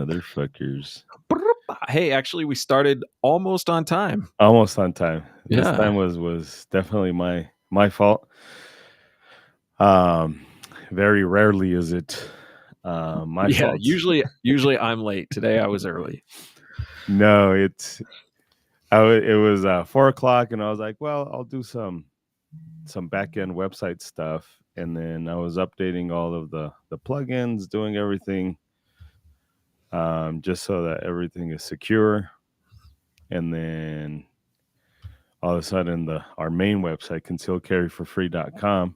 Motherfuckers. Hey, actually, we started almost on time. Almost on time. Yeah. This time was definitely my fault. Very rarely is it my fault. Usually I'm late. Today I was early. No, it was 4:00, and I was like, well, I'll do some back end website stuff, and then I was updating all of the plugins, doing everything, just so that everything is secure. And then all of a sudden, our main website, concealedcarryforfree.com,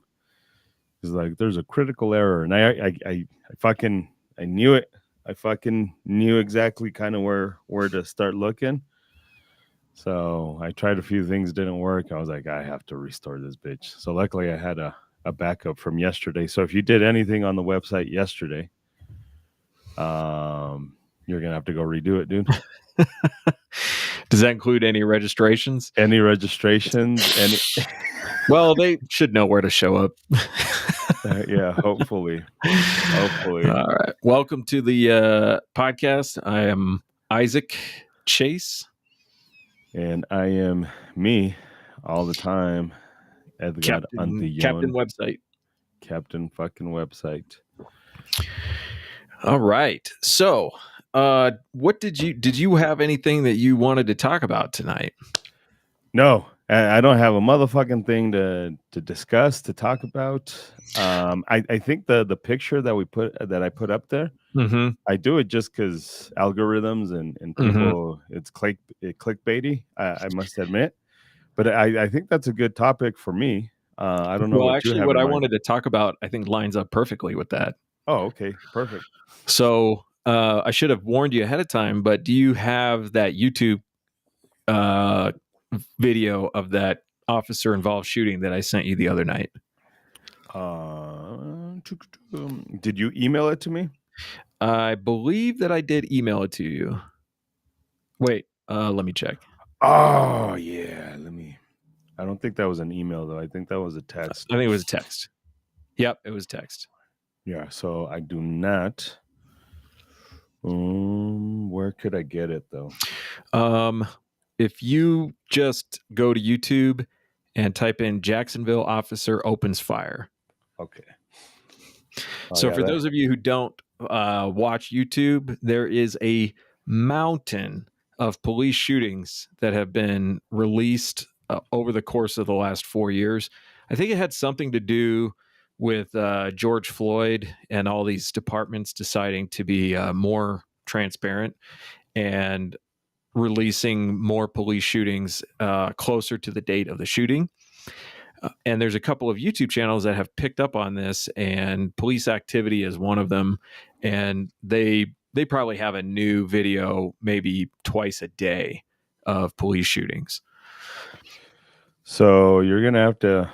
is like, there's a critical error, and I knew it. I fucking knew exactly kind of where to start looking. So I tried a few things, didn't work. I was like, I have to restore this bitch. So luckily I had a backup from yesterday. So if you did anything on the website yesterday, you're going to have to go redo it, dude. Does that include any registrations? Any registrations? Well, they should know where to show up. Yeah, hopefully. All right. Welcome to the podcast. I am Isaac Chase. And I am me all the time. Edgar, Antillon. Captain website. Captain fucking website. All right. So, what did you have anything that you wanted to talk about tonight? No, I don't have a motherfucking thing to discuss, to talk about. I think the picture that I put up there, mm-hmm. I do it just because algorithms and people, mm-hmm. It's clickbaity, I must admit. But I think that's a good topic for me. I don't know. Well, actually, what I wanted to talk about, I think, lines up perfectly with that. Oh, okay. Perfect. So I should have warned you ahead of time, but do you have that YouTube video of that officer-involved shooting that I sent you the other night? Did you email it to me? I believe that I did email it to you. Wait, let me check. Oh, yeah. I don't think that was an email, though. I think that was a text. I think it was a text. Yep, it was text. Yeah, so I do not. Where could I get it, though? If you just go to YouTube and type in Jacksonville officer opens fire. Okay. So for those of you who don't watch YouTube, there is a mountain of police shootings that have been released over the course of the last 4 years. I think it had something to do with George Floyd and all these departments deciding to be more transparent and releasing more police shootings closer to the date of the shooting. And there's a couple of YouTube channels that have picked up on this, and Police Activity is one of them. And they probably have a new video maybe twice a day of police shootings. So you're going to have to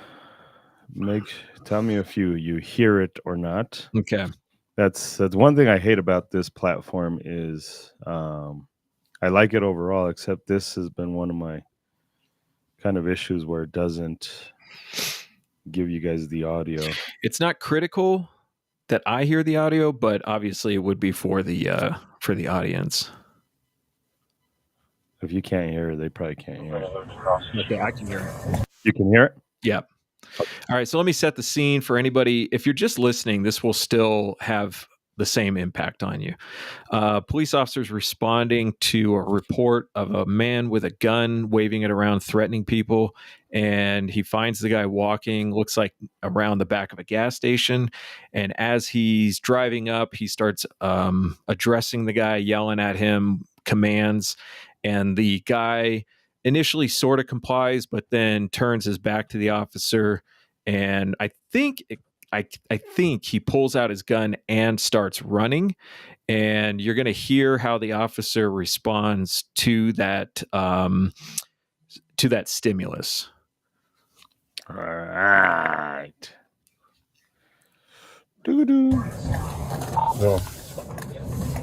tell me if you hear it or not. Okay. That's one thing I hate about this platform is I like it overall, except this has been one of my kind of issues where it doesn't give you guys the audio. It's not critical that I hear the audio, but obviously it would be for the audience. If you can't hear it, they probably can't hear it. Okay, I can hear it. You can hear it? Yeah. Okay. All right, so let me set the scene for anybody. If you're just listening, this will still have the same impact on you. Police officers responding to a report of a man with a gun, waving it around, threatening people. And he finds the guy walking, looks like around the back of a gas station. And as he's driving up, he starts addressing the guy, yelling at him, commands. And the guy initially sort of complies, but then turns his back to the officer. And I think he pulls out his gun and starts running, and you're going to hear how the officer responds to that stimulus. All right. Doo-doo. Well,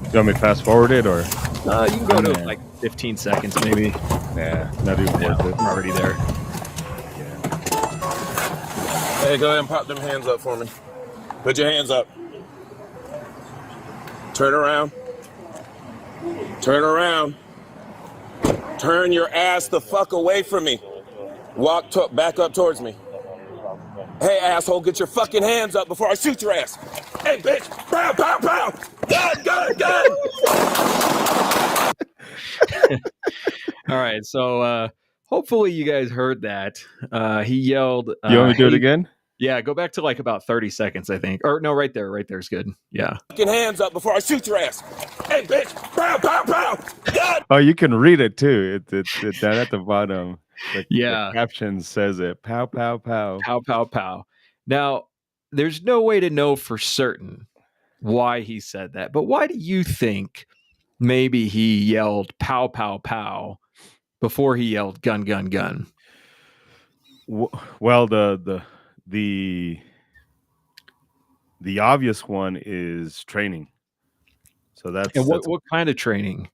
you want me to fast forward it, or? You can go to like 15 seconds, maybe. Yeah, not even worth it. I'm already there. Hey, go ahead and pop them hands up for me. Put your hands up. Turn around. Turn around. Turn your ass the fuck away from me. Walk back up towards me. Hey, asshole, get your fucking hands up before I shoot your ass. Hey, bitch. Pow, pow, pow. Gun, gun, gun. All right. So hopefully you guys heard that. He yelled. You want me to do it "Hey," again? Yeah, go back to like about 30 seconds, I think. Or no, right there. Right there's good. Yeah. Fucking hands up before I shoot your ass. Hey, bitch. Pow, pow, pow. Gun. Oh, you can read it too. It down at the bottom. Yeah. The caption says it. Pow, pow, pow. Pow, pow, pow. Now, there's no way to know for certain why he said that, but why do you think maybe he yelled pow, pow, pow before he yelled gun, gun, gun? Well, the obvious one is training. So that's And what kind of training?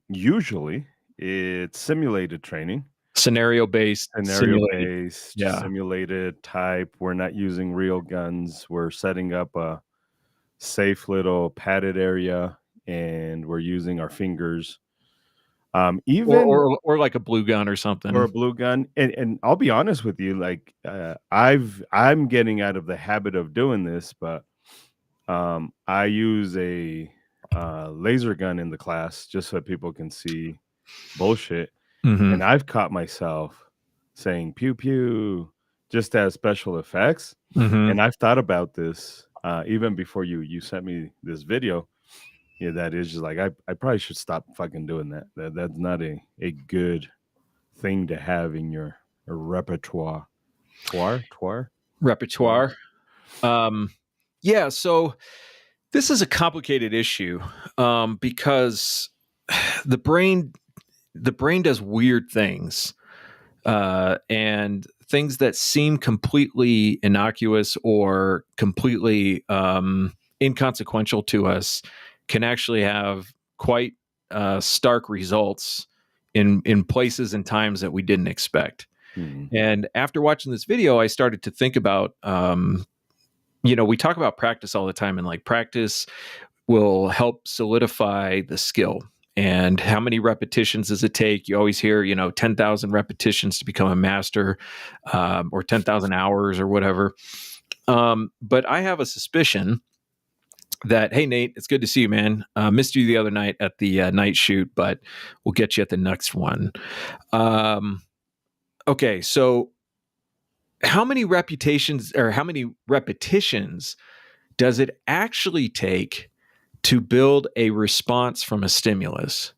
Usually it's simulated training. Scenario based, simulated type. We're not using real guns. We're setting up a safe little padded area, and we're using our fingers. Even or like a blue gun or something, or a blue gun. And I'll be honest with you, like I'm getting out of the habit of doing this, but I use a laser gun in the class just so people can see bullshit. Mm-hmm. And I've caught myself saying pew pew just as special effects. Mm-hmm. And I've thought about this even before you sent me this video. Yeah, that is just like I probably should stop fucking doing that. That's not a good thing to have in your repertoire. Repertoire. Yeah, so this is a complicated issue because the brain does weird things, and things that seem completely innocuous or completely inconsequential to us can actually have quite stark results in places and times that we didn't expect. Mm-hmm. And after watching this video, I started to think about, we talk about practice all the time, and like practice will help solidify the skill. And how many repetitions does it take? You always hear, 10,000 repetitions to become a master, or 10,000 hours or whatever. But I have a suspicion that, hey, Nate, it's good to see you, man. Missed you the other night at the night shoot, but we'll get you at the next one. Okay, so how many repetitions does it actually take to build a response from a stimulus?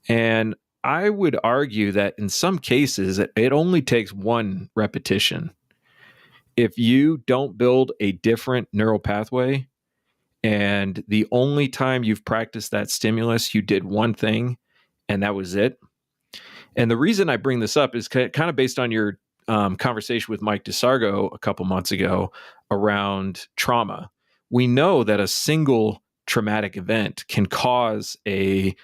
And I would argue that in some cases, it only takes one repetition. If you don't build a different neural pathway, and the only time you've practiced that stimulus, you did one thing, and that was it. And the reason I bring this up is kind of based on your conversation with Mike DeSargo a couple months ago around trauma. We know that a single traumatic event can cause a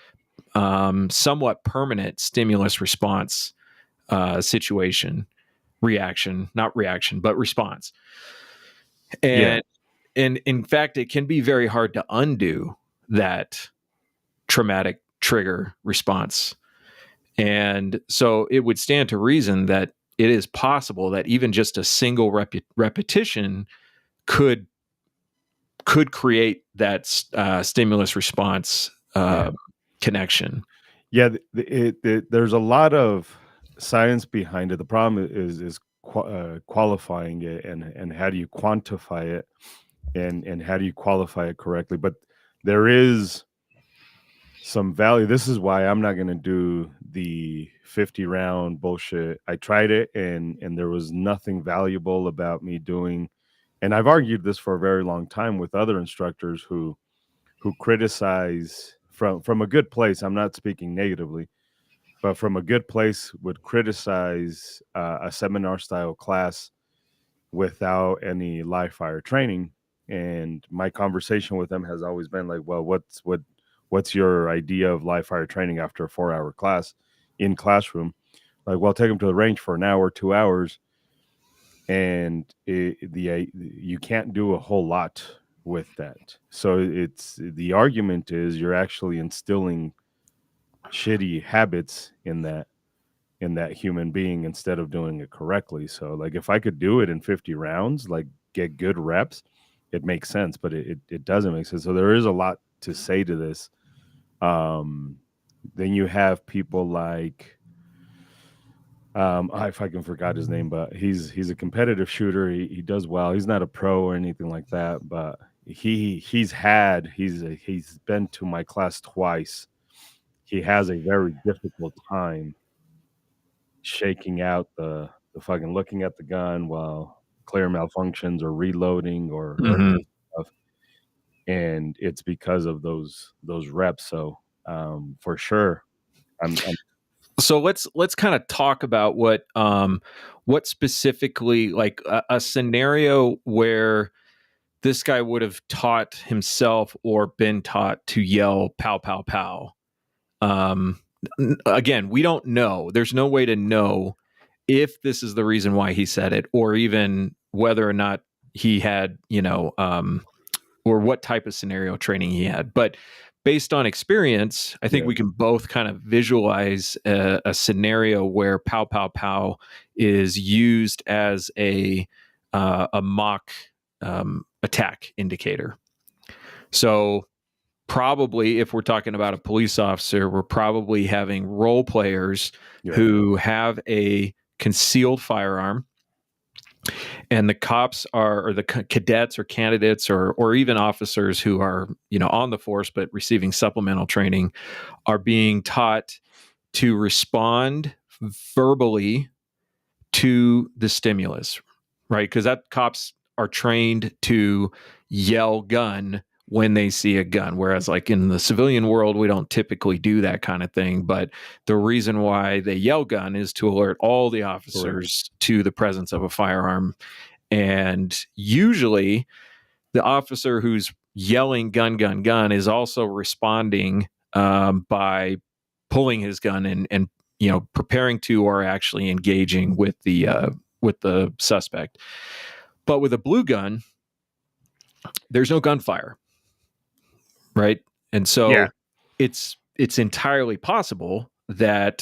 somewhat permanent stimulus response situation, not reaction, but response. And in fact, it can be very hard to undo that traumatic trigger response. And so it would stand to reason that it is possible that even just a single repetition could create that stimulus response connection. Yeah, there's a lot of science behind it. The problem is qualifying it, and how do you quantify it, and how do you qualify it correctly? But there is some value. This is why I'm not going to do the 50 round bullshit. I tried it, and there was nothing valuable about me doing. And I've argued this for a very long time with other instructors who criticize from a good place. I'm not speaking negatively, but from a good place would criticize a seminar style class without any live fire training. And my conversation with them has always been like, well, what's your idea of live fire training after a 4-hour class in classroom? Like, well, take them to the range for an hour, 2 hours. And you can't do a whole lot with that. So it's the argument is you're actually instilling shitty habits in that human being instead of doing it correctly. So like if I could do it in 50 rounds, like get good reps, it makes sense, but it doesn't make sense. So there is a lot to say to this. Then you have people like I fucking forgot his name, but he's a competitive shooter. He does well. He's not a pro or anything like that, but he's been to my class twice. He has a very difficult time shaking out the fucking looking at the gun while clear malfunctions or reloading or Mhm. stuff. And it's because of those reps. So for sure, I'm So let's kind of talk about what specifically, like a scenario where this guy would have taught himself or been taught to yell "pow pow pow." Again, we don't know. There's no way to know if this is the reason why he said it, or even whether or not he had, or what type of scenario training he had. But based on experience, I think Yeah. we can both kind of visualize a scenario where "pow pow pow" is used as a mock attack indicator. So probably, if we're talking about a police officer, we're probably having role players Yeah. who have a concealed firearm, and the cops or the cadets or candidates or even officers who are on the force but receiving supplemental training are being taught to respond verbally to the stimulus, right? Because that cops are trained to yell gun when they see a gun, whereas like in the civilian world, we don't typically do that kind of thing. But the reason why they yell gun is to alert all the officers to the presence of a firearm. And usually the officer who's yelling gun, gun, gun is also responding by pulling his gun and preparing to or actually engaging with the suspect. But with a blue gun, there's no gunfire, right? And so Yeah. it's entirely possible that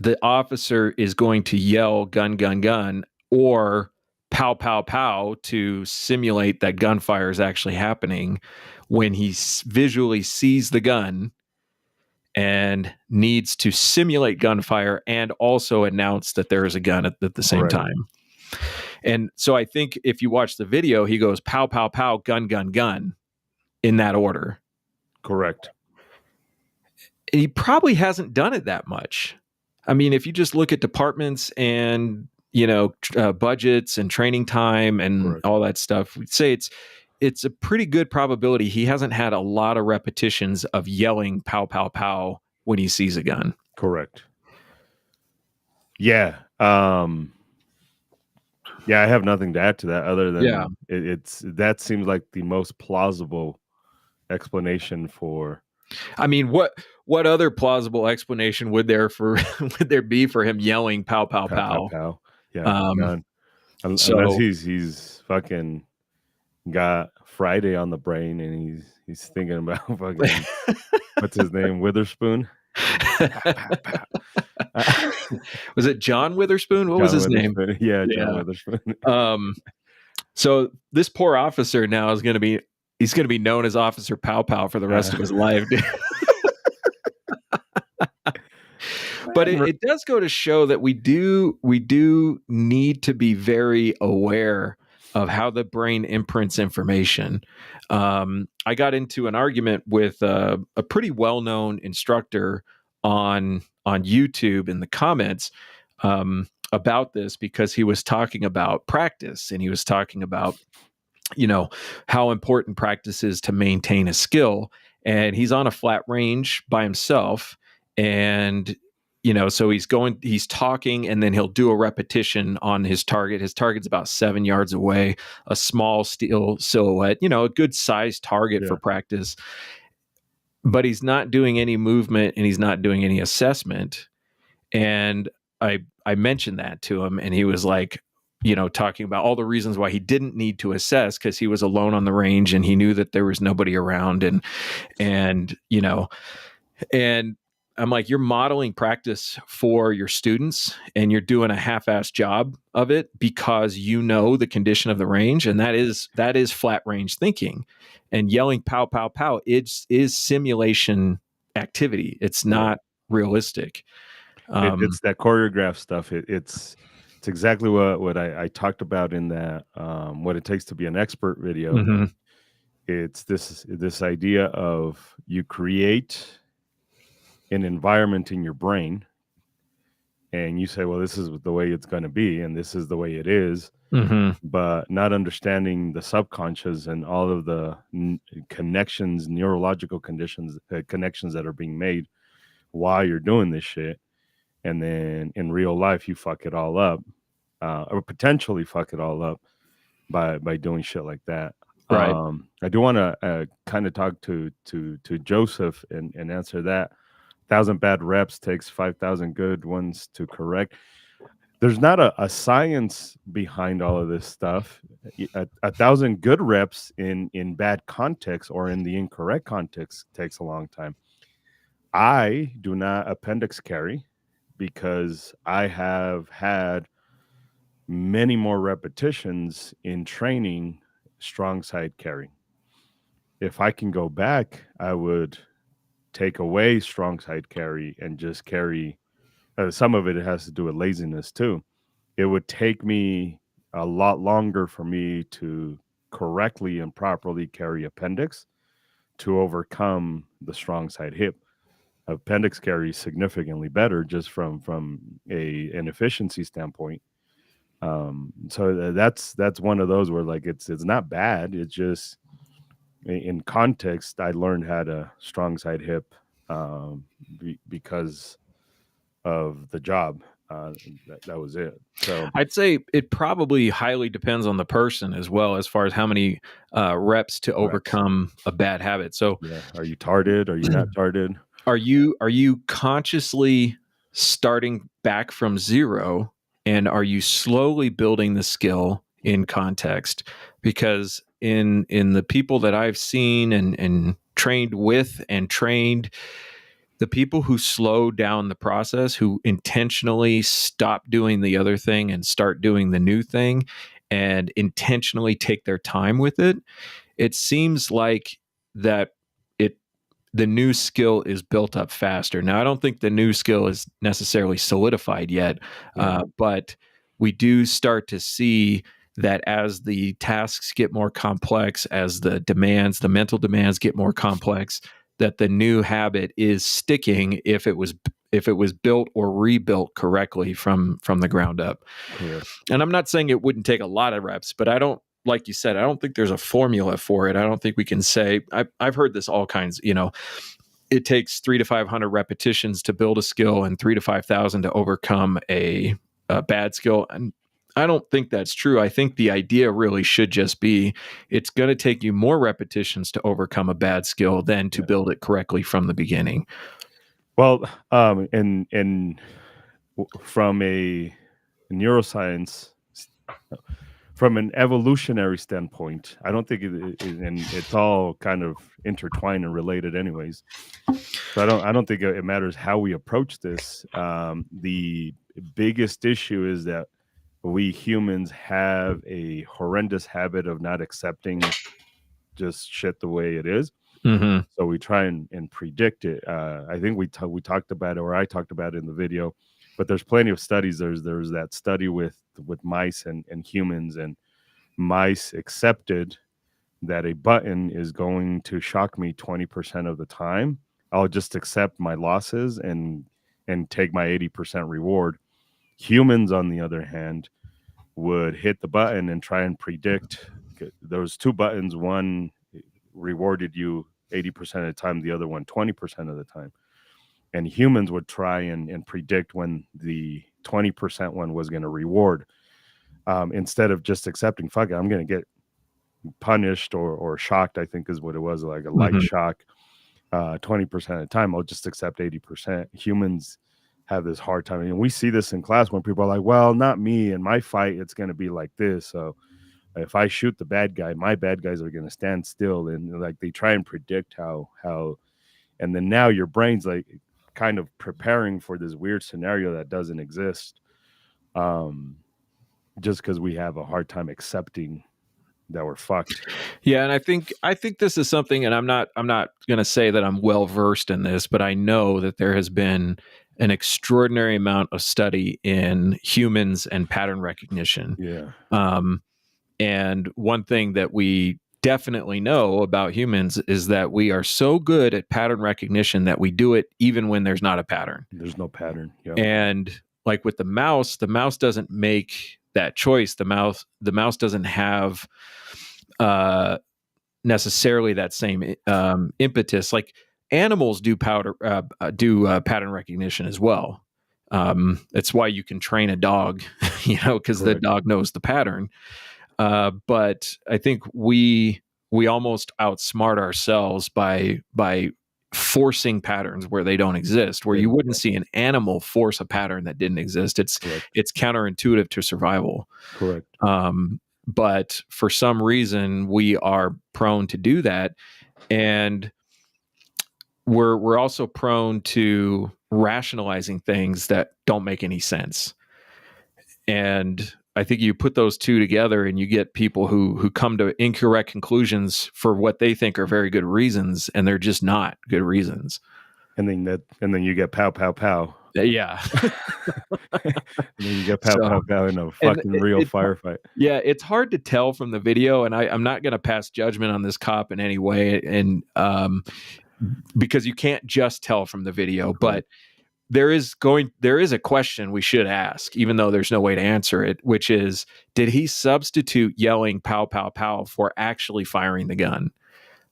the officer is going to yell gun, gun, gun, or pow, pow, pow to simulate that gunfire is actually happening when he visually sees the gun and needs to simulate gunfire and also announce that there is a gun at the same Right. time. And so I think if you watch the video, he goes pow, pow, pow, gun, gun, gun in that order. Correct. He probably hasn't done it that much. I mean, if you just look at departments and budgets and training time and Correct. all that stuff, we'd say it's a pretty good probability he hasn't had a lot of repetitions of yelling pow, pow, pow when he sees a gun. Correct. Yeah. Yeah, I have nothing to add to that other than that seems like the most plausible explanation for. I mean, what other plausible explanation would there be for him yelling pow, pow, pow? Pow. Yeah. Unless he's fucking got Friday on the brain and he's thinking about fucking what's his name, Witherspoon. Was it John Witherspoon? What was his name? Yeah, John Witherspoon. So this poor officer now is going to be known as Officer Pow Pow for the rest of his life. But it does go to show that we do need to be very aware of how the brain imprints information. I got into an argument with a pretty well-known instructor on YouTube in the comments about this, because he was talking about practice, and he was talking about how important practice is to maintain a skill. And he's on a flat range by himself, and so he's talking, and then he'll do a repetition on his target. His target's about 7 yards away, a small steel silhouette, a good sized target for practice. But he's not doing any movement and he's not doing any assessment. And I mentioned that to him, and he was like, talking about all the reasons why he didn't need to assess, because he was alone on the range and he knew that there was nobody around, and I'm like, you're modeling practice for your students and you're doing a half-assed job of it because the condition of the range, and that is flat range thinking. And yelling pow pow pow is simulation activity. It's not realistic. It's that choreographed stuff. It's exactly what I talked about in that What It Takes to Be an Expert video. Mm-hmm. It's this idea of you create an environment in your brain and you say, well, this is the way it's going to be and this is the way it is. Mm-hmm. But not understanding the subconscious and all of the connections, neurological connections that are being made while you're doing this shit. And then in real life, you fuck it all up, or potentially fuck it all up by doing shit like that. Right. I do want to kind of talk to Joseph and answer that. 1,000 bad reps takes 5,000 good ones to correct. There's not a science behind all of this stuff. 1,000 good reps in bad context or in the incorrect context takes a long time. I do not appendix carry because I have had many more repetitions in training strong side carry. If I can go back, I would take away strong side carry and just carry. Some of it has to do with laziness too. It would take me a lot longer for me to correctly and properly carry appendix to overcome the strong side hip. Appendix carry is significantly better just from an efficiency standpoint. So that's one of those where like it's not bad. It's just in context, I learned how to strong side hip because of the job. That was it. So I'd say it probably highly depends on the person as well, as far as how many reps to overcome a bad habit. So yeah, are you tarded? Are you not tarded? Are you consciously starting back from zero, and are you slowly building the skill in context? Because in the people that I've seen and trained with and trained, the people who slow down the process, who intentionally stop doing the other thing and start doing the new thing and intentionally take their time with it, it seems like that the new skill is built up faster. Now, I don't think the new skill is necessarily solidified yet, but we do start to see that as the tasks get more complex, as the mental demands get more complex, that the new habit is sticking if it was built or rebuilt correctly from the ground up. Yeah. And I'm not saying it wouldn't take a lot of reps, but I don't, like you said, I don't think there's a formula for it. I don't think we can say, I've heard this all kinds, it takes 300 to 500 repetitions to build a skill and 3,000 to 5,000 to overcome a bad skill. And I don't think that's true. I think the idea really should just be, it's going to take you more repetitions to overcome a bad skill than to build it correctly from the beginning. Well, and from a neuroscience, from an evolutionary standpoint, I don't think and it's all kind of intertwined and related anyways. So I don't think it matters how we approach this. The biggest issue is that we humans have a horrendous habit of not accepting just shit the way it is. Mm-hmm. So we try and predict it. I think we talked about it, or I talked about it in the video, but there's plenty of studies. There's that study with mice and humans, and mice accepted that a button is going to shock me 20% of the time. I'll just accept my losses and take my 80% reward. Humans, on the other hand, would hit the button and try and predict. Those two buttons, one rewarded you 80% of the time, the other one 20% of the time. And humans would try and predict when the 20% one was going to reward. Instead of just accepting, fuck it, I'm going to get punished or shocked, I think is what it was, like a light shock. 20% of the time, I'll just accept 80%. Humans have this hard time. And we see this in class when people are like, well, not me. In my fight, it's going to be like this. So if I shoot the bad guy, my bad guys are going to stand still. And like they try and predict how, and then now your brain's like kind of preparing for this weird scenario that doesn't exist. Just because we have a hard time accepting that we're fucked. Yeah, and I think this is something, and I'm not going to say that I'm well versed in this, but I know that there has been an extraordinary amount of study in humans and pattern recognition. Yeah. And one thing that we definitely know about humans is that we are so good at pattern recognition that we do it even when there's not a pattern. There's no pattern. Yep. And like with the mouse doesn't make that choice. The mouse doesn't have necessarily that same impetus. Like animals do pattern recognition as well. It's why you can train a dog, because the dog knows the pattern. But I think we almost outsmart ourselves by forcing patterns where they don't exist, where you wouldn't see an animal force a pattern that didn't exist. It's counterintuitive to survival. Correct. But for some reason we are prone to do that. And we're also prone to rationalizing things that don't make any sense. And I think you put those two together and you get people who come to incorrect conclusions for what they think are very good reasons, and they're just not good reasons. And then you get pow, pow, pow. Yeah. And then you get pow, pow, pow in a fucking real firefight. Yeah, it's hard to tell from the video, and I'm not going to pass judgment on this cop in any way, and because you can't just tell from the video, but there is a question we should ask, even though there's no way to answer it, which is, did he substitute yelling pow, pow, pow for actually firing the gun?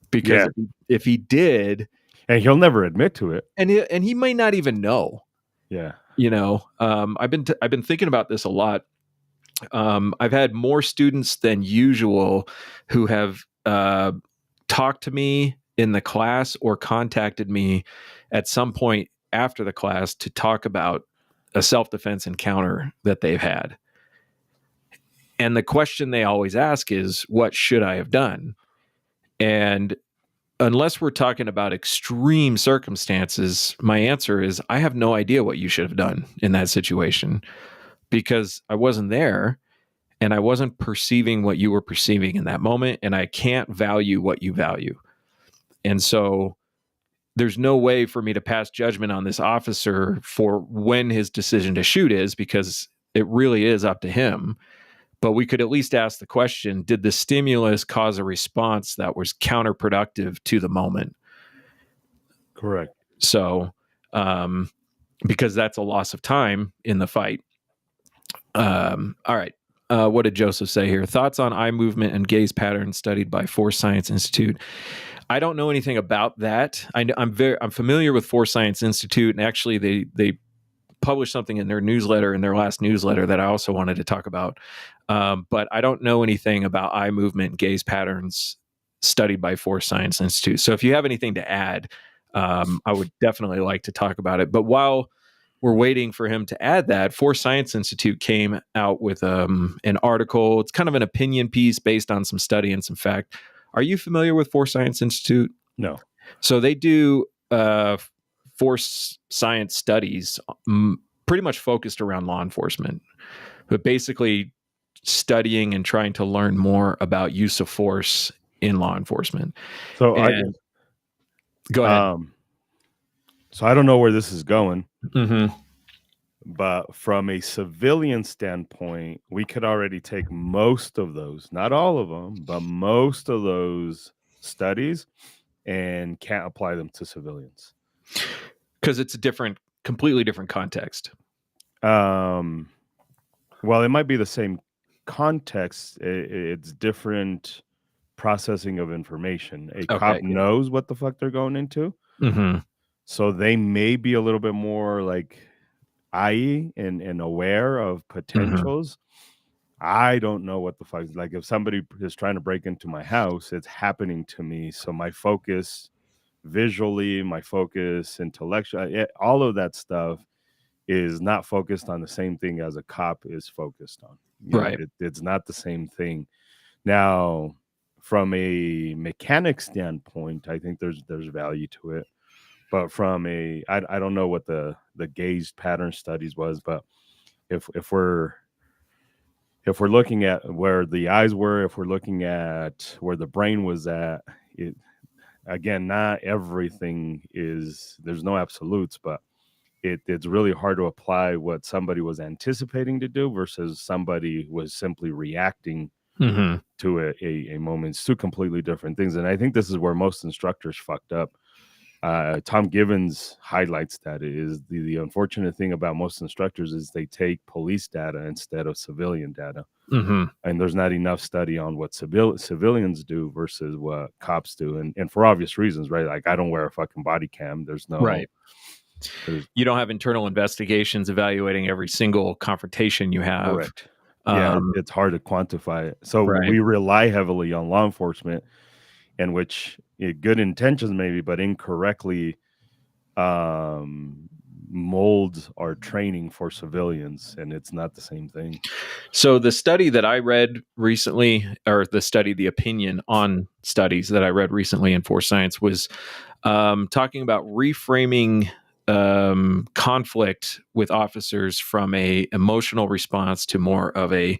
Because if he did, and he'll never admit to it, and he may not even know. Yeah. I've been thinking about this a lot. I've had more students than usual who have talked to me in the class or contacted me at some point after the class to talk about a self-defense encounter that they've had. And the question they always ask is, what should I have done? And unless we're talking about extreme circumstances, my answer is, I have no idea what you should have done in that situation, because I wasn't there and I wasn't perceiving what you were perceiving in that moment, and I can't value what you value. And so there's no way for me to pass judgment on this officer for when his decision to shoot is, because it really is up to him. But we could at least ask the question, did the stimulus cause a response that was counterproductive to the moment? Correct. So, because that's a loss of time in the fight. All right. What did Joseph say here? Thoughts on eye movement and gaze patterns studied by Force Science Institute. I don't know anything about that. I'm familiar with Force Science Institute, and actually they published something in their newsletter, in their last newsletter, that I also wanted to talk about. But I don't know anything about eye movement and gaze patterns studied by Force Science Institute. So if you have anything to add, I would definitely like to talk about it. But while we're waiting for him to add that, Force Science Institute came out with an article. It's kind of an opinion piece based on some study and some fact. Are you familiar with Force Science Institute? No. So they do force science studies pretty much focused around law enforcement, but basically studying and trying to learn more about use of force in law enforcement. So go ahead. So I don't know where this is going, Mm-hmm. but from a civilian standpoint, we could already take most of those, not all of them, but most of those studies, and can't apply them to civilians. Because it's a completely different context. Well, it might be the same context. It's different processing of information. A cop knows what the fuck they're going into. Mm-hmm. So they may be a little bit more like eye and aware of potentials. Mm-hmm. I don't know what the fuck. Like if somebody is trying to break into my house, it's happening to me. So my focus visually, my focus intellectually, all of that stuff is not focused on the same thing as a cop is focused on. You Right. know, it's not the same thing. Now, from a mechanic standpoint, I think there's value to it. But from I don't know what the gaze pattern studies was, but if we're looking at where the eyes were, if we're looking at where the brain was at, it again, not everything is, there's no absolutes, but it's really hard to apply what somebody was anticipating to do versus somebody was simply reacting Mm-hmm. to a moment. It's two completely different things. And I think this is where most instructors fucked up. Tom Givens highlights that is the unfortunate thing about most instructors is they take police data instead of civilian data. Mm-hmm. And there's not enough study on what civilians do versus what cops do. And for obvious reasons, right? Like I don't wear a fucking body cam. There's no, Right. You don't have internal investigations evaluating every single confrontation you have. correct. Yeah, it's hard to quantify it. So Right. we rely heavily on law enforcement, in which good intentions maybe, but incorrectly molds our training for civilians, and it's not the same thing. So the study that I read recently, or the opinion on studies that I read recently in Force Science was talking about reframing conflict with officers from a emotional response to more of a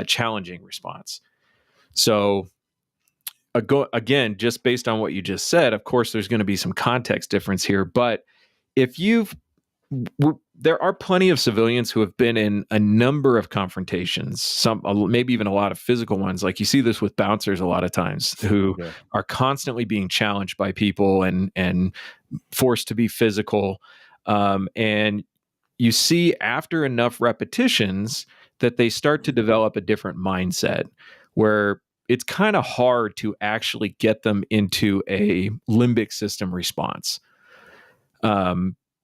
challenging response. So again, just based on what you just said, of course, there's going to be some context difference here. But if there are plenty of civilians who have been in a number of confrontations, some maybe even a lot of physical ones. Like you see this with bouncers a lot of times, who are constantly being challenged by people and forced to be physical. And you see after enough repetitions that they start to develop a different mindset where it's kind of hard to actually get them into a limbic system response.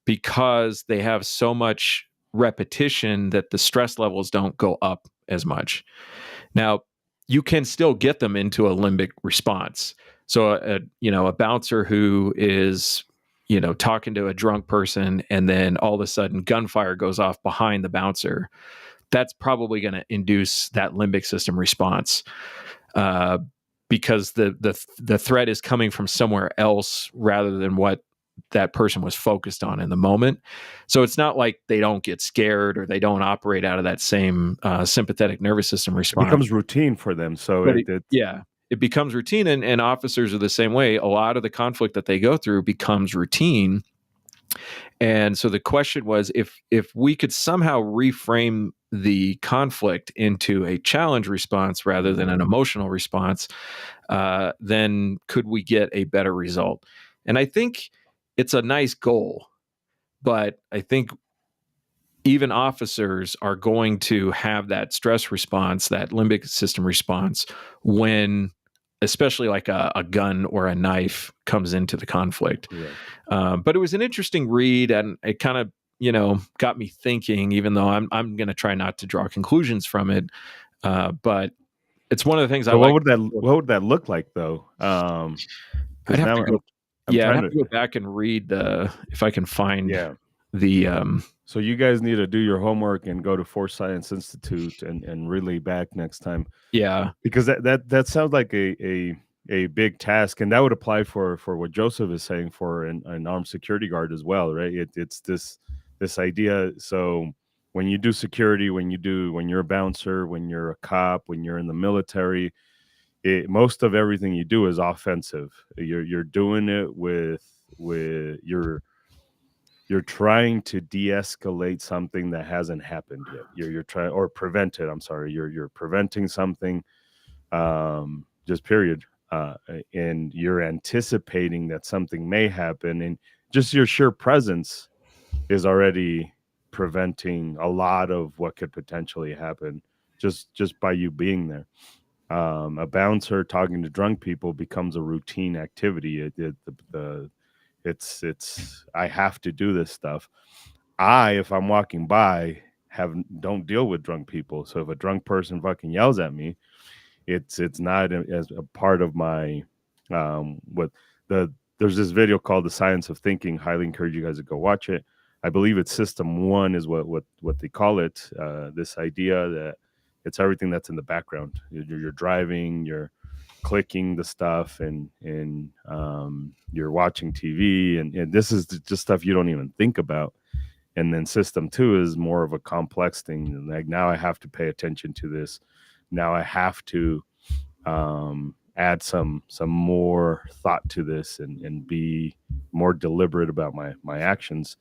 Because they have so much repetition that the stress levels don't go up as much. Now, you can still get them into a limbic response. So, a bouncer who is, talking to a drunk person and then all of a sudden gunfire goes off behind the bouncer, that's probably going to induce that limbic system response because the threat is coming from somewhere else rather than what that person was focused on in the moment. So it's not like they don't get scared or they don't operate out of that same sympathetic nervous system response. It becomes routine for them. So it becomes routine, and officers are the same way. A lot of the conflict that they go through becomes routine. And so the question was, if we could somehow reframe the conflict into a challenge response rather than an emotional response, then could we get a better result? And I think it's a nice goal, but I think even officers are going to have that stress response, that limbic system response, when especially like a gun or a knife comes into the conflict. Yeah. But it was an interesting read, and it kind of, got me thinking, even though I'm going to try not to draw conclusions from it. But it's one of the things so what would that look like though? I'd have to go. I'd have to go back and read if I can find the. So you guys need to do your homework and go to Force Science Institute and relay back next time. Yeah, because that sounds like a big task, and that would apply for what Joseph is saying for an armed security guard as well, right? It's this idea. So when you do security, when you're a bouncer, when you're a cop, when you're in the military, most of everything you do is offensive. You're doing it with you're trying to de-escalate something that hasn't happened yet. You're trying, or prevent it. I'm sorry. You're preventing something, just period. And you're anticipating that something may happen, and just your sheer presence is already preventing a lot of what could potentially happen just by you being there. A bouncer talking to drunk people becomes a routine activity. It's I have to do this stuff. If I'm walking by, don't deal with drunk people. So if a drunk person fucking yells at me, it's not as a part of my there's this video called The Science of Thinking. Highly encourage you guys to go watch it. I believe it's system one is what they call it. This idea that it's everything that's in the background. You're driving, you're clicking the stuff, and you're watching TV, and this is just stuff you don't even think about. And then system two is more of a complex thing. Like, now I have to pay attention to this. Now I have to add some more thought to this, and be more deliberate about my actions.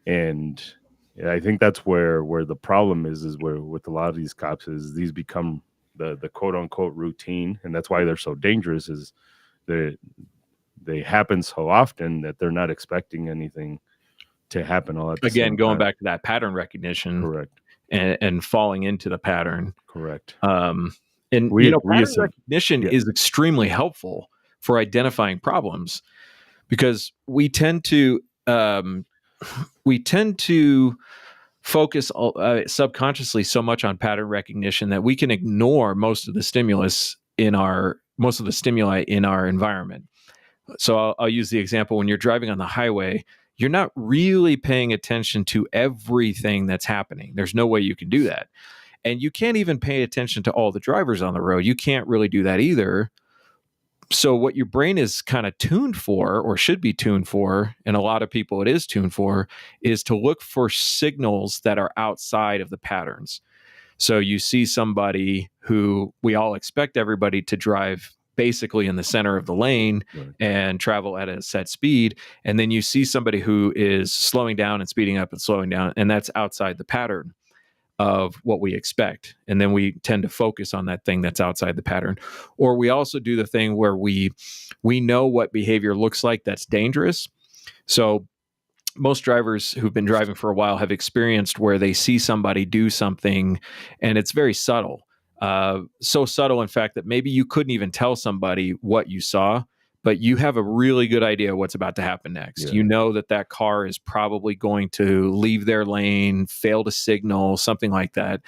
And I think that's where the problem is where with a lot of these cops is these become the quote unquote routine, and that's why they're so dangerous. Is they happen so often that they're not expecting anything to happen all at the Again, same going time. back to that pattern recognition, Correct. and falling into the pattern. Correct. And We pattern assume- recognition yeah. is extremely helpful for identifying problems, because we tend to focus subconsciously so much on pattern recognition that we can ignore most of the stimuli in our environment. So I'll use the example: when you're driving on the highway, you're not really paying attention to everything that's happening. There's no way you can do that. And you can't even pay attention to all the drivers on the road. You can't really do that either. So what your brain is kind of tuned for, or should be tuned for, and a lot of people it is tuned for, is to look for signals that are outside of the patterns. So you see somebody who we all expect everybody to drive basically in the center of the lane, Right. and travel at a set speed. And then you see somebody who is slowing down and speeding up and slowing down, and that's outside the pattern of what we expect. And then we tend to focus on that thing that's outside the pattern. Or we also do the thing where we know what behavior looks like that's dangerous. So most drivers who've been driving for a while have experienced where they see somebody do something and it's very subtle. So subtle, in fact, that maybe you couldn't even tell somebody what you saw, but you have a really good idea what's about to happen next. Yeah. You know that car is probably going to leave their lane, fail to signal, something like that.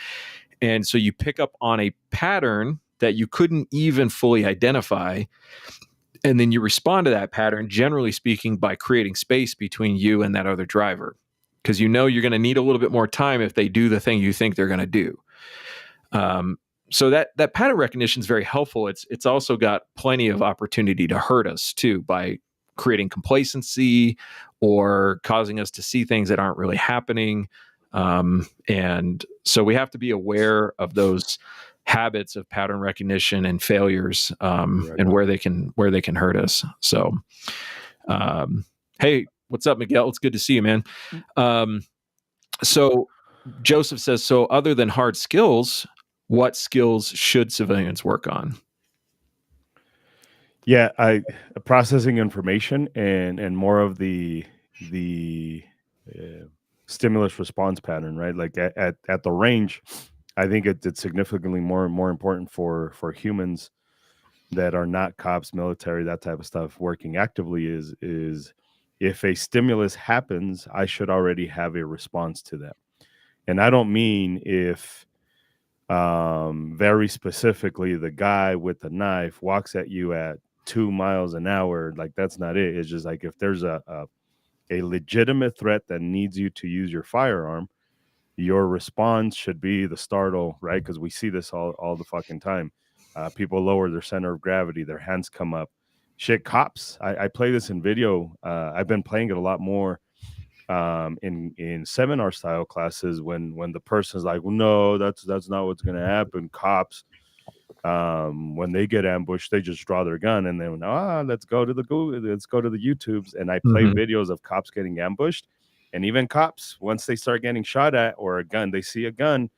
And so you pick up on a pattern that you couldn't even fully identify. And then you respond to that pattern, generally speaking, by creating space between you and that other driver, because you know you're going to need a little bit more time if they do the thing you think they're going to do. So that pattern recognition is very helpful. It's also got plenty of opportunity to hurt us too, by creating complacency or causing us to see things that aren't really happening. And so we have to be aware of those habits of pattern recognition and failures, and where they can hurt us. So, hey, what's up, Miguel? It's good to see you, man. So Joseph says, so other than hard skills, what skills should civilians work on? Yeah, processing information and more of the stimulus response pattern, right? Like at the range, I think it's significantly more important for humans that are not cops, military, that type of stuff, working actively is if a stimulus happens, I should already have a response to that. And I don't mean if very specifically the guy with the knife walks at you at 2 miles an hour, like that's not it. It's just like if there's a legitimate threat that needs you to use your firearm, your response should be the startle, right? Because we see this all the fucking time. People lower their center of gravity, their hands come up. Shit, cops. I play this in video. I've been playing it a lot more in seminar style classes when the person's like, well, no, that's not what's going to happen. Cops, when they get ambushed, they just draw their gun and then let's go to the YouTubes, and I play videos of cops getting ambushed. And even cops, once they start getting shot at or a gun, they see a gun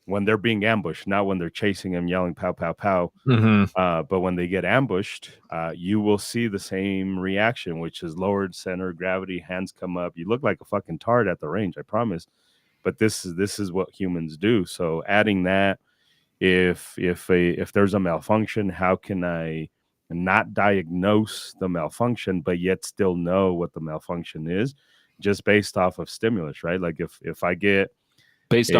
when they're being ambushed, not when they're chasing them, yelling, pow, pow, pow. But when they get ambushed, you will see the same reaction, which is lowered center of gravity, hands come up. You look like a fucking tard at the range, I promise. But this is what humans do. So adding that, if there's a malfunction, how can I not diagnose the malfunction, but yet still know what the malfunction is, just based off of stimulus, right? Like if I get based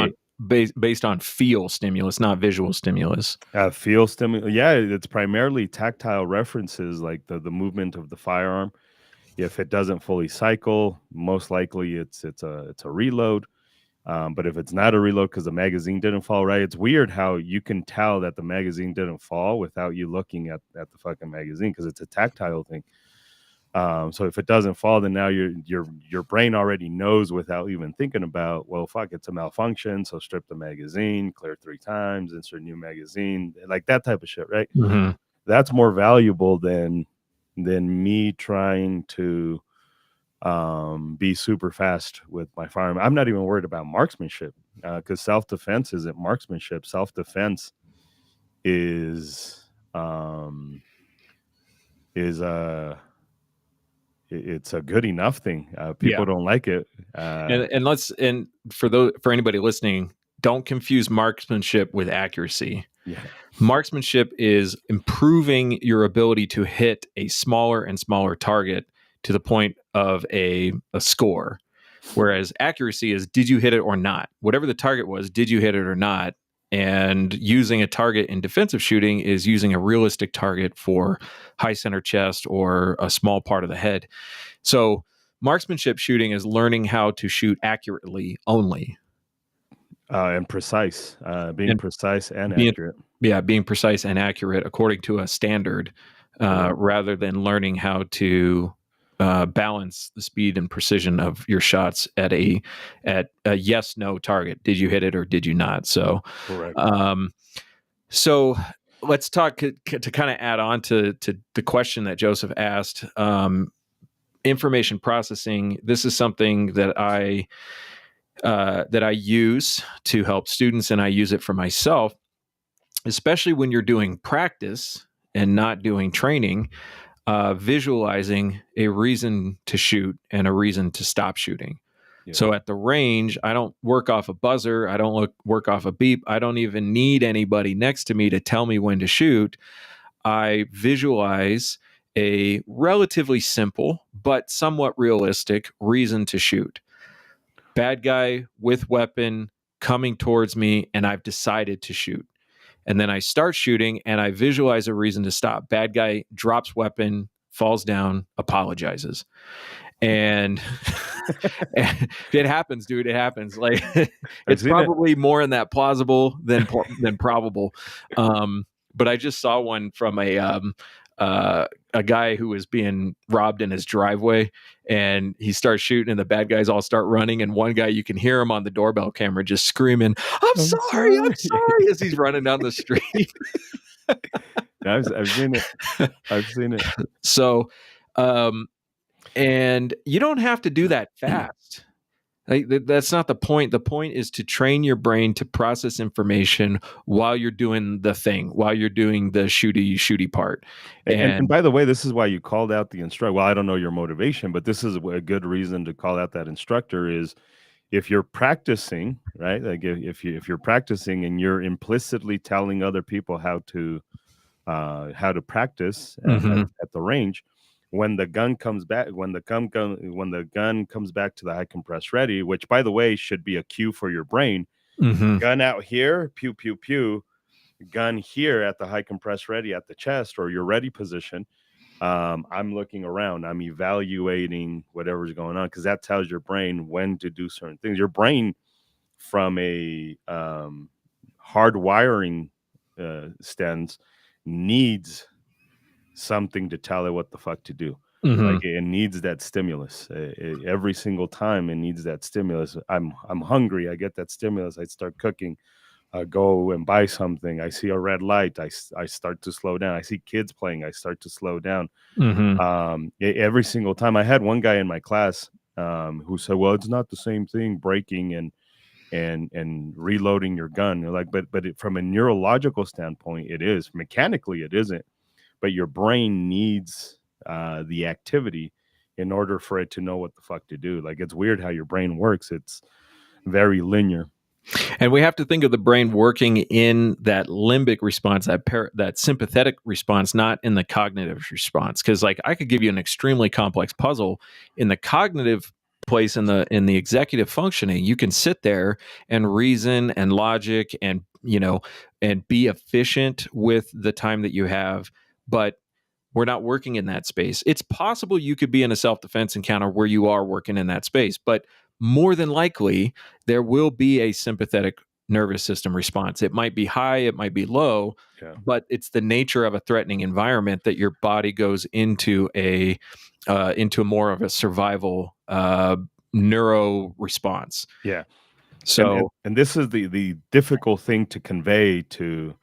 on feel stimulus, not visual stimulus. Feel stimulus, yeah, it's primarily tactile references, like the movement of the firearm, If it doesn't fully cycle, most likely it's a reload. But if it's not a reload because the magazine didn't fall right, it's weird how you can tell that the magazine didn't fall without you looking at the fucking magazine, because it's a tactile thing. So if it doesn't fall, then now your brain already knows without even thinking about, well, fuck, it's a malfunction. So strip the magazine, clear 3 times, insert new magazine, like that type of shit, right? Mm-hmm. That's more valuable than me trying to be super fast with my firearm. I'm not even worried about marksmanship, because self-defense isn't marksmanship. Self-defense is it's a good enough thing. People don't like it. And for anybody listening, don't confuse marksmanship with accuracy. Yeah. Marksmanship is improving your ability to hit a smaller and smaller target to the point of a score. Whereas accuracy is, did you hit it or not? Whatever the target was, did you hit it or not? And using a target in defensive shooting is using a realistic target for high center chest or a small part of the head. So marksmanship shooting is learning how to shoot accurately only. And precise, being precise and accurate. Yeah, being precise and accurate according to a standard, rather than learning how to balance the speed and precision of your shots at a yes/no target. Did you hit it or did you not? So, correct. So let's talk to kind of add on to the question that Joseph asked. Information processing. This is something that I use to help students, and I use it for myself, especially when you're doing practice and not doing training. Visualizing a reason to shoot and a reason to stop shooting. Yeah. So at the range, I don't work off a buzzer. I don't work off a beep. I don't even need anybody next to me to tell me when to shoot. I visualize a relatively simple but somewhat realistic reason to shoot. Bad guy with weapon coming towards me, and I've decided to shoot. And then I start shooting and I visualize a reason to stop. Bad guy drops weapon, falls down, apologizes. And it happens, dude. It happens. Like, it's probably more in that plausible than probable. But I just saw one from a guy who was being robbed in his driveway, and he starts shooting and the bad guys all start running, and one guy, you can hear him on the doorbell camera just screaming, I'm sorry as he's running down the street. I've seen it. So and you don't have to do that fast. Like, that's not the point. The point is to train your brain to process information while you're doing the thing, while you're doing the shooty part. And by the way, this is why you called out the instructor. Well, I don't know your motivation, but this is a good reason to call out that instructor is if you're practicing, right? Like if you're practicing and you're implicitly telling other people how to practice at the range. When the gun comes back, when the gun comes back to the high compress ready, which by the way should be a cue for your brain. Gun out here, pew pew pew. Gun here at the high compress ready at the chest or your ready position. I'm looking around. I'm evaluating whatever's going on, because that tells your brain when to do certain things. Your brain, from a hardwiring stance, needs something to tell it what the fuck to do. Like, it needs that stimulus. Every single time it needs that stimulus. I'm hungry. I get that stimulus. I start cooking. Go and buy something. I see a red light. I start to slow down. I see kids playing. I start to slow down. Every single time. I had one guy in my class who said, well, it's not the same thing breaking and reloading your gun. You're like, but from a neurological standpoint, it is. Mechanically, it isn't. But your brain needs the activity in order for it to know what the fuck to do. Like, it's weird how your brain works. It's very linear. And we have to think of the brain working in that limbic response, that sympathetic response, not in the cognitive response. Because, like, I could give you an extremely complex puzzle in the cognitive place, in the executive functioning. You can sit there and reason and logic and be efficient with the time that you have. But we're not working in that space. It's possible you could be in a self-defense encounter where you are working in that space, but more than likely there will be a sympathetic nervous system response. It might be high, it might be low, but it's the nature of a threatening environment that your body goes into more of a survival neuro response. Yeah. So, and this is the difficult thing to convey to,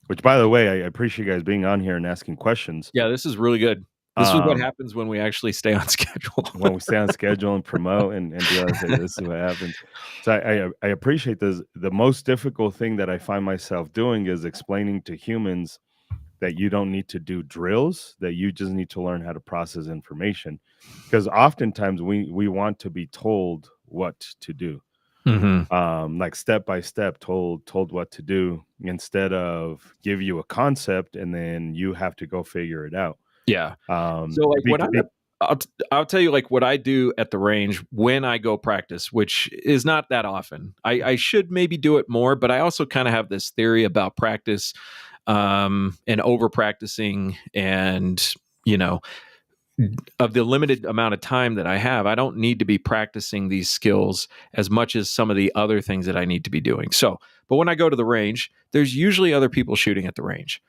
which, by the way, I appreciate you guys being on here and asking questions. yeah, this is really good. This is what happens when we actually stay on schedule. When we stay on schedule and promote and realize that this is what happens. So I appreciate this. The most difficult thing that I find myself doing is explaining to humans that you don't need to do drills, that you just need to learn how to process information. Because oftentimes we want to be told what to do. Like step by step told what to do, instead of give you a concept and then you have to go figure it out. Yeah. So like I'll tell you like what I do at the range when I go practice, which is not that often. I should maybe do it more, but I also kind of have this theory about practice and over practicing, and of the limited amount of time that I have, I don't need to be practicing these skills as much as some of the other things that I need to be doing. So, but when I go to the range, there's usually other people shooting at the range.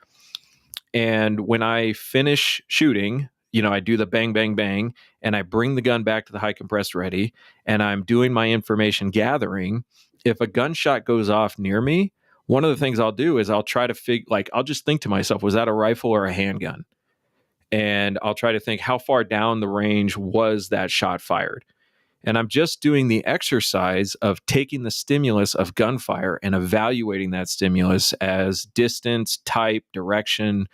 And when I finish shooting, I do the bang, bang, bang, and I bring the gun back to the high compressed ready, and I'm doing my information gathering. If a gunshot goes off near me, one of the things I'll do is I'll try to I'll just think to myself, was that a rifle or a handgun? And I'll try to think, how far down the range was that shot fired? And I'm just doing the exercise of taking the stimulus of gunfire and evaluating that stimulus as distance, type, direction,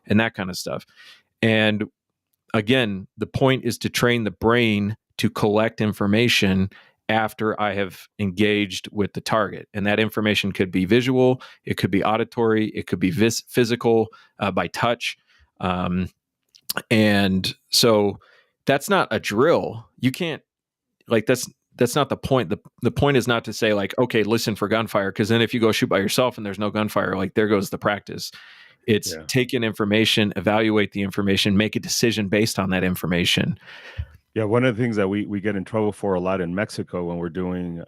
and that kind of stuff. And again, the point is to train the brain to collect information after I have engaged with the target. And that information could be visual, it could be auditory, it could be physical, by touch. And so that's not a drill. You can't, like, that's not the point. The point is not to say like, okay, listen for gunfire, because then if you go shoot by yourself and there's no gunfire, like there goes the practice. It's take in information, evaluate the information, make a decision based on that information. Yeah, one of the things that we get in trouble for a lot in Mexico when we're doing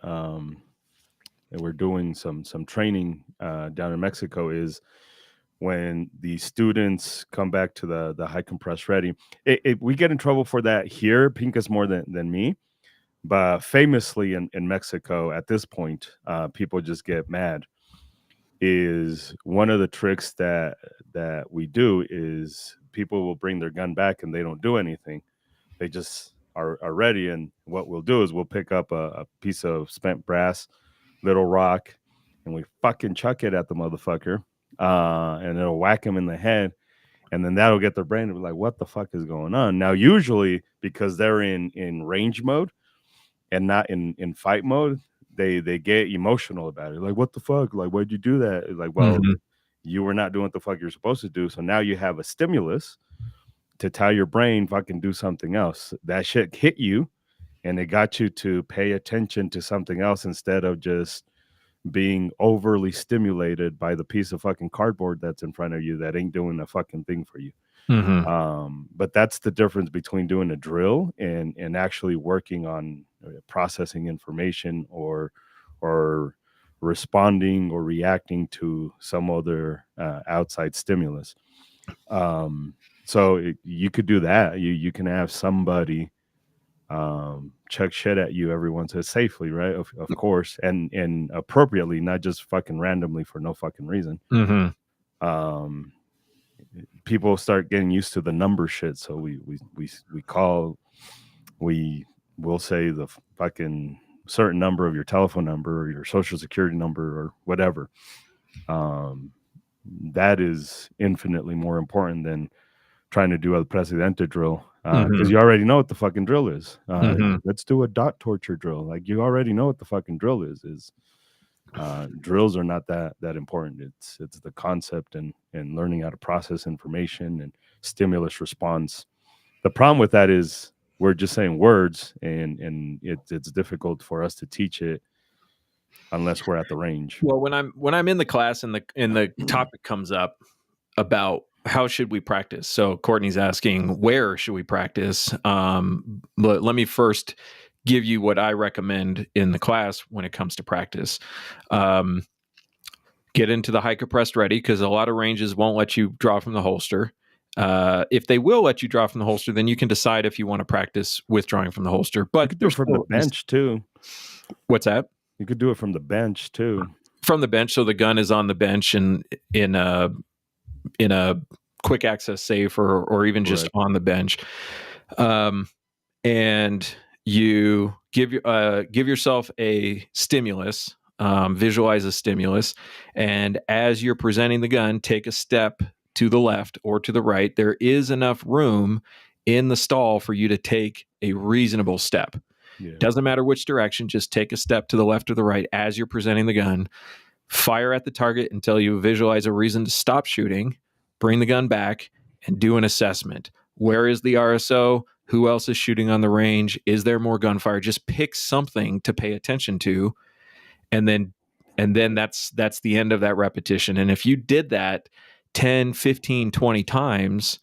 some training down in Mexico is when the students come back to the high compressed ready. We get in trouble for that here, Pincus more than me. But famously in Mexico at this point, people just get mad. Is one of the tricks that we do is people will bring their gun back and they don't do anything. They just are ready. And what we'll do is we'll pick up a piece of spent brass, little rock, and we fucking chuck it at the motherfucker. And it'll whack him in the head. And then that'll get their brain to be like, what the fuck is going on? Now, usually because they're in range mode and not in fight mode, they get emotional about it. Like, what the fuck? Like, why'd you do that? Like, well, you were not doing what the fuck you're supposed to do. So now you have a stimulus to tell your brain fucking do something else. That shit hit you and it got you to pay attention to something else instead of just being overly stimulated by the piece of fucking cardboard that's in front of you that ain't doing a fucking thing for you. But that's the difference between doing a drill and actually working on processing information or responding or reacting to some other outside stimulus. So you could do that. You can have somebody chuck shit at you every once in a safely, right? Of course, and appropriately, not just fucking randomly for no fucking reason. People start getting used to the number shit, so we'll say the fucking certain number of your telephone number or your social security number or whatever. That is infinitely more important than trying to do a Presidente drill, because you already know what the fucking drill is. Let's do a dot torture drill. Like, you already know what the fucking drill is. Drills are not that important. It's the concept and learning how to process information and stimulus response. The problem with that is we're just saying words, and it's difficult for us to teach it unless we're at the range. Well, when I'm in the class and the topic comes up about how should we practice? So Courtney's asking, where should we practice? But let me first give you what I recommend in the class when it comes to practice. Get into the hiker pressed ready, because a lot of ranges won't let you draw from the holster. If they will let you draw from the holster, then you can decide if you want to practice withdrawing from the holster. But you could do it from the bench too. What's that? You could do it from the bench too. From the bench, so the gun is on the bench and in a quick access safe, or even just on the bench, and you give yourself a stimulus. Visualize a stimulus, and as you're presenting the gun, take a step to the left or to the right. There is enough room in the stall for you to take a reasonable step. Yeah. Doesn't matter which direction, just take a step to the left or the right as you're presenting the gun. Fire at the target until you visualize a reason to stop shooting, bring the gun back, and do an assessment. Where is the RSO? Who else is shooting on the range? Is there more gunfire? Just pick something to pay attention to. And then that's the end of that repetition. And if you did that 10, 15, 20 times,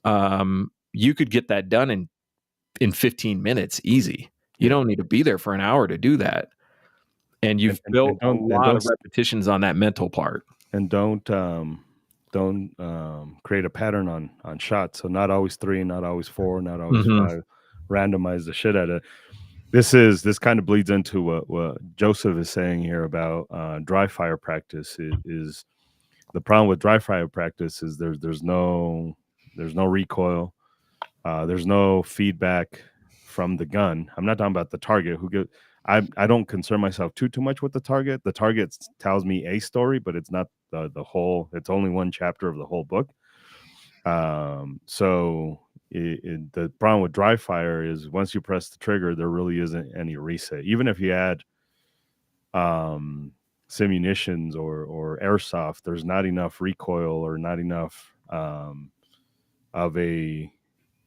you could get that done in 15 minutes, easy. You don't need to be there for an hour to do that. And you've built a lot of repetitions on that mental part. And don't create a pattern on shots. So not always 3, not always 4, not always 5. Randomize the shit out of it. This kind of bleeds into what Joseph is saying here about dry fire practice. Is the problem with dry fire practice is there's no recoil, there's no feedback from the gun. I'm not talking about the target. I don't concern myself too much with the target. The target tells me a story, but it's not the whole. It's only one chapter of the whole book. So the problem with dry fire is once you press the trigger, there really isn't any reset. Even if you add simunitions or airsoft, there's not enough recoil or not enough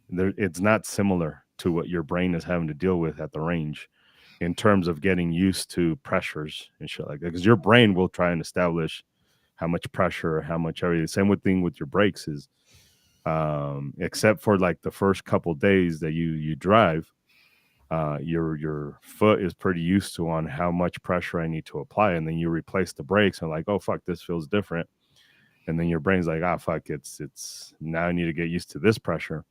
it's not similar to what your brain is having to deal with at the range in terms of getting used to pressures and shit like that. Because your brain will try and establish how much pressure or how much everything. Same thing with your brakes is, except for like the first couple days that you drive, your foot is pretty used to on how much pressure I need to apply, and then you replace the brakes and like, oh fuck, this feels different, and then your brain's like, ah fuck, it's now I need to get used to this pressure.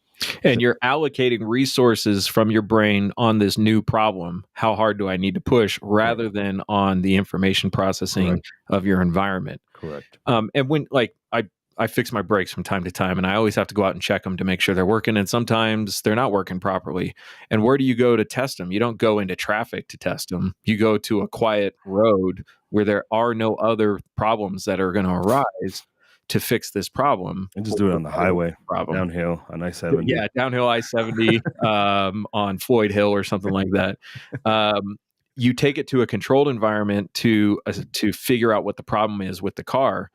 And you're allocating resources from your brain on this new problem. How hard do I need to push, rather than on the information processing of your environment? Correct. And when I fix my brakes from time to time, and I always have to go out and check them to make sure they're working. And sometimes they're not working properly. And where do you go to test them? You don't go into traffic to test them. You go to a quiet road where there are no other problems that are going to arise to fix this problem. And just do it on the highway, downhill on I-70. Yeah, downhill I-70 on Floyd Hill or something like that. You take it to a controlled environment to figure out what the problem is with the car.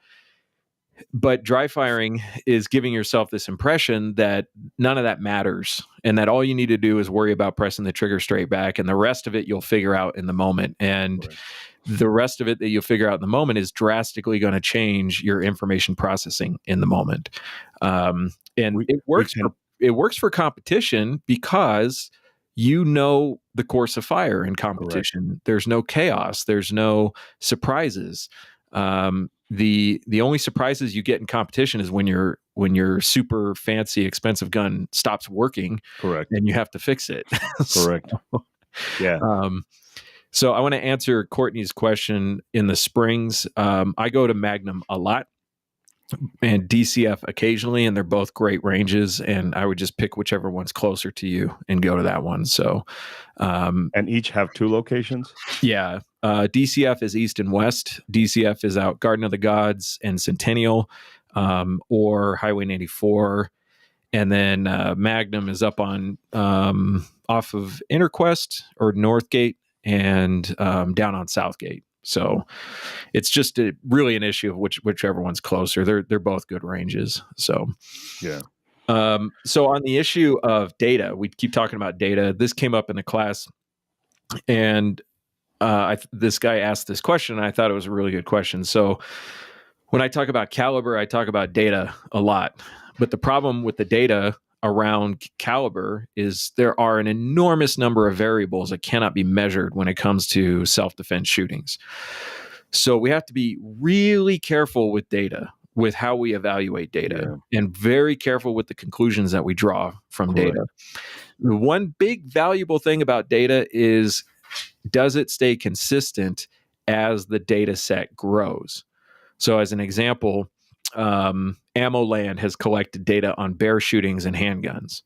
But dry firing is giving yourself this impression that none of that matters, and that all you need to do is worry about pressing the trigger straight back, and the rest of it you'll figure out in the moment. And the rest of it that you'll figure out in the moment is drastically going to change your information processing in the moment. It works for competition because you know the course of fire in competition. Correct. There's no chaos. There's no surprises. The only surprises you get in competition is when your super fancy expensive gun stops working. Correct. And you have to fix it. Correct. Yeah. So I want to answer Courtney's question in the springs. I go to Magnum a lot and DCF occasionally, and they're both great ranges. And I would just pick whichever one's closer to you and go to that one. So, and each have 2 locations. Yeah. DCF is east and west. DCF is out Garden of the Gods and Centennial, or Highway 94. And then Magnum is up on off of Interquest or Northgate and down on Southgate. So it's just really an issue of whichever one's closer. They're both good ranges. So yeah. So on the issue of data, we keep talking about data. This came up in the class, and this guy asked this question, and I thought it was a really good question. So When I talk about caliber, I talk about data a lot. But the problem with the data around caliber is there are an enormous number of variables that cannot be measured when it comes to self-defense shootings. So we have to be really careful with data, with how we evaluate data, and very careful with the conclusions that we draw from data. The one big valuable thing about data is, does it stay consistent as the data set grows? So as an example, AmmoLand has collected data on bear shootings and handguns.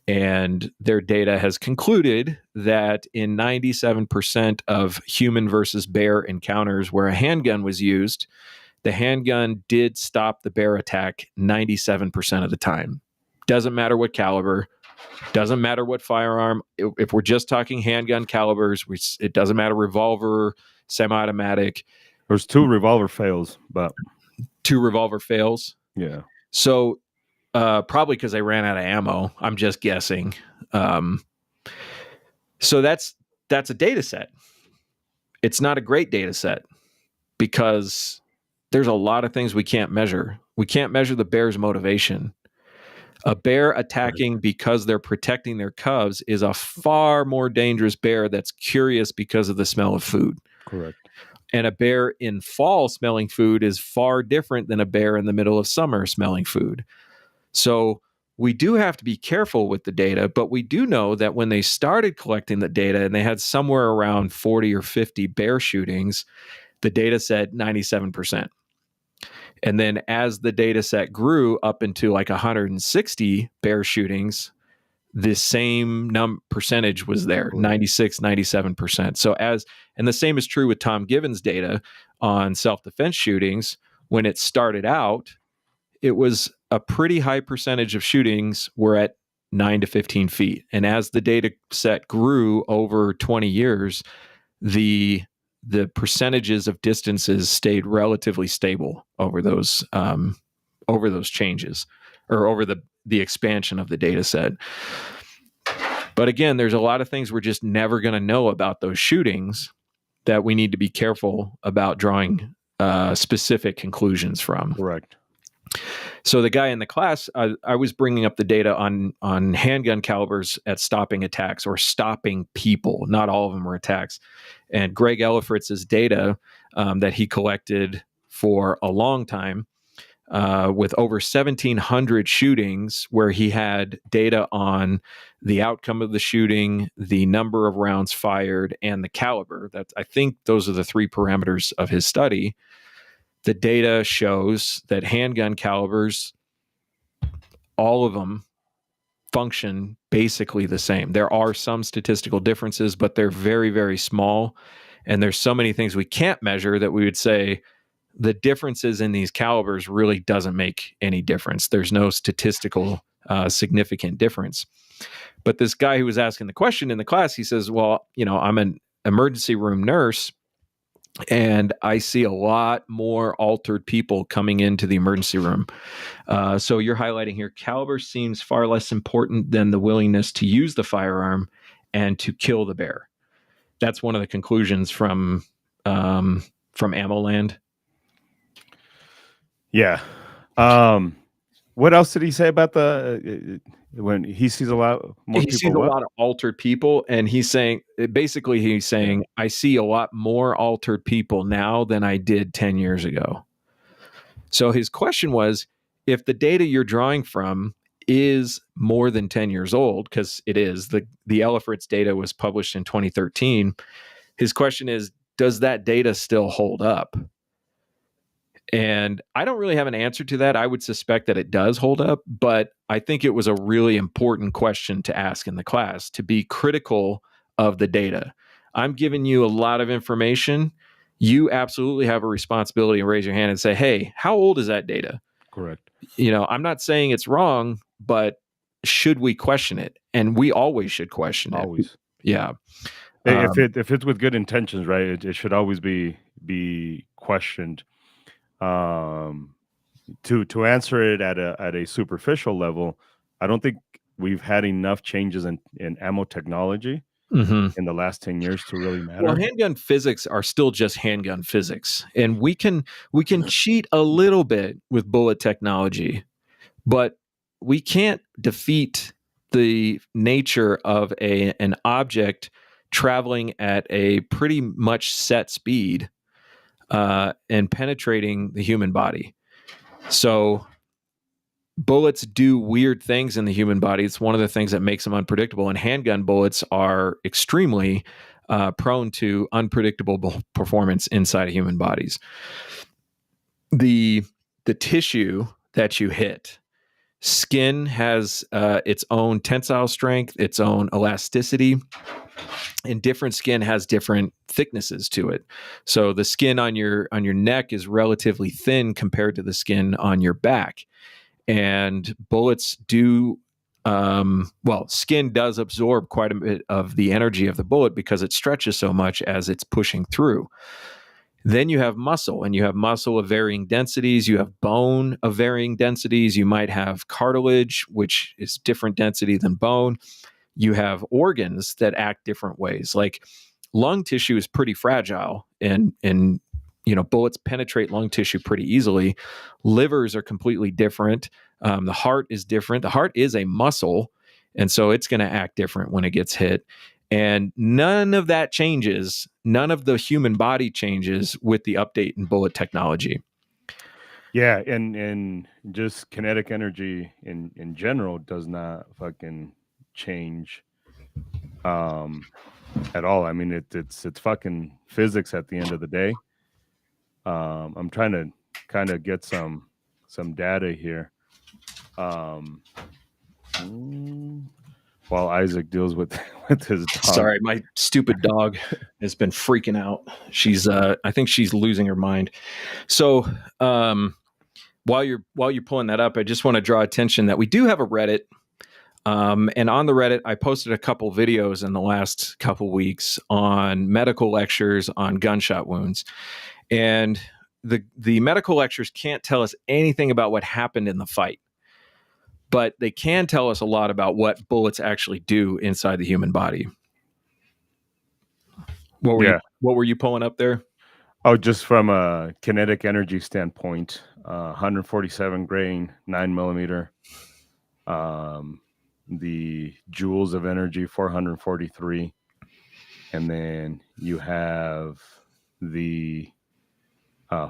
And their data has concluded that in 97% of human versus bear encounters where a handgun was used, the handgun did stop the bear attack 97% of the time. Doesn't matter what caliber, doesn't matter what firearm. If we're just talking handgun calibers, it doesn't matter revolver, semi-automatic. There's 2 revolver fails, but 2 revolver fails. Yeah. So probably because they ran out of ammo. I'm just guessing. So that's a data set. It's not a great data set because there's a lot of things we can't measure. We can't measure the bear's motivation. A bear attacking because they're protecting their cubs is a far more dangerous bear that's curious because of the smell of food. Correct. And a bear in fall smelling food is far different than a bear in the middle of summer smelling food. So we do have to be careful with the data, but we do know that when they started collecting the data and they had somewhere around 40 or 50 bear shootings, the data said 97%. And then as the data set grew up into like 160 bear shootings, the same percentage was there, 96, 97%. So and the same is true with Tom Given's data on self-defense shootings. When it started out, it was a pretty high percentage of shootings were at 9 to 15 feet. And as the data set grew over 20 years, the percentages of distances stayed relatively stable over those changes, or over the expansion of the data set. But again, there's a lot of things we're just never going to know about those shootings that we need to be careful about drawing specific conclusions from. Correct. So the guy in the class, I was bringing up the data on handgun calibers at stopping attacks or stopping people. Not all of them were attacks. And Greg Ellifritz's data that he collected for a long time with over 1,700 shootings where he had data on the outcome of the shooting, the number of rounds fired, and the caliber. I think those are the 3 parameters of his study. The data shows that handgun calibers, all of them function basically the same. There are some statistical differences, but they're very, very small. And there's so many things we can't measure that we would say the differences in these calibers really doesn't make any difference. There's no statistical significant difference. But this guy who was asking the question in the class, he says, well, I'm an emergency room nurse, and I see a lot more altered people coming into the emergency room. So you're highlighting here, caliber seems far less important than the willingness to use the firearm and to kill the bear. That's one of the conclusions from AmmoLand. Yeah. What else did he say about when he sees a lot more people? He sees a lot of altered people, and he's saying, I see a lot more altered people now than I did 10 years ago. So his question was, if the data you're drawing from is more than 10 years old, because it is, the Ellifritz data was published in 2013. His question is, does that data still hold up? And I don't really have an answer to that. I would suspect that it does hold up, but I think it was a really important question to ask in the class, to be critical of the data. I'm giving you a lot of information. You absolutely have a responsibility to raise your hand and say, hey, how old is that data? Correct. I'm not saying it's wrong, but should we question it? And we always should question it. Always. Yeah. If it's with good intentions, right, it should always be questioned. To answer it at a superficial level, I don't think we've had enough changes in ammo technology Mhm. in the last 10 years to really Well, matter. handgun physics are still just handgun physics, and we can cheat a little bit with bullet technology, but we can't defeat the nature of an object traveling at a pretty much set speed and penetrating the human body. So bullets do weird things in the human body. It's one of the things that makes them unpredictable. And handgun bullets are extremely prone to unpredictable performance inside of human bodies. The tissue that you hit, skin has its own tensile strength, its own elasticity, and different skin has different thicknesses to it. So the skin on your neck is relatively thin compared to the skin on your back. And bullets do skin does absorb quite a bit of the energy of the bullet because it stretches so much as it's pushing through. Then you have muscle, and you have muscle of varying densities. You have bone of varying densities. You might have cartilage, which is different density than bone. You have organs that act different ways. Like lung tissue is pretty fragile, and bullets penetrate lung tissue pretty easily. Livers are completely different. The heart is different. The heart is a muscle, and so it's going to act different when it gets hit. And none of that changes. None of the human body changes with the update in bullet technology. Yeah, and just kinetic energy in general does not fucking change at all. I mean, it's fucking physics at the end of the day. I'm trying to kind of get some data here. While Isaac deals with his dog. Sorry, my stupid dog has been freaking out. She's I think she's losing her mind. So while you're pulling that up, I just want to draw attention that we do have a Reddit. And on the Reddit, I posted a couple videos in the last couple weeks on medical lectures on gunshot wounds. And the medical lectures can't tell us anything about what happened in the fight, but they can tell us a lot about what bullets actually do inside the human body. What were you pulling up there? Oh, just from a kinetic energy standpoint, 147 grain, 9mm. The joules of energy, 443. And then you have the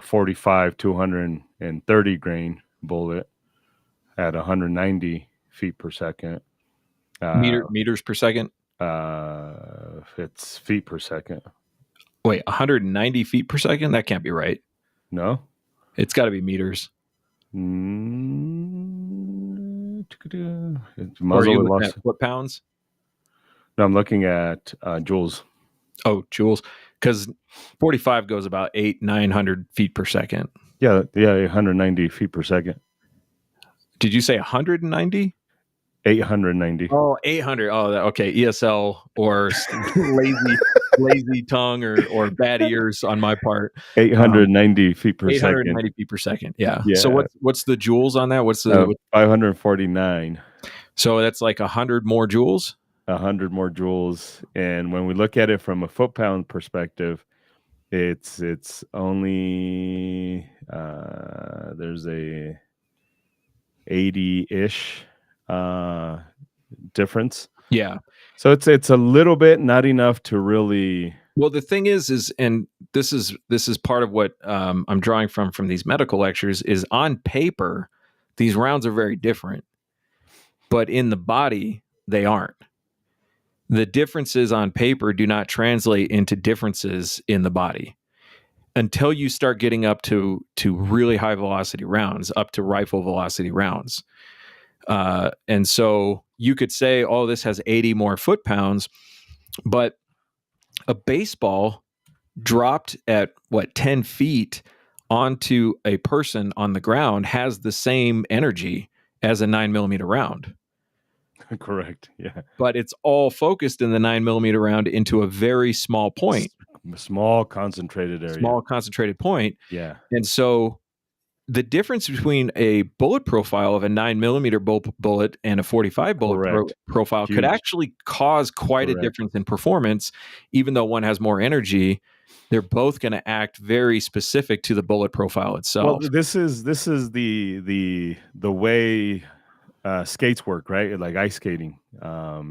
45 230 grain bullet at 190 feet per second. Meters per second? It's feet per second. Wait, 190 feet per second? That can't be right. No? It's got to be meters. What pounds? No, I'm looking at joules. Oh, joules. Because 45 goes about 900 feet per second. Yeah, 190 feet per second. Did you say 190? 890. Oh, 800. Oh, okay. ESL or lazy tongue or bad ears on my part. 890 feet per 890 feet per second. Yeah. So what's the joules on that? What's the 549? So that's like 100 more joules. 100 more joules, and when we look at it from a foot-pound perspective, it's only there's a 80-ish difference. Yeah. So it's a little bit, not enough to really. Well, the thing is, and this is part of what I'm drawing from these medical lectures, is on paper, these rounds are very different, but in the body, they aren't. The differences on paper do not translate into differences in the body until you start getting up to really high velocity rounds, up to rifle velocity rounds. And so you could say, oh, this has 80 more foot-pounds, but a baseball dropped at 10 feet onto a person on the ground has the same energy as a 9mm round. Correct. Yeah. But it's all focused in the 9mm round into a very small point. Small concentrated area. Small concentrated point. Yeah. And so the difference between a bullet profile of a 9mm bullet and a 45 bullet Correct. profile could Huge. actually cause quite a Correct. difference in performance, even though one has more energy. They're both going to act very specific to the bullet profile itself. Well, this is the way skates work, right? Like ice skating.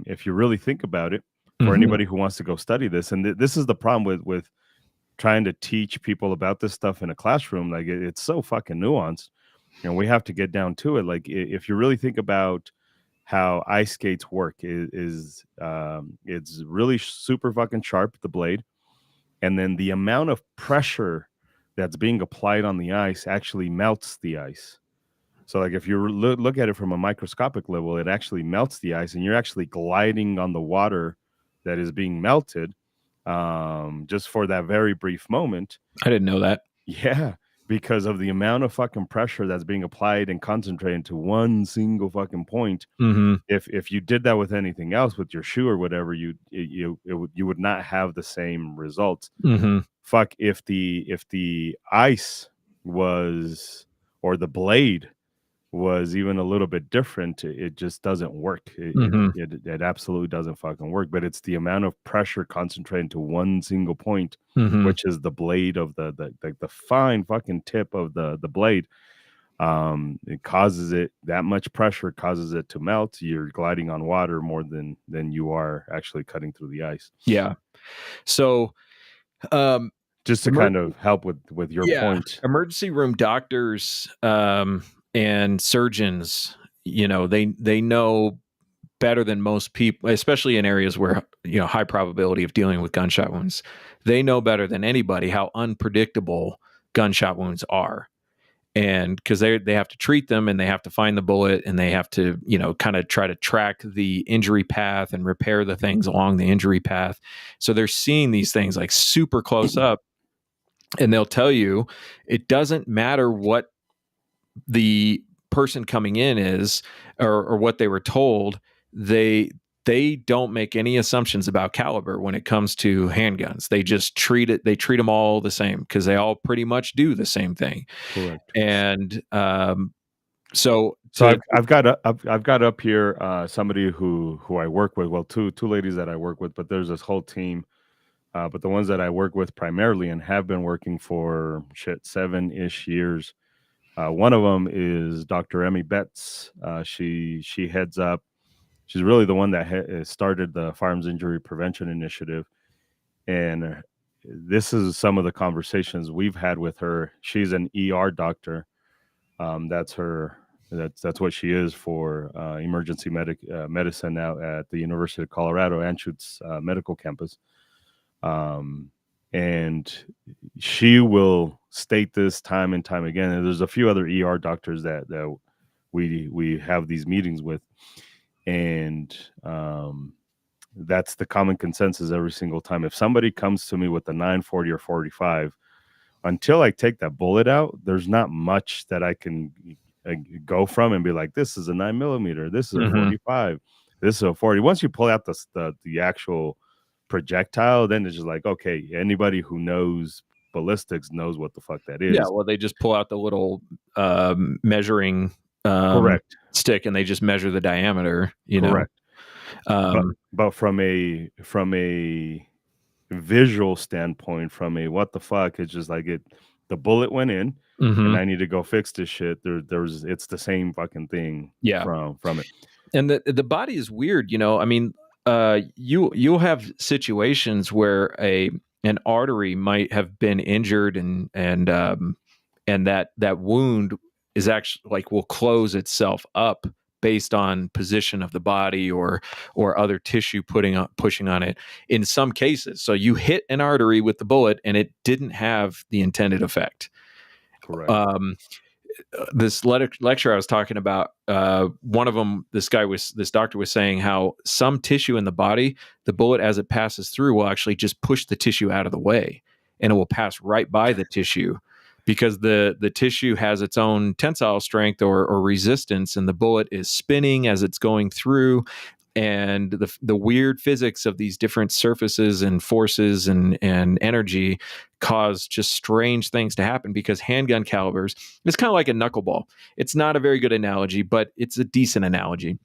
If you really think about it, for anybody who wants to go study this, and this is the problem with trying to teach people about this stuff in a classroom. Like it's so fucking nuanced, and we have to get down to it. Like if you really think about how ice skates work, is it's really super fucking sharp, the blade, and then the amount of pressure that's being applied on the ice actually melts the ice. So like if you look at it from a microscopic level, it actually melts the ice, and you're actually gliding on the water that is being melted, just for that very brief moment. I didn't know that. Yeah, because of the amount of fucking pressure that's being applied and concentrated to one single fucking point. If you did that with anything else, with your shoe or whatever, you would not have the same results. Fuck, if the ice was, or the blade was even a little bit different, it just doesn't work. It absolutely doesn't fucking work. But it's the amount of pressure concentrated to one single point, which is the blade of the fine fucking tip of the blade. It causes it, that much pressure causes it to melt. You're gliding on water more than you are actually cutting through the ice. Yeah. So just to kind of help with your point, emergency room doctors and surgeons, they know better than most people, especially in areas where, high probability of dealing with gunshot wounds. They know better than anybody how unpredictable gunshot wounds are. And because they have to treat them, and they have to find the bullet, and they have to, kind of try to track the injury path and repair the things along the injury path. So they're seeing these things like super close up, and they'll tell you it doesn't matter what the person coming in is, or what they were told. They don't make any assumptions about caliber when it comes to handguns. They just treat them all the same, because they all pretty much do the same thing. Correct. And so I've got up here somebody who I work with. Well, two ladies that I work with, but there's this whole team. But the ones that I work with primarily, and have been working for 7-ish years. One of them is Dr. Emmy Betts. She heads up. She's really the one that started the Firearms Injury Prevention Initiative. And this is some of the conversations we've had with her. She's an ER doctor. That's what she is for emergency medicine now at the University of Colorado, Anschutz Medical Campus. And she will state this time and time again. And there's a few other ER doctors that we have these meetings with. And that's the common consensus every single time. If somebody comes to me with a 940 or 45, until I take that bullet out, there's not much that I can go from and be like, this is a 9mm, this is a 45, this is a 40. Once you pull out the actual projectile, then it's just like, okay, anybody who knows ballistics knows what the fuck that is. Yeah, well, they just pull out the little measuring correct stick, and they just measure the diameter. Correct. But from a visual standpoint, from a what the fuck, it's just like the bullet went in, and I need to go fix this shit. It's the same fucking thing. Yeah. From it. And the body is weird, I mean, you'll have situations where an artery might have been injured, and that wound is actually like will close itself up based on position of the body or other tissue pushing on it in some cases. So you hit an artery with the bullet, and it didn't have the intended effect. Correct. This lecture I was talking about, one of them, this doctor was saying how some tissue in the body, the bullet as it passes through will actually just push the tissue out of the way, and it will pass right by the tissue, because the tissue has its own tensile strength or resistance, and the bullet is spinning as it's going through. and the weird physics of these different surfaces and forces and energy cause just strange things to happen, because handgun calibers, it's kind of like a knuckleball. It's not a very good analogy, but it's a decent analogy.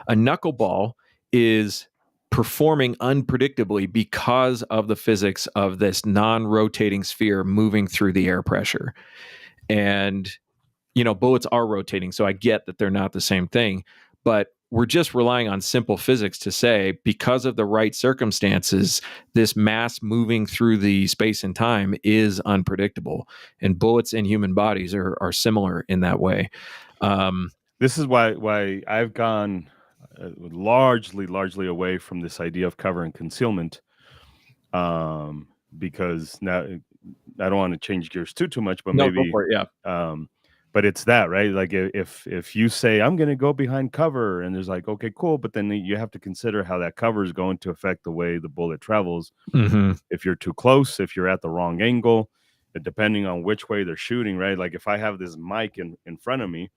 A knuckleball is performing unpredictably because of the physics of this non-rotating sphere moving through the air pressure. And, bullets are rotating, so I get that they're not the same thing, but we're just relying on simple physics to say, because of the right circumstances, this mass moving through the space and time is unpredictable. And bullets in human bodies are similar in that way. This is why I've gone largely away from this idea of cover and concealment, because now I don't want to change gears too much, but No, maybe go for it, yeah. But it's that, right? Like if you say I'm going to go behind cover, and there's like, okay, cool, but then you have to consider how that cover is going to affect the way the bullet travels. Mm-hmm. If you're too close, if you're at the wrong angle, depending on which way they're shooting, right? Like if I have this mic in front of me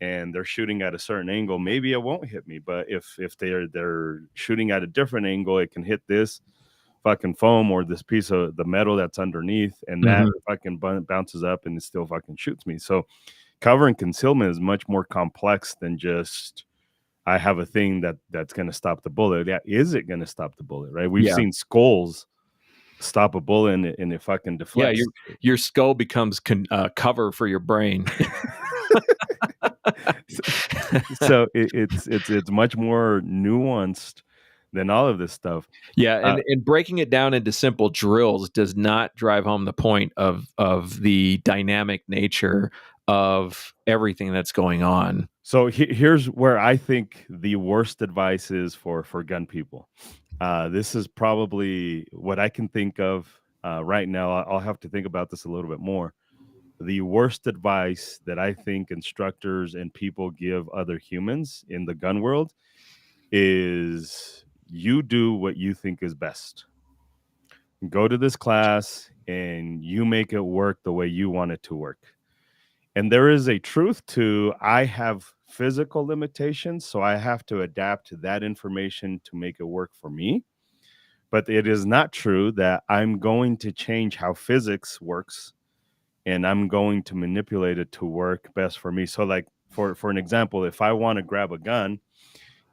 and they're shooting at a certain angle, maybe it won't hit me. But if they're shooting at a different angle, it can hit this fucking foam or this piece of the metal that's underneath, and that fucking bounces up and it still fucking shoots me. So cover and concealment is much more complex than just I have a thing that's going to stop the bullet. Yeah, is it going to stop the bullet, right? We've seen skulls stop a bullet and it fucking deflects. Yeah, your skull becomes cover for your brain. So it's much more nuanced than all of this stuff. Yeah, and breaking it down into simple drills does not drive home the point of the dynamic nature of everything that's going on. So here's where I think the worst advice is for gun people. This is probably what I can think of right now. I'll have to think about this a little bit more. The worst advice that I think instructors and people give other humans in the gun world is you do what you think is best. Go to this class and you make it work the way you want it to work. And there is a truth to I have physical limitations, so I have to adapt to that information to make it work for me. But it is not true that I'm going to change how physics works and I'm going to manipulate it to work best for me. So like for an example, if I want to grab a gun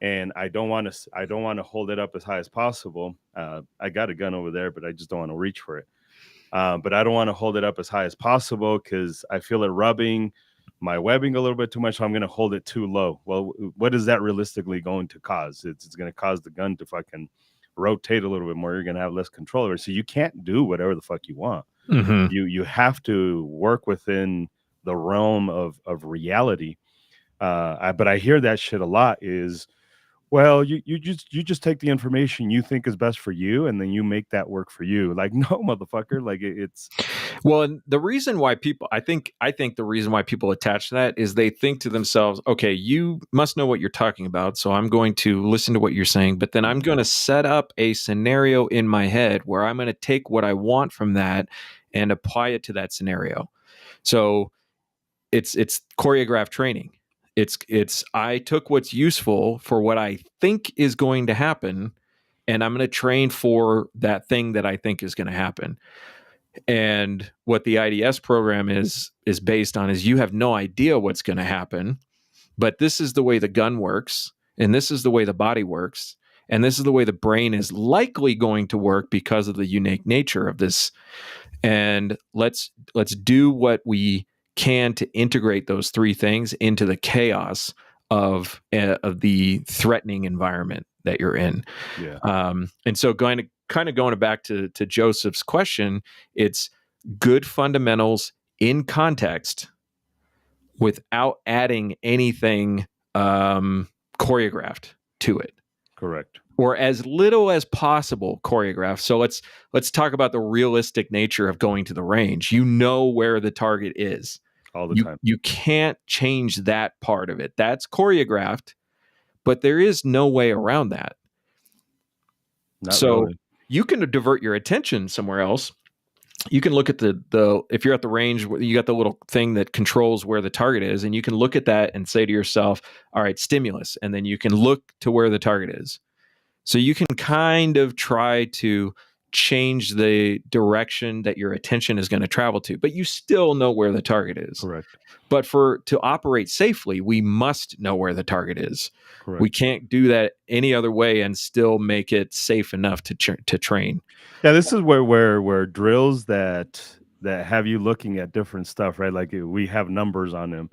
and I don't want to hold it up as high as possible. I got a gun over there, but I just don't want to reach for it. But I don't want to hold it up as high as possible because I feel it rubbing my webbing a little bit too much. So I'm going to hold it too low. Well, what is that realistically going to cause? It's going to cause the gun to fucking rotate a little bit more. You're going to have less control over it. So you can't do whatever the fuck you want. Mm-hmm. You have to work within the realm of reality. But I hear that shit a lot is, well, you just take the information you think is best for you, and then you make that work for you. Like, no, motherfucker. Like it's well, and the reason why people, I think the reason why people attach to that is they think to themselves, okay, you must know what you're talking about, so I'm going to listen to what you're saying, but then I'm going to set up a scenario in my head where I'm going to take what I want from that and apply it to that scenario. So it's choreographed training. It's I took what's useful for what I think is going to happen, and I'm going to train for that thing that I think is going to happen. And what the IDS program is based on is you have no idea what's going to happen, but this is the way the gun works, and this is the way the body works, and this is the way the brain is likely going to work because of the unique nature of this. And let's do what we can to integrate those three things into the chaos of the threatening environment that you're in. Yeah. And so going back to Joseph's question, it's good fundamentals in context without adding anything choreographed to it. Correct. Or as little as possible choreographed. So let's talk about the realistic nature of going to the range. You know where the target is. All the time. You can't change that part of it. That's choreographed, but there is no way around that. Not really. You can divert your attention somewhere else. you can look at the if you're at the range, you got the little thing that controls where the target is, and you can look at that and say to yourself, all right, stimulus, and then you can look to where the target is. So you can kind of try to change the direction that your attention is going to travel to, but you still know where the target is. Correct. But to operate safely, we must know where the target is. Correct. We can't do that any other way and still make it safe enough to train. Yeah, this is where drills that have you looking at different stuff, right? Like we have numbers on them,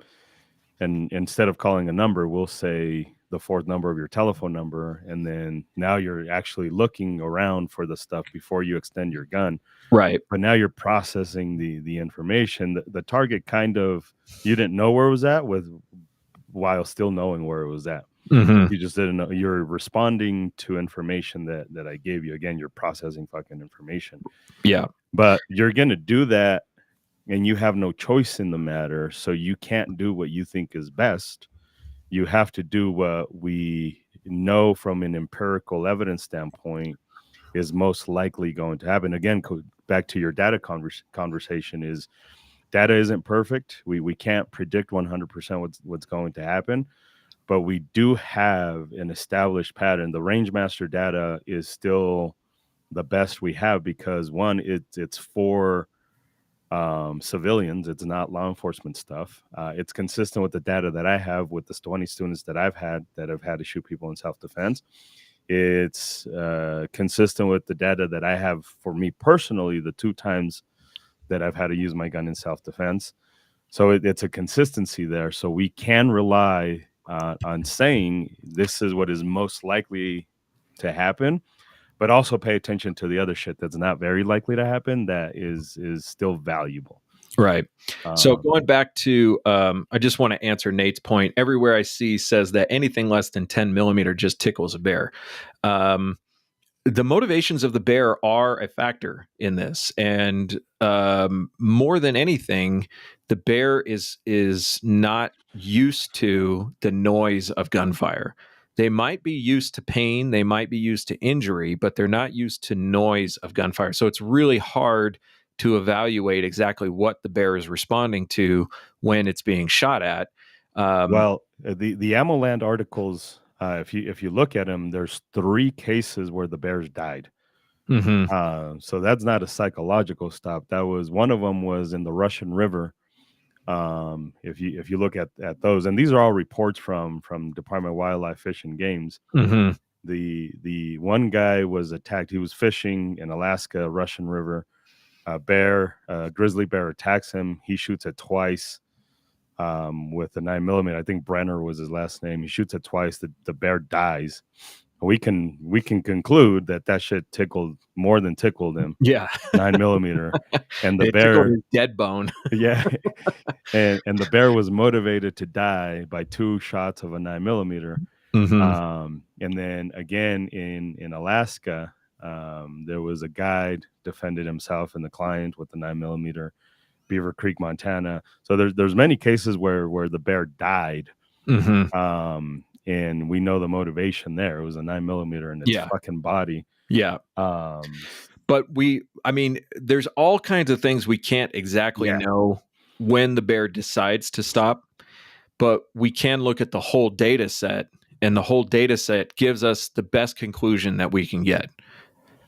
and instead of calling a number, we'll say the fourth number of your telephone number, and then now you're actually looking around for the stuff before you extend your gun. Right. But now you're processing the information. The target kind of, you didn't know where it was at while still knowing where it was at. Mm-hmm. You just didn't know. You're responding to information that I gave you. Again, you're processing fucking information. Yeah. But you're going to do that, and you have no choice in the matter. So you can't do what you think is best. You have to do what we know from an empirical evidence standpoint is most likely going to happen. Again, back to your data conversation, is data isn't perfect. We can't predict 100% what's going to happen. But we do have an established pattern. The Rangemaster data is still the best we have because, one, it's for civilians. It's not law enforcement stuff. It's consistent with the data that I have with the 20 students that I've had to shoot people in self-defense. It's consistent with the data that I have for me personally, the 2 times that I've had to use my gun in self-defense. So it's a consistency there. So we can rely on saying this is what is most likely to happen, but also pay attention to the other shit that's not very likely to happen that is still valuable. Right. So going back to, I just want to answer Nate's point. Everywhere I see says that anything less than 10 millimeter just tickles a bear. The motivations of the bear are a factor in this, and more than anything, the bear is not used to the noise of gunfire. They might be used to pain, they might be used to injury, but they're not used to noise of gunfire. So it's really hard to evaluate exactly what the bear is responding to when it's being shot at. Well, the Ammo Land articles, if you look at them, there's 3 cases where the bears died. Mm-hmm. So that's not a psychological stop. That was, one of them was in the Russian River. If you look at those, and these are all reports from Department of Wildlife, Fish and Games. Mm-hmm. The one guy was attacked. He was fishing in Alaska, Russian River. A grizzly bear attacks him. He shoots it twice with a 9mm. I think Brenner was his last name. He shoots it twice. The bear dies. We can conclude that shit more than tickled him. Yeah. 9mm. And the It bear, tickled his dead bone. yeah. And the bear was motivated to die by 2 shots of a 9mm. Mm-hmm. And then again in Alaska, there was a guide defended himself and the client with the 9mm. Beaver Creek, Montana. So there's many cases where the bear died. Mm-hmm. And we know the motivation there. It was a 9mm in its fucking body. Yeah. But there's all kinds of things we can't exactly know when the bear decides to stop, but we can look at the whole data set, and the whole data set gives us the best conclusion that we can get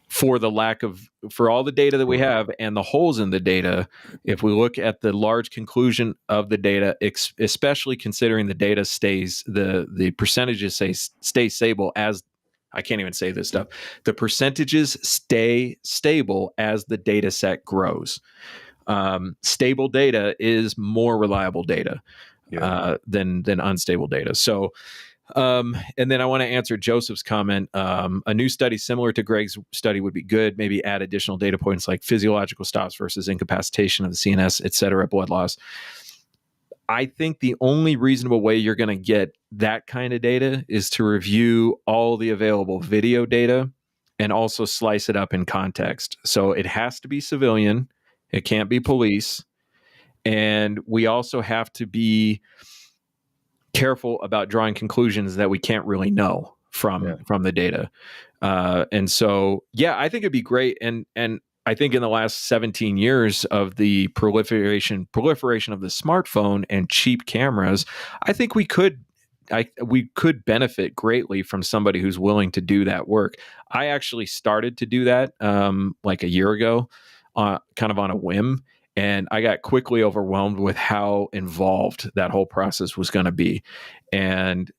for all the data that we have and the holes in the data. If we look at the large conclusion of the data, especially considering the data the percentages stay stable as, I can't even say this stuff. The percentages stay stable as the data set grows. Stable data is more reliable data than unstable data. So, and then I want to answer Joseph's comment. A new study similar to Greg's study would be good. Maybe add additional data points like physiological stops versus incapacitation of the CNS, et cetera, blood loss. I think the only reasonable way you're going to get that kind of data is to review all the available video data and also slice it up in context. So it has to be civilian. It can't be police. And we also have to be careful about drawing conclusions that we can't really know from the data. And so, I think it'd be great. And I think in the last 17 years of the proliferation of the smartphone and cheap cameras, I think we could benefit greatly from somebody who's willing to do that work. I actually started to do that like a year ago, kind of on a whim, and I got quickly overwhelmed with how involved that whole process was going to be. And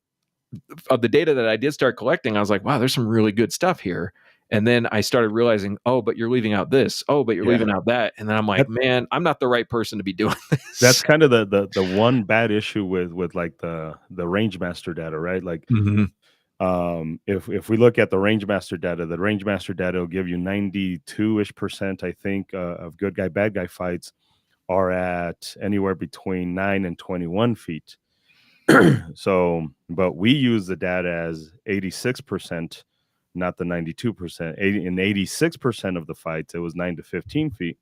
of the data that I did start collecting, I was like, wow, there's some really good stuff here. And then I started realizing, oh, but you're leaving out this. Oh, but you're leaving out that. And then I'm like, man, I'm not the right person to be doing this. That's kind of the one bad issue with like the Rangemaster data, right? Like, if we look at the Rangemaster data will give you 92-ish%, I think, of good guy, bad guy fights are at anywhere between 9 and 21 feet. So, but we use the data as 86%, not the 92%. 86% of the fights, it was 9 to 15 feet.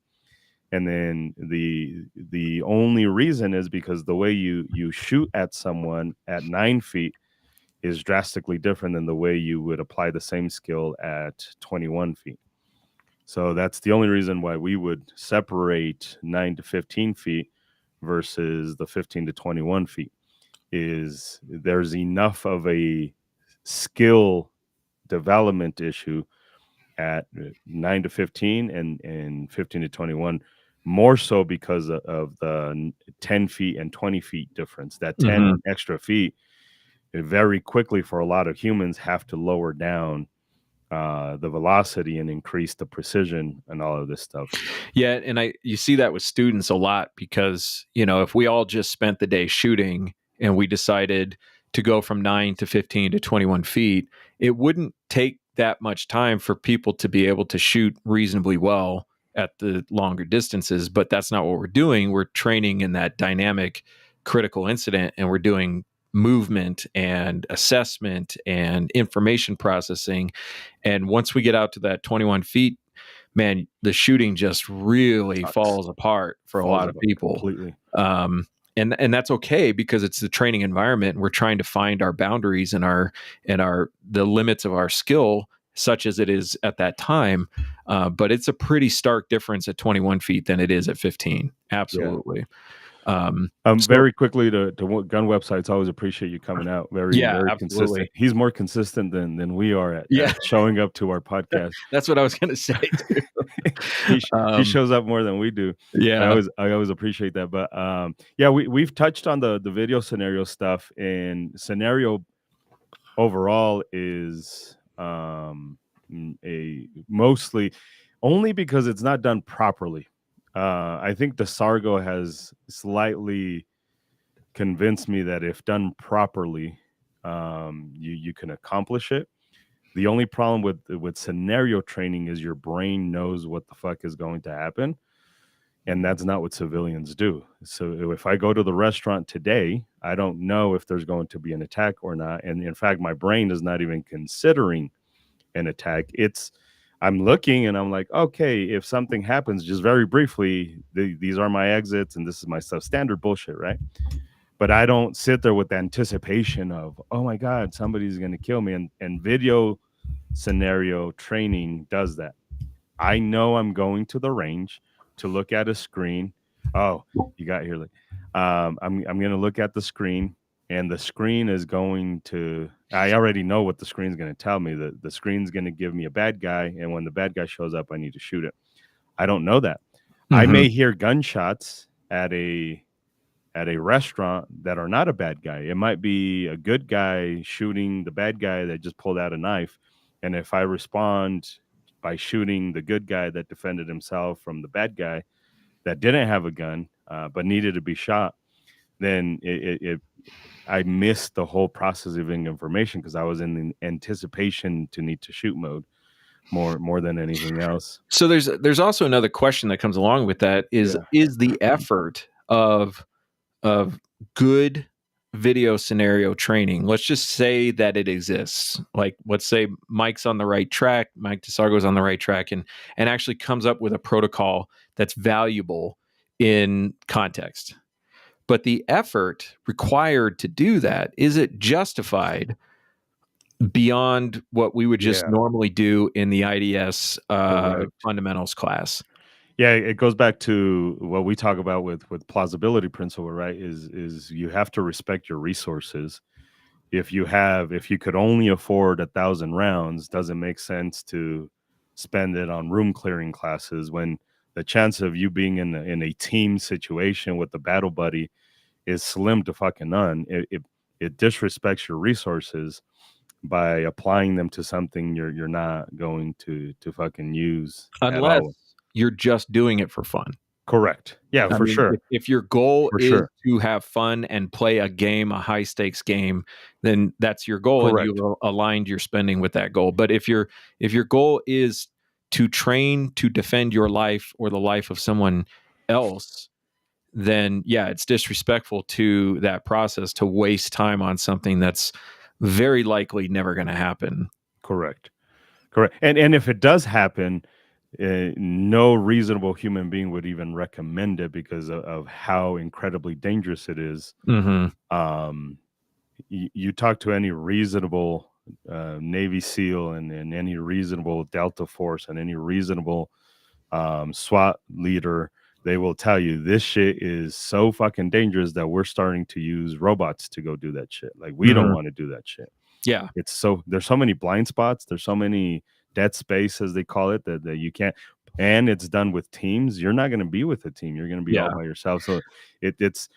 And then the only reason is because the way you shoot at someone at 9 feet is drastically different than the way you would apply the same skill at 21 feet. So that's the only reason why we would separate 9 to 15 feet versus the 15 to 21 feet. Is there's enough of a skill development issue at 9 to 15 and 15 to 21, more so because of the 10 feet and 20 feet difference. That 10 extra feet, very quickly for a lot of humans have to lower down the velocity and increase the precision and all of this stuff. Yeah, and you see that with students a lot because, if we all just spent the day shooting and we decided to go from 9 to 15 to 21 feet, it wouldn't take that much time for people to be able to shoot reasonably well at the longer distances. But that's not what we're doing. We're training in that dynamic critical incident, and we're doing movement and assessment and information processing. And once we get out to that 21 feet, man, the shooting just really falls apart for a lot of people. Completely. And that's okay because it's the training environment, and we're trying to find our boundaries and the limits of our skill, such as it is at that time. But it's a pretty stark difference at 21 feet than it is at 15. Absolutely. Very quickly to gun websites. I always appreciate you coming out. Very consistent. He's more consistent than we are at showing up to our podcast. That's what I was going to say. He shows up more than we do. Yeah, I always appreciate that. But we've touched on the video scenario stuff, and scenario overall is a mostly only because it's not done properly. I think the Sargo has slightly convinced me that if done properly, you can accomplish it. The only problem with scenario training is your brain knows what the fuck is going to happen, and that's not what civilians do. So if I go to the restaurant today, I don't know if there's going to be an attack or not. And in fact, my brain is not even considering an attack. I'm looking and I'm like, okay, if something happens, just very briefly, these are my exits and this is my stuff. Standard bullshit, right? But I don't sit there with the anticipation of, oh my God, somebody's going to kill me. And video scenario training does that. I know I'm going to the range to look at a screen. Oh, you got here. I'm going to look at the screen, and the screen is going to, I already know what the screen's going to tell me. The screen's going to give me a bad guy, and when the bad guy shows up, I need to shoot it. I don't know that. I may hear gunshots at a restaurant that are not a bad guy. It might be a good guy shooting the bad guy that just pulled out a knife. And if I respond by shooting the good guy that defended himself from the bad guy that didn't have a gun, but needed to be shot, then I missed the whole processing information because I was in the anticipation to need to shoot mode more than anything else. So there's also another question that comes along with that is the effort of good video scenario training. Let's just say that it exists. Like, let's say Mike's on the right track, Mike DeSargo's on the right track, and actually comes up with a protocol that's valuable in context. But the effort required to do that, is it justified beyond what we would just Yeah. normally do in the IDS Correct. fundamentals class. Yeah, it goes back to what we talk about with plausibility principle, right? Is you have to respect your resources. If you could only afford 1,000 rounds, doesn't make sense to spend it on room clearing classes when the chance of you being in a team situation with the battle buddy is slim to fucking none. It disrespects your resources by applying them to something you're not going to fucking use at Unless all. you're just doing it for fun. Correct. Yeah, I for mean, sure. if your goal For is sure. to have fun and play a game, a high stakes game, then that's your goal, Correct. and you aligned your spending with that goal. But if your goal is to train to defend your life or the life of someone else, then yeah, it's disrespectful to that process to waste time on something that's very likely never going to happen. Correct. And if it does happen, no reasonable human being would even recommend it because of how incredibly dangerous it is. Mm-hmm. You talk to any reasonable Navy SEAL and any reasonable Delta Force and any reasonable SWAT leader, they will tell you this shit is so fucking dangerous that we're starting to use robots to go do that shit. Like we don't want to do that shit. Yeah. There's so many blind spots. There's so many dead space, as they call it, that you can't. And it's done with teams. You're not going to be with a team. You're going to be all by yourself. So it's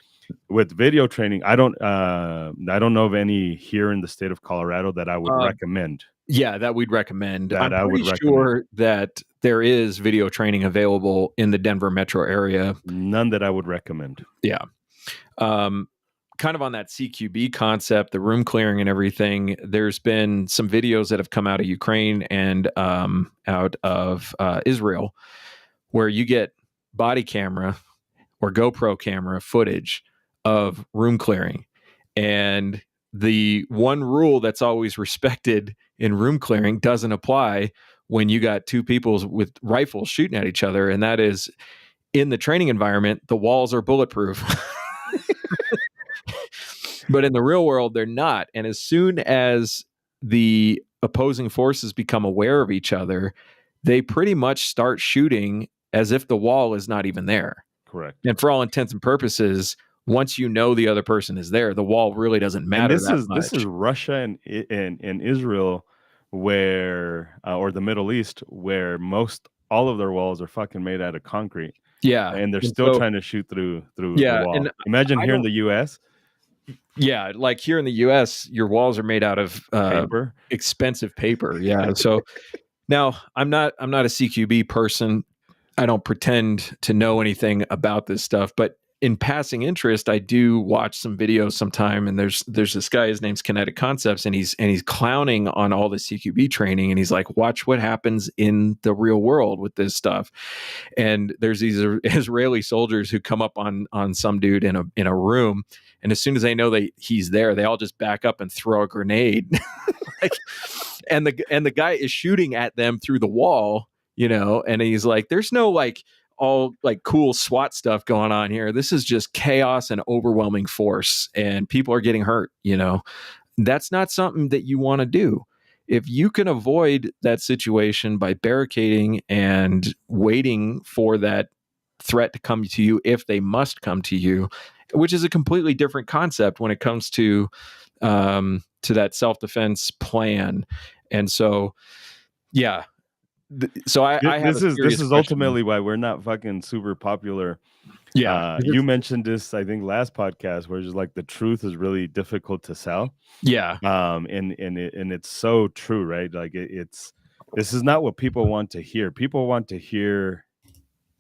with video training. I don't know of any here in the state of Colorado that I would recommend. Yeah, that we'd recommend. That I'm pretty sure that there is video training available in the Denver metro area. None that I would recommend. Yeah. Kind of on that CQB concept, the room clearing and everything, there's been some videos that have come out of Ukraine and out of Israel where you get body camera or GoPro camera footage of room clearing. And the one rule that's always respected in room clearing doesn't apply when you got two people with rifles shooting at each other. And that is, in the training environment, the walls are bulletproof. But in the real world, they're not. And as soon as the opposing forces become aware of each other, they pretty much start shooting as if the wall is not even there. Correct. And for all intents and purposes, once you know the other person is there, the wall really doesn't matter. And this is Russia and Israel, where or the Middle East, where all of their walls are fucking made out of concrete. Yeah, and they're still trying to shoot through the wall. And imagine here in the U.S. Yeah, like here in the U.S., your walls are made out of paper, expensive paper. Yeah, so now I'm not a CQB person. I don't pretend to know anything about this stuff, but in passing interest, I do watch some videos sometime. And there's this guy, his name's Kinetic Concepts, and he's clowning on all the CQB training, and he's like, watch what happens in the real world with this stuff. And there's these Israeli soldiers who come up on some dude in a room, and as soon as they know he's there, they all just back up and throw a grenade. and the guy is shooting at them through the wall, and he's like, there's no like all like cool SWAT stuff going on here. This is just chaos and overwhelming force, and people are getting hurt. That's not something that you want to do. If you can avoid that situation by barricading and waiting for that threat to come to you, if they must come to you, which is a completely different concept when it comes to that self-defense plan. And so, yeah. So this is ultimately why we're not fucking super popular. Yeah. You mentioned this, I think, last podcast, where it's just like the truth is really difficult to sell. Yeah. And it's so true, right? Like this is not what people want to hear. People want to hear,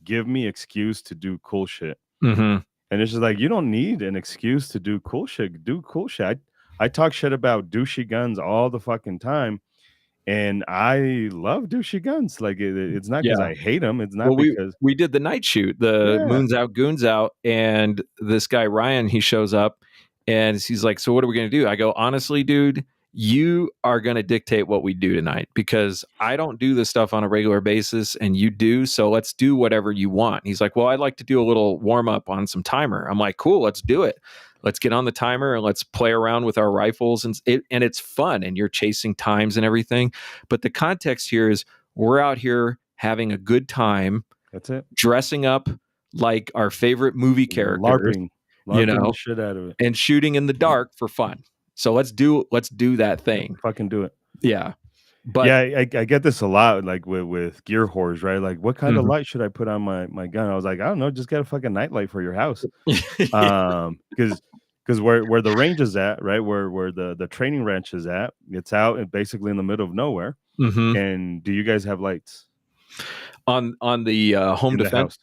give me excuse to do cool shit. Mm-hmm. And it's just like, you don't need an excuse to do cool shit. Do cool shit. I talk shit about douchey guns all the fucking time. And I love douchey guns. Like it's not because I hate them. It's not because we did the night shoot, the Moons Out, Goons Out, and this guy Ryan, he shows up and he's like, "So what are we gonna do?" I go, "Honestly, dude, you are gonna dictate what we do tonight because I don't do this stuff on a regular basis, and you do. So let's do whatever you want." He's like, "Well, I'd like to do a little warm up on some timer." I'm like, "Cool, let's do it." let's get on the timer and let's play around with our rifles. And it's fun, and you're chasing times and everything. But the context here is we're out here having a good time. That's it. Dressing up like our favorite movie characters, LARPing the shit out of it, and shooting in the dark for fun. So let's do that thing. Fucking do it. Yeah. But yeah, I get this a lot, like with gear whores, right? Like, what kind of light should I put on my gun? I was like, I don't know, just get a fucking nightlight for your house. Because where the range is at, right, where the training ranch is at, it's out and basically in the middle of nowhere. And do you guys have lights on the home in defense?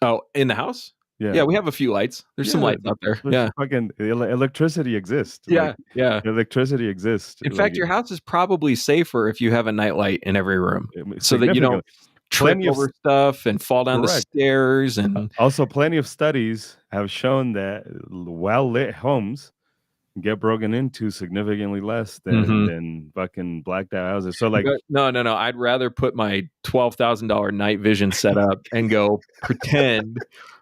Oh, in the house? Yeah, we have a few lights. There's some lights out there. Yeah, fucking electricity exists. Yeah, electricity exists. In fact, your house is probably safer if you have a nightlight in every room, so that you don't trip over stuff and fall down the stairs. And also, plenty of studies have shown that well-lit homes get broken into significantly less than fucking blacked out houses. So like, no, I'd rather put my $12,000 night vision set up and go pretend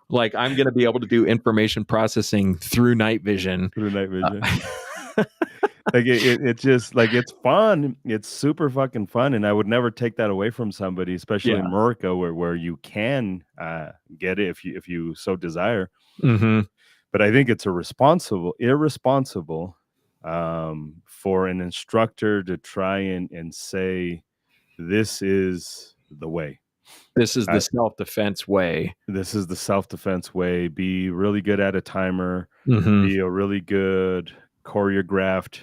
like I'm going to be able to do information processing through night vision. Like it's just like, it's fun. It's super fucking fun. And I would never take that away from somebody, especially in America where you can get it if you so desire. But I think it's irresponsible for an instructor to try and say, this is the way. This is the self-defense way. This is the self-defense way. Be really good at a timer. Be a really good choreographed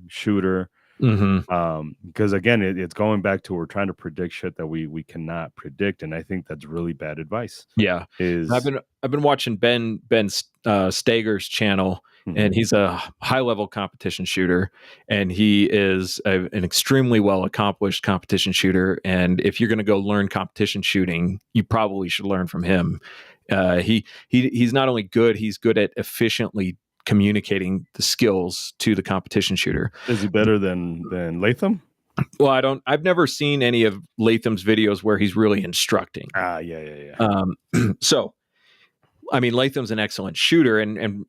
shooter. Because again, it's going back to, we're trying to predict shit that we cannot predict, and I think that's really bad advice. Yeah, I've been watching Ben Stager's channel, and he's a high-level competition shooter, and he is an extremely well-accomplished competition shooter. And if you're going to go learn competition shooting, you probably should learn from him. He's not only good; he's good at efficiently communicating the skills to the competition shooter. Is he better than Latham? Well, I've never seen any of Latham's videos where he's really instructing. Yeah. So, I mean, Latham's an excellent shooter and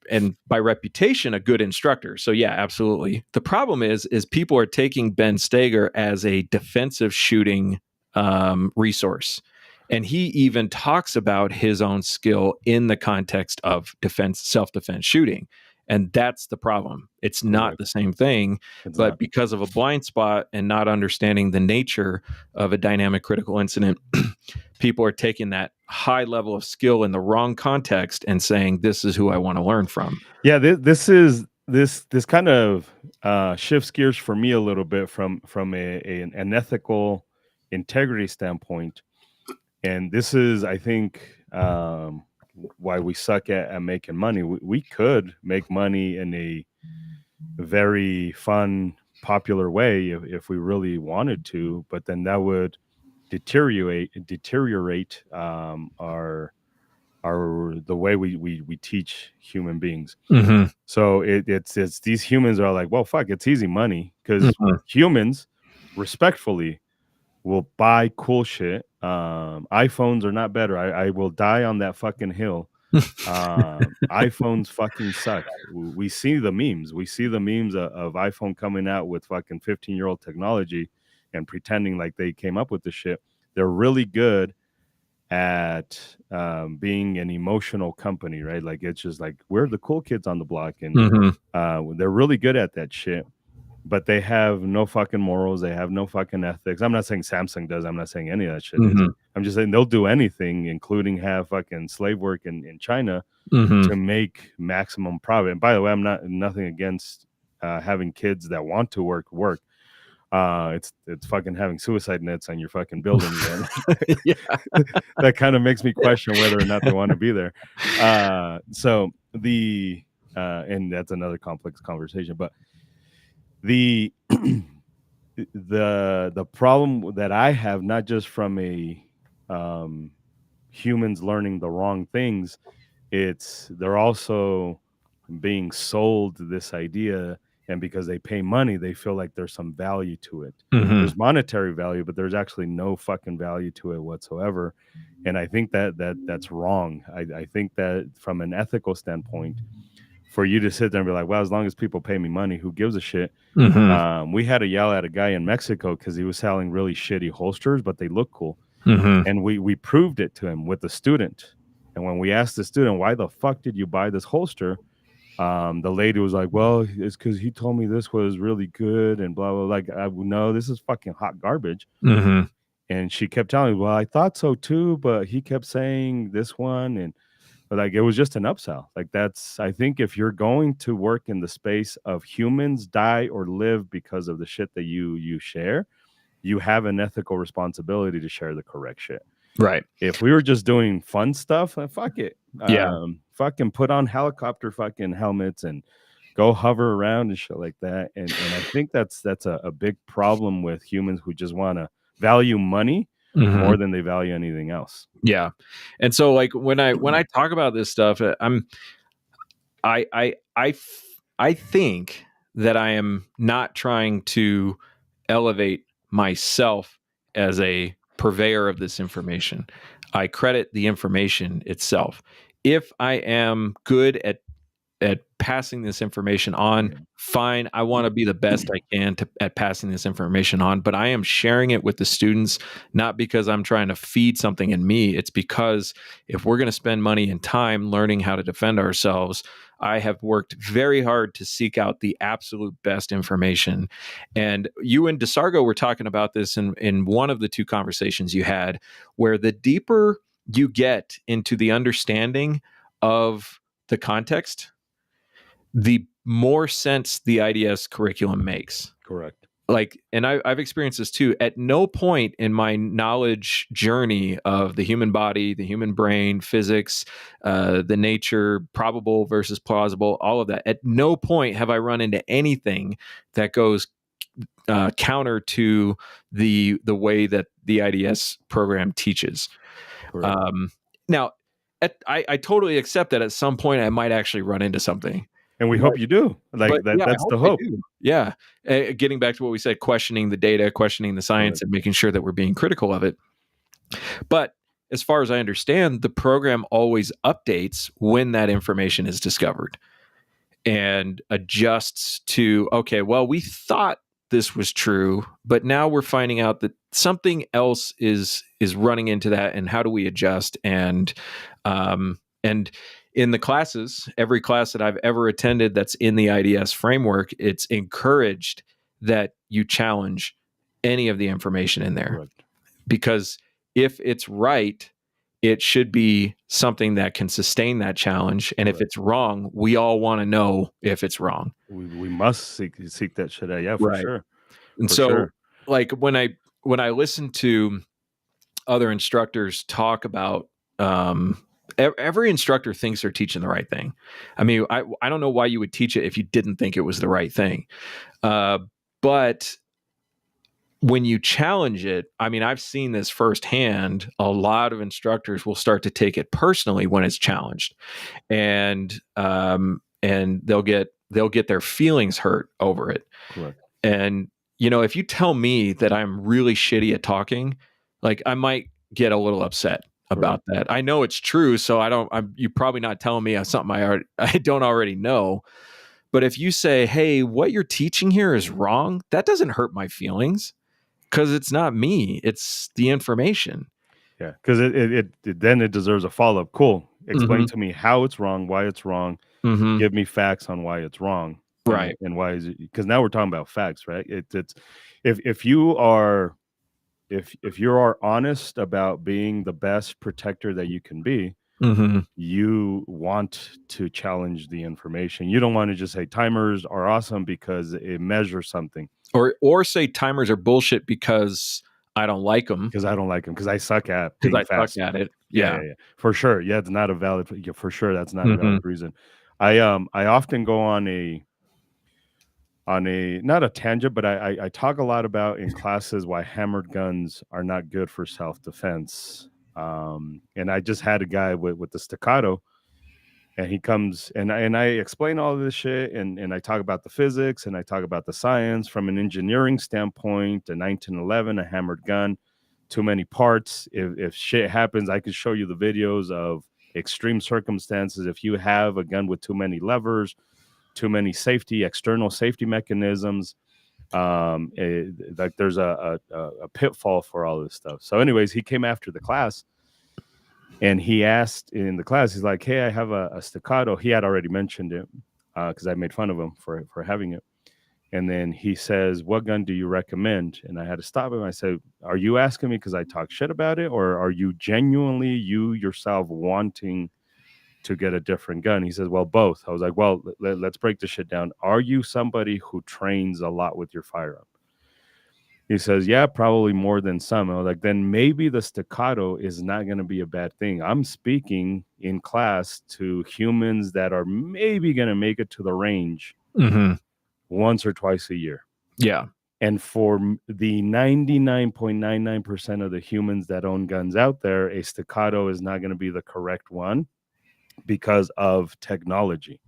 by reputation, a good instructor. So yeah, absolutely. The problem is people are taking Ben Stager as a defensive shooting resource. And he even talks about his own skill in the context of self-defense shooting. And that's the problem. It's not the same thing, but because of a blind spot and not understanding the nature of a dynamic critical incident, people are taking that high level of skill in the wrong context and saying, this is who I want to learn from. Yeah, this kind of shifts gears for me a little bit from an ethical integrity standpoint. And this is, I think, why we suck at making money. We could make money in a very fun, popular way if we really wanted to, but then that would deteriorate the way we teach human beings. So it's these humans are like, well, fuck, it's easy money, because humans respectfully will buy cool shit. iPhones are not better. I will die on that fucking hill. iPhones fucking suck. We see the memes. We see the memes of iPhone coming out with fucking 15-year-old technology and pretending like they came up with the shit. They're really good at being an emotional company, right? Like, it's just like, we're the cool kids on the block, and they're really good at that shit. But they have no fucking morals. They have no fucking ethics. I'm not saying Samsung does. I'm not saying any of that shit. I'm just saying they'll do anything, including have fucking slave work in China to make maximum profit. And by the way, I'm nothing against having kids that want to work. It's fucking having suicide nets on your fucking building. That kind of makes me question whether or not they want to be there. So and that's another complex conversation, but the problem that I have, not just from a humans learning the wrong things, they're also being sold this idea and because they pay money, they feel like there's some value to it. Mhm. There's monetary value, but there's actually no fucking value to it whatsoever. And I think that's wrong. I think that from an ethical standpoint, for you to sit there and be like, well, as long as people pay me money, who gives a shit? Mhm. We had to yell at a guy in Mexico because he was selling really shitty holsters, but they look cool. Mhm. And we proved it to him with the student. And when we asked the student, why the fuck did you buy this holster? The lady was like, well, it's because he told me this was really good and blah, blah. Like, no, this is fucking hot garbage. Mhm. And she kept telling me, well, I thought so too, but he kept saying this one. And but like, it was just an upsell. Like, that's, I think if you're going to work in the space of humans die or live because of the shit that you share, you have an ethical responsibility to share the correct shit. Right. If we were just doing fun stuff, fuck it. Yeah. Fucking put on helicopter fucking helmets and go hover around and shit like that. And I think that's a big problem with humans who just want to value money Mhm. more than they value anything else. Yeah. And so like when I talk about this stuff, I think that I am not trying to elevate myself as a purveyor of this information. I credit the information itself. If I am good at passing this information on, fine. I want to be the best I can at passing this information on, but I am sharing it with the students, not because I'm trying to feed something in me. It's because if we're going to spend money and time learning how to defend ourselves, I have worked very hard to seek out the absolute best information. And you and DeSargo were talking about this in one of the two conversations you had, where the deeper you get into the understanding of the context, the more sense the IDS curriculum makes. Correct. Like, and I've experienced this too. At no point in my knowledge journey of the human body, the human brain, physics, the nature, probable versus plausible, all of that, at no point have I run into anything that goes counter to the way that the IDS program teaches. Now, I totally accept that at some point I might actually run into something. And we hope you do. Like that. Yeah, That's the hope. Yeah. Getting back to what we said, questioning the data, questioning the science, and making sure that we're being critical of it. But as far as I understand, the program always updates when that information is discovered and adjusts to, okay, well, we thought this was true, but now we're finding out that something else is running into that, and how do we adjust? And in the classes, every class that I've ever attended that's in the IDS framework, it's encouraged that you challenge any of the information in there. Correct. Because if it's right, it should be something that can sustain that challenge. And if it's wrong, we all want to know if it's wrong. We must seek that shit out. Yeah, for sure. And For so sure. like when I listen to other instructors talk about, every instructor thinks they're teaching the right thing. I mean, I don't know why you would teach it if you didn't think it was the right thing. But when you challenge it, I mean, I've seen this firsthand. A lot of instructors will start to take it personally when it's challenged, and they'll get their feelings hurt over it. Correct. And if you tell me that I'm really shitty at talking, like, I might get a little upset about that. I know it's true, so you're probably not telling me something I don't already know. But if you say, hey, what you're teaching here is wrong, that doesn't hurt my feelings, because it's not me, it's the information. Yeah, because it then it deserves a follow-up. Cool. Explain to me how it's wrong, why it's wrong. Give me facts on why it's wrong. Right. And why is it? Because now we're talking about facts, right? It's if you are honest about being the best protector that you can be, you want to challenge the information. You don't want to just say timers are awesome because it measures something, or say timers are bullshit because I don't like them. Because I don't like them. Because I suck at being fast. Suck at it. Yeah, for sure. Yeah, it's not a valid. Yeah, for sure, that's not a valid reason. I often go on a not a tangent, but I talk a lot about in classes why hammered guns are not good for self-defense. And I just had a guy with the staccato, And he comes and I explain all of this shit, and I talk about the physics, and I talk about the science from an engineering standpoint. A 1911, a hammered gun, too many parts. If shit happens, I could show you the videos of extreme circumstances. If you have a gun with too many levers, too many external safety mechanisms, like there's a pitfall for all this stuff. So anyways, he came after the class. And he asked in the class, he's like, hey, I have a staccato. He had already mentioned it because I made fun of him for having it. And then he says, what gun do you recommend? And I had to stop him. I said, are you asking me because I talk shit about it? Or are you genuinely, you yourself, wanting to get a different gun? He says, well, both. I was like, well, let's break this shit down. Are you somebody who trains a lot with your firearm? He says, yeah, probably more than some. I was like, then maybe the staccato is not going to be a bad thing. I'm speaking in class to humans that are maybe going to make it to the range once or twice a year. Yeah. And for the 99.99% of the humans that own guns out there, a staccato is not going to be the correct one because of technology.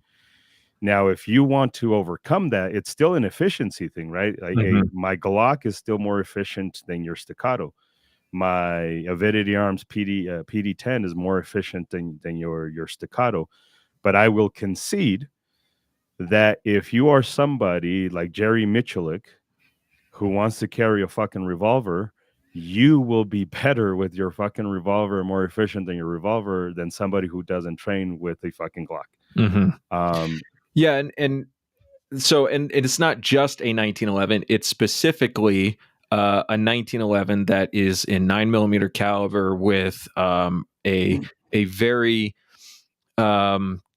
Now, if you want to overcome that, it's still an efficiency thing, right? Like my Glock is still more efficient than your staccato. My Avidity Arms PD10 is more efficient than your staccato. But I will concede that if you are somebody like Jerry Michulik who wants to carry a fucking revolver, you will be better with your fucking revolver, more efficient than your revolver than somebody who doesn't train with a fucking Glock. Yeah, and so it's not just a 1911; it's specifically a 1911 that is in 9mm caliber with a very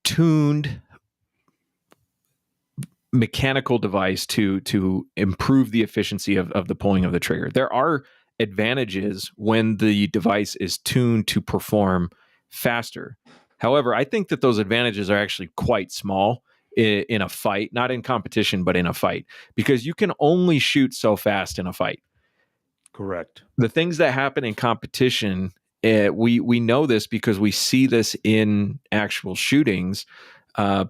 tuned mechanical device to improve the efficiency of the pulling of the trigger. There are advantages when the device is tuned to perform faster. However, I think that those advantages are actually quite small in a fight, not in competition, but in a fight, because you can only shoot so fast in a fight. Correct. The things that happen in competition, we know this because we see this in actual shootings.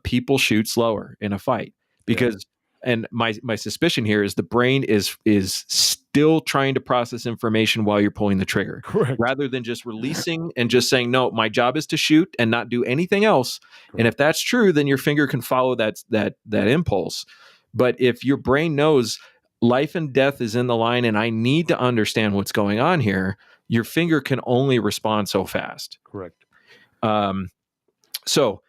People shoot slower in a fight because, and my suspicion here is the brain is still trying to process information while you're pulling the trigger. Correct. Rather than just releasing and just saying, no, my job is to shoot and not do anything else. Correct. And if that's true, then your finger can follow that impulse. But if your brain knows life and death is in the line and I need to understand what's going on here, your finger can only respond so fast. Correct. So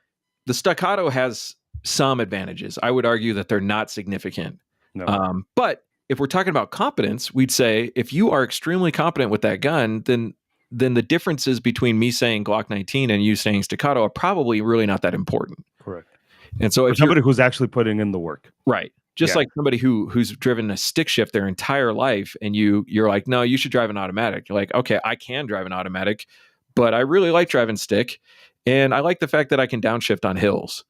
the staccato has some advantages. I would argue that they're not significant. No. But if we're talking about competence, we'd say if you are extremely competent with that gun, then the differences between me saying Glock 19 and you saying staccato are probably really not that important. Correct. And so if somebody who's actually putting in the work. Right. Just like somebody who's driven a stick shift their entire life and you're like, no, you should drive an automatic. You're like, okay, I can drive an automatic, but I really like driving stick. And I like the fact that I can downshift on hills.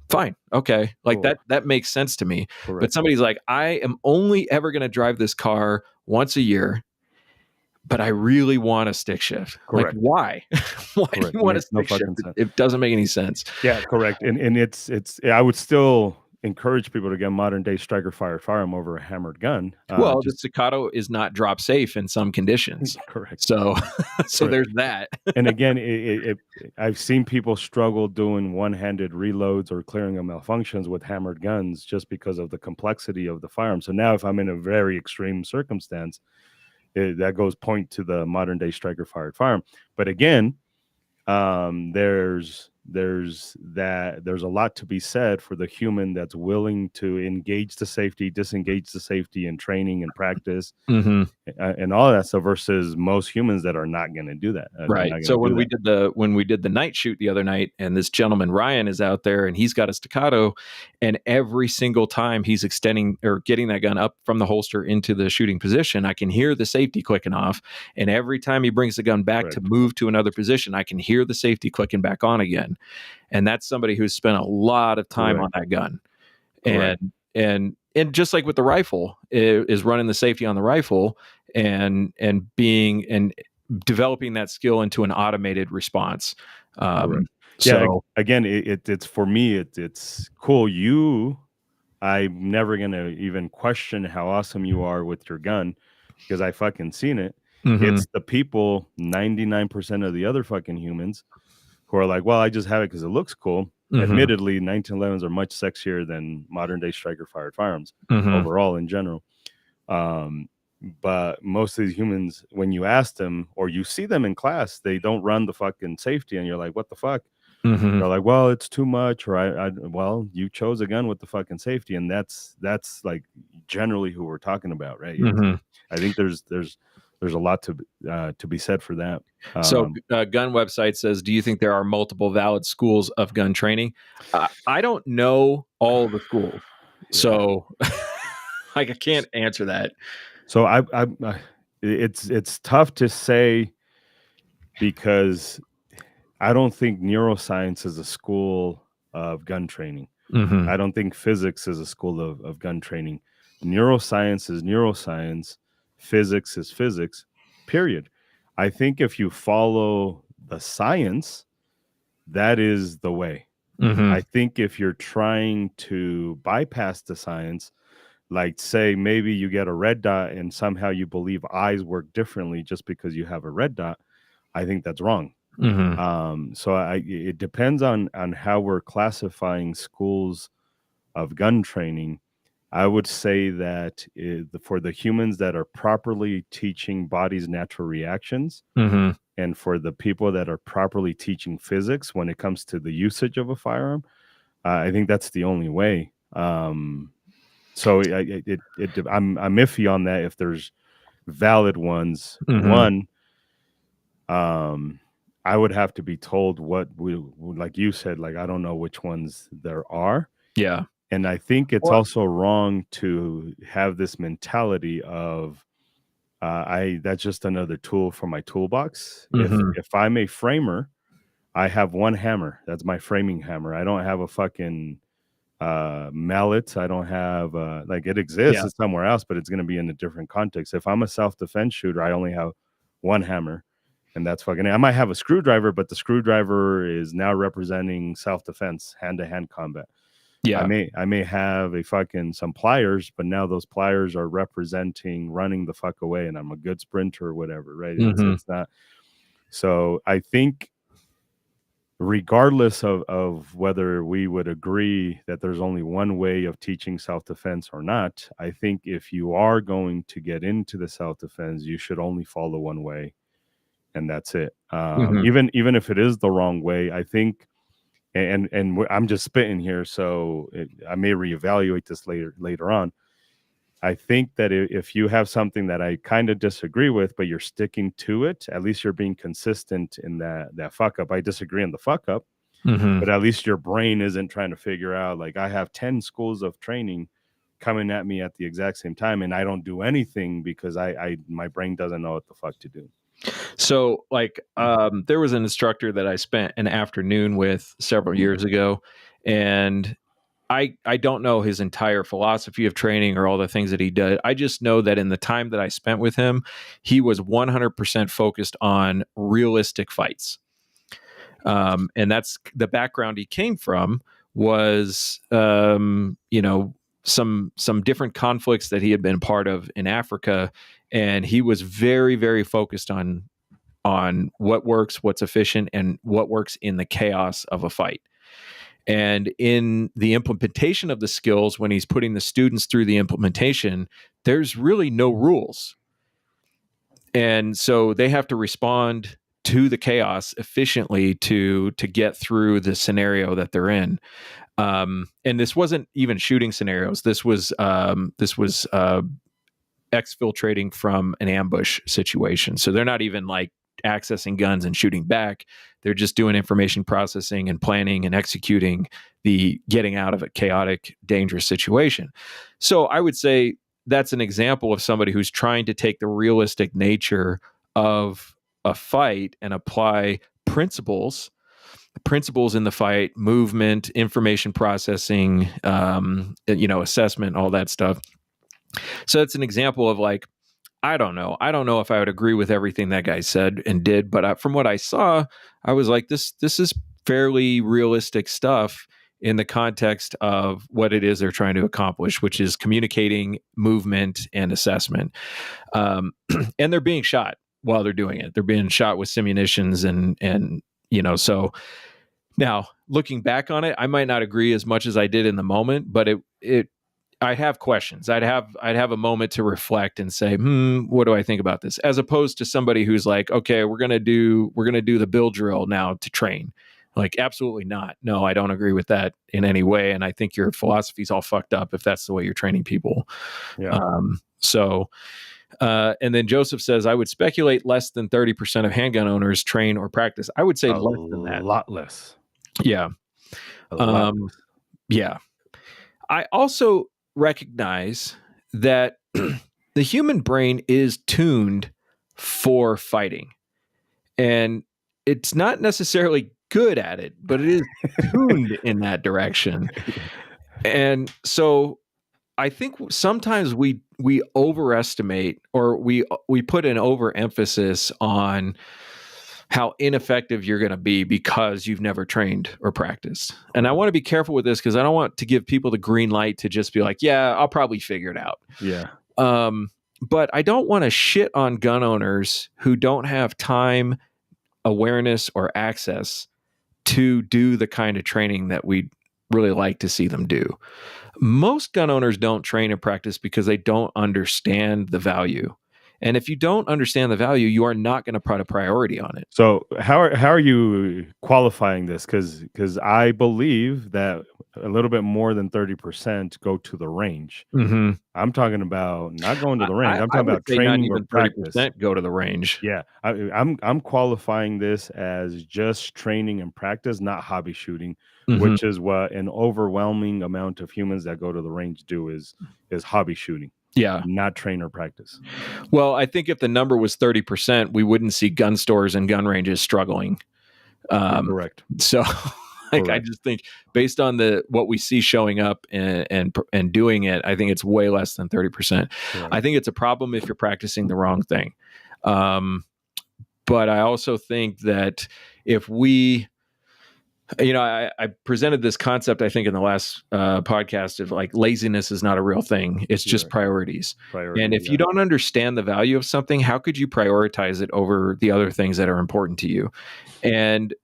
Fine. Okay. Like cool. that makes sense to me. Correct. But somebody's like, I am only ever going to drive this car once a year, but I really want a stick shift. Correct. Like, why? Why do you want a stick shift? It doesn't make any sense. Yeah, correct. And it's I would still encourage people to get modern day striker firearm over a hammered gun. Well, the staccato is not drop safe in some conditions. Correct. So correct. There's that. And again, I've seen people struggle doing one-handed reloads or clearing of malfunctions with hammered guns just because of the complexity of the firearm. So now if I'm in a very extreme circumstance, that goes point to the modern day striker firearm. But again, there's a lot to be said for the human that's willing to engage the safety, disengage the safety in training and practice, and all that stuff versus most humans that are not going to do that. Right. So when we did the night shoot the other night, and this gentleman Ryan is out there and he's got a staccato, and every single time he's extending or getting that gun up from the holster into the shooting position, I can hear the safety clicking off, and every time he brings the gun back to move to another position, I can hear the safety clicking back on again. And that's somebody who's spent a lot of time on that gun. And just like with the rifle, is running the safety on the rifle and being and developing that skill into an automated response. So again, it's for me, it's cool. I'm never gonna even question how awesome you are with your gun because I fucking seen it. mhm, It's the people, 99% of the other fucking humans who are like, well, I just have it because it looks cool. mhm, Admittedly, 1911s are much sexier than modern day striker fired firearms mhm, overall in general. Um, but most of these humans, when you ask them or you see them in class, they don't run the fucking safety, and you're like, what the fuck? mhm, They're like, well, it's too much, or well, you chose a gun with the fucking safety, and that's like generally who we're talking about, right? mhm. I think there's a lot to be said for that. So, gun website says, "Do you think there are multiple valid schools of gun training?" I don't know all the schools, Yeah. so like I can't answer that. So it's tough to say because I don't think neuroscience is a school of gun training. Hmm. I don't think physics is a school of gun training. Neuroscience is neuroscience. Physics is physics, period. I think if you follow the science, that is the way. Hmm. I think if you're trying to bypass the science, like say maybe you get a red dot and somehow you believe eyes work differently just because you have a red dot, I think that's wrong. Hmm. So it depends on how we're classifying schools of gun training. I would say that for the humans that are properly teaching body's natural reactions, Hmm. and for the people that are properly teaching physics when it comes to the usage of a firearm, I think that's the only way. So I'm iffy on that. If there's valid ones, Hmm. one, I would have to be told what we, like you said, like I don't know which ones there are. Yeah. And I think it's Well, also wrong to have this mentality of that's just another tool for my toolbox. hmm. If I'm a framer, I have one hammer. That's my framing hammer. I don't have a fucking mallet. I don't have like it exists. Yeah. It's somewhere else, but it's going to be in a different context. If I'm a self-defense shooter, I only have one hammer, and that's fucking. I might have a screwdriver, but the screwdriver is now representing self-defense, hand-to-hand combat. Yeah. I may have a fucking some pliers, but now those pliers are representing running the fuck away, and I'm a good sprinter or whatever, right? Hmm. It's not. So I think regardless of whether we would agree that there's only one way of teaching self-defense or not, I think if you are going to get into the self-defense, you should only follow one way, and that's it. Hmm. Even if it is the wrong way, I think, I'm just spitting here, so I may reevaluate this later on. I think that if you have something that I kind of disagree with, but you're sticking to it, at least you're being consistent in that fuck up. I disagree on the fuck up, Hmm. but at least your brain isn't trying to figure out like I have 10 schools of training coming at me at the exact same time, and I don't do anything because I my brain doesn't know what the fuck to do. So, like, there was an instructor that I spent an afternoon with several years ago, and I don't know his entire philosophy of training or all the things that he did. I just know that in the time that I spent with him, he was 100% focused on realistic fights. And that's the background he came from was, some different conflicts that he had been part of in Africa. And he was very, very focused on what works, what's efficient, and what works in the chaos of a fight. And in the implementation of the skills, when he's putting the students through the implementation, there's really no rules. And so they have to respond to the chaos efficiently to get through the scenario that they're in. And this wasn't even shooting scenarios. This was exfiltrating from an ambush situation. So they're not even like accessing guns and shooting back. They're just doing information processing and planning and executing the getting out of a chaotic, dangerous situation. So I would say that's an example of somebody who's trying to take the realistic nature of a fight and apply principles in the fight, movement, information processing, assessment, all that stuff. So it's an example of like, I don't know if I would agree with everything that guy said and did, but from what I saw, I was like, this is fairly realistic stuff in the context of what it is they're trying to accomplish, which is communicating movement and assessment. And they're being shot while they're doing it. They're being shot with simunitions and so now looking back on it, I might not agree as much as I did in the moment, but I'd have questions. I'd have a moment to reflect and say, what do I think about this? As opposed to somebody who's like, okay, we're gonna do the bill drill now to train. Like, absolutely not. No, I don't agree with that in any way. And I think your philosophy's all fucked up if that's the way you're training people. Yeah. And then Joseph says, I would speculate less than 30% of handgun owners train or practice. I would say less than that. A lot less. Yeah. A lot less. Yeah. I also recognize that the human brain is tuned for fighting, and it's not necessarily good at it, but it is tuned in that direction. And so I think sometimes we overestimate, or we put an overemphasis on how ineffective you're going to be because you've never trained or practiced. And I want to be careful with this because I don't want to give people the green light to just be like, yeah, I'll probably figure it out. Yeah. But I don't want to shit on gun owners who don't have time, awareness, or access to do the kind of training that we'd really like to see them do. Most gun owners don't train and practice because they don't understand the value. And if you don't understand the value, you are not going to put a priority on it. So how are you qualifying this? Because I believe that a little bit more than 30% go to the range. Mm-hmm. I'm talking about not going to the range. I'm talking about training or practice. Go to the range. Yeah, I'm qualifying this as just training and practice, not hobby shooting, which is what an overwhelming amount of humans that go to the range do is hobby shooting. Yeah. Not train or practice. Well, I think if the number was 30%, we wouldn't see gun stores and gun ranges struggling. Correct. So I just think based on what we see showing up and doing it, I think it's way less than 30%. Correct. I think it's a problem if you're practicing the wrong thing. But I also think that if we, I presented this concept, I think, in the last podcast of like laziness is not a real thing. It's just priorities. And if you don't understand the value of something, how could you prioritize it over the other things that are important to you? And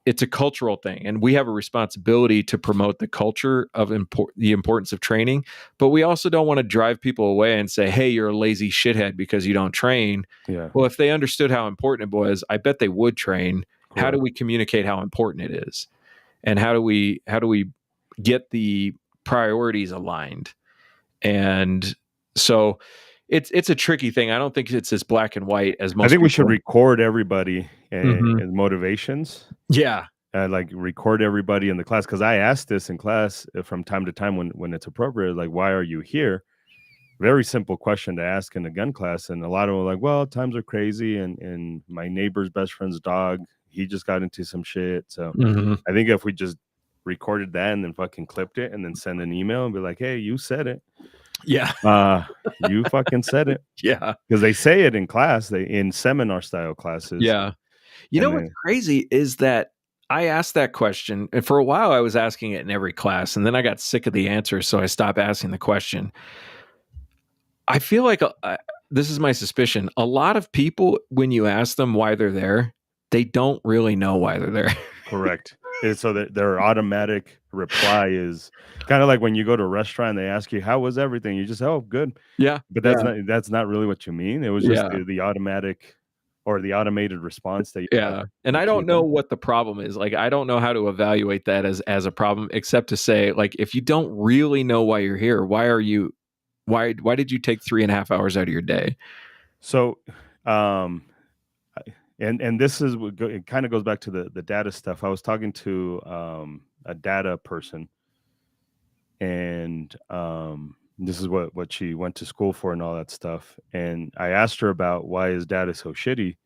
it's a cultural thing. And we have a responsibility to promote the culture of the importance of training. But we also don't want to drive people away and say, hey, you're a lazy shithead because you don't train. Yeah. Well, if they understood how important it was, I bet they would train. How do we communicate how important it is? And how do we get the priorities aligned? And so it's a tricky thing. I don't think it's as black and white as most. I think we should record everybody and motivations. Yeah. Like record everybody in the class. Cause I asked this in class from time to time when it's appropriate, like, why are you here? Very simple question to ask in a gun class. And a lot of them were like, well, times are crazy. And my neighbor's best friend's dog, he just got into some shit. So I think if we just recorded that and then fucking clipped it and then send an email and be like, hey, you said it. Yeah. You fucking said it. Yeah. Because they say it in class, in seminar style classes. Yeah. You know what's crazy is that I asked that question, and for a while I was asking it in every class, and then I got sick of the answer, so I stopped asking the question. I feel like this is my suspicion. A lot of people, when you ask them why they're there, they don't really know why they're there. Correct. And so their automatic reply is kind of like when you go to a restaurant, they ask you, how was everything? You just say, oh, good. Yeah. But that's not really what you mean. It was just the automatic or the automated response that you And I don't know what the problem is. Like, I don't know how to evaluate that as a problem, except to say, like, if you don't really know why you're here, why did you take 3.5 hours out of your day? So, and this is it kind of goes back to the data stuff. I was talking to a data person, and this is what she went to school for and all that stuff. And I asked her about why is data so shitty,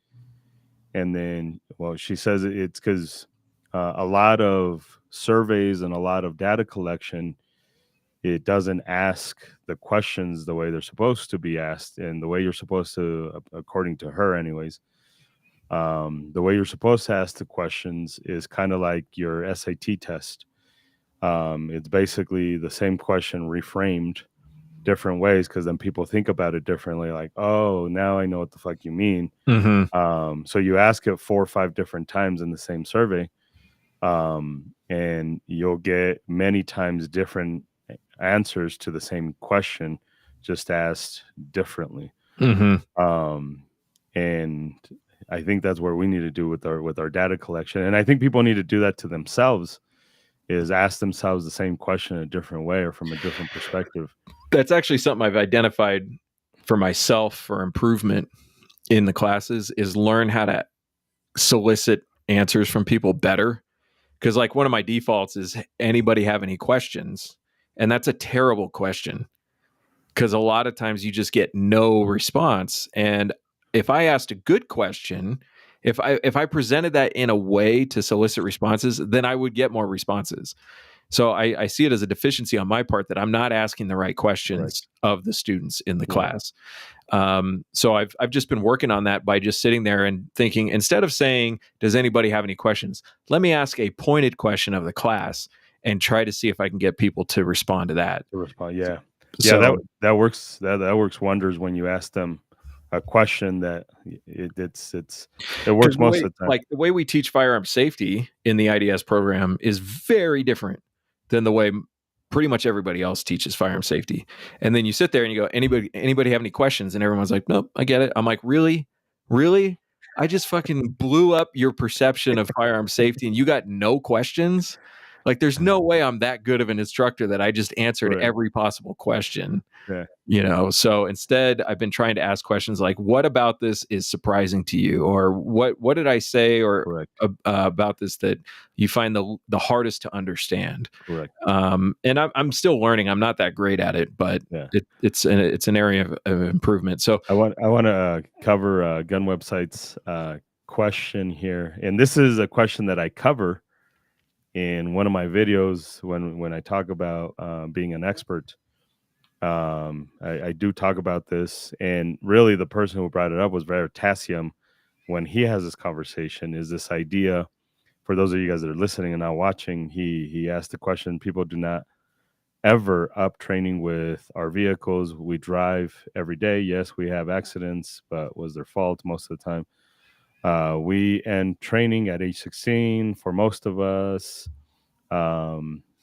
and then she says it's because a lot of surveys and a lot of data collection, it doesn't ask the questions the way they're supposed to be asked and the way you're supposed to, according to her anyways. The way you're supposed to ask the questions is kind of like your SAT test. It's basically the same question reframed different ways, because then people think about it differently. Like, oh, now I know what the fuck you mean. So you ask it 4 or 5 different times in the same survey, and you'll get many times different answers to the same question, just asked differently. And I think that's where we need to do with our data collection. And I think people need to do that to themselves, is ask themselves the same question in a different way or from a different perspective. That's actually something I've identified for myself for improvement in the classes, is learn how to solicit answers from people better. Because like one of my defaults is, anybody have any questions? And that's a terrible question, because a lot of times you just get no response. And if I asked a good question, if I presented that in a way to solicit responses, then I would get more responses. So I see it as a deficiency on my part that I'm not asking the right questions of the students in the class. So I've just been working on that by just sitting there and thinking, instead of saying, does anybody have any questions? Let me ask a pointed question of the class and try to see if I can get people to respond to that. Yeah. So, that works. That works wonders when you ask them a question that it works most of the time. Like the way we teach firearms safety in the IDS program is very different than the way pretty much everybody else teaches firearm safety. And then you sit there and you go, anybody have any questions? And everyone's like, nope, I get it. I'm like, really? I just fucking blew up your perception of firearm safety and you got no questions? Like, there's no way I'm that good of an instructor that I just answered every possible question. So instead I've been trying to ask questions like, what about this is surprising to you? Or what did I say or about this that you find the hardest to understand? And I'm still learning. I'm not that great at it, but it's an area of improvement. So I want to cover Gun Website's question here. And this is a question that I cover in one of my videos when I talk about being an expert. I do talk about this, and really the person who brought it up was Veritasium. When he has this conversation, is this idea, for those of you guys that are listening and not watching, he asked the question, people do not ever up training with our vehicles. We drive every day. Yes, we have accidents, but was their fault most of the time? We end training at age 16 for most of us.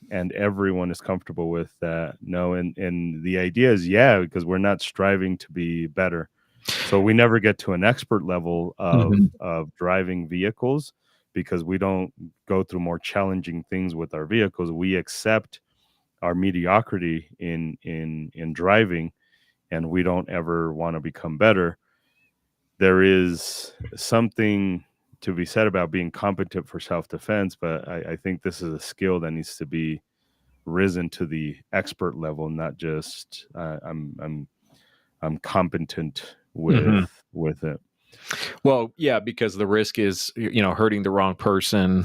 And everyone is comfortable with that. No, and the idea is, because we're not striving to be better. So we never get to an expert level of driving vehicles, because we don't go through more challenging things with our vehicles. We accept our mediocrity in driving, and we don't ever want to become better. There is something to be said about being competent for self-defense, but I think this is a skill that needs to be risen to the expert level, not just I'm competent with it. Well, yeah, because the risk is, hurting the wrong person.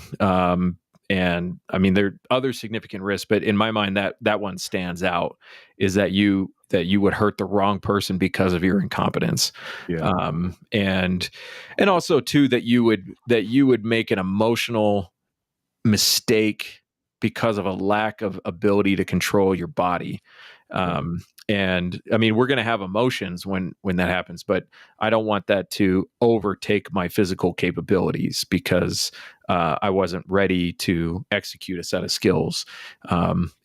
And I mean, there are other significant risks, but in my mind, that one stands out, is that you would hurt the wrong person because of your incompetence. And also too, that you would make an emotional mistake because of a lack of ability to control your body. And I mean, we're going to have emotions when that happens, but I don't want that to overtake my physical capabilities, because I wasn't ready to execute a set of skills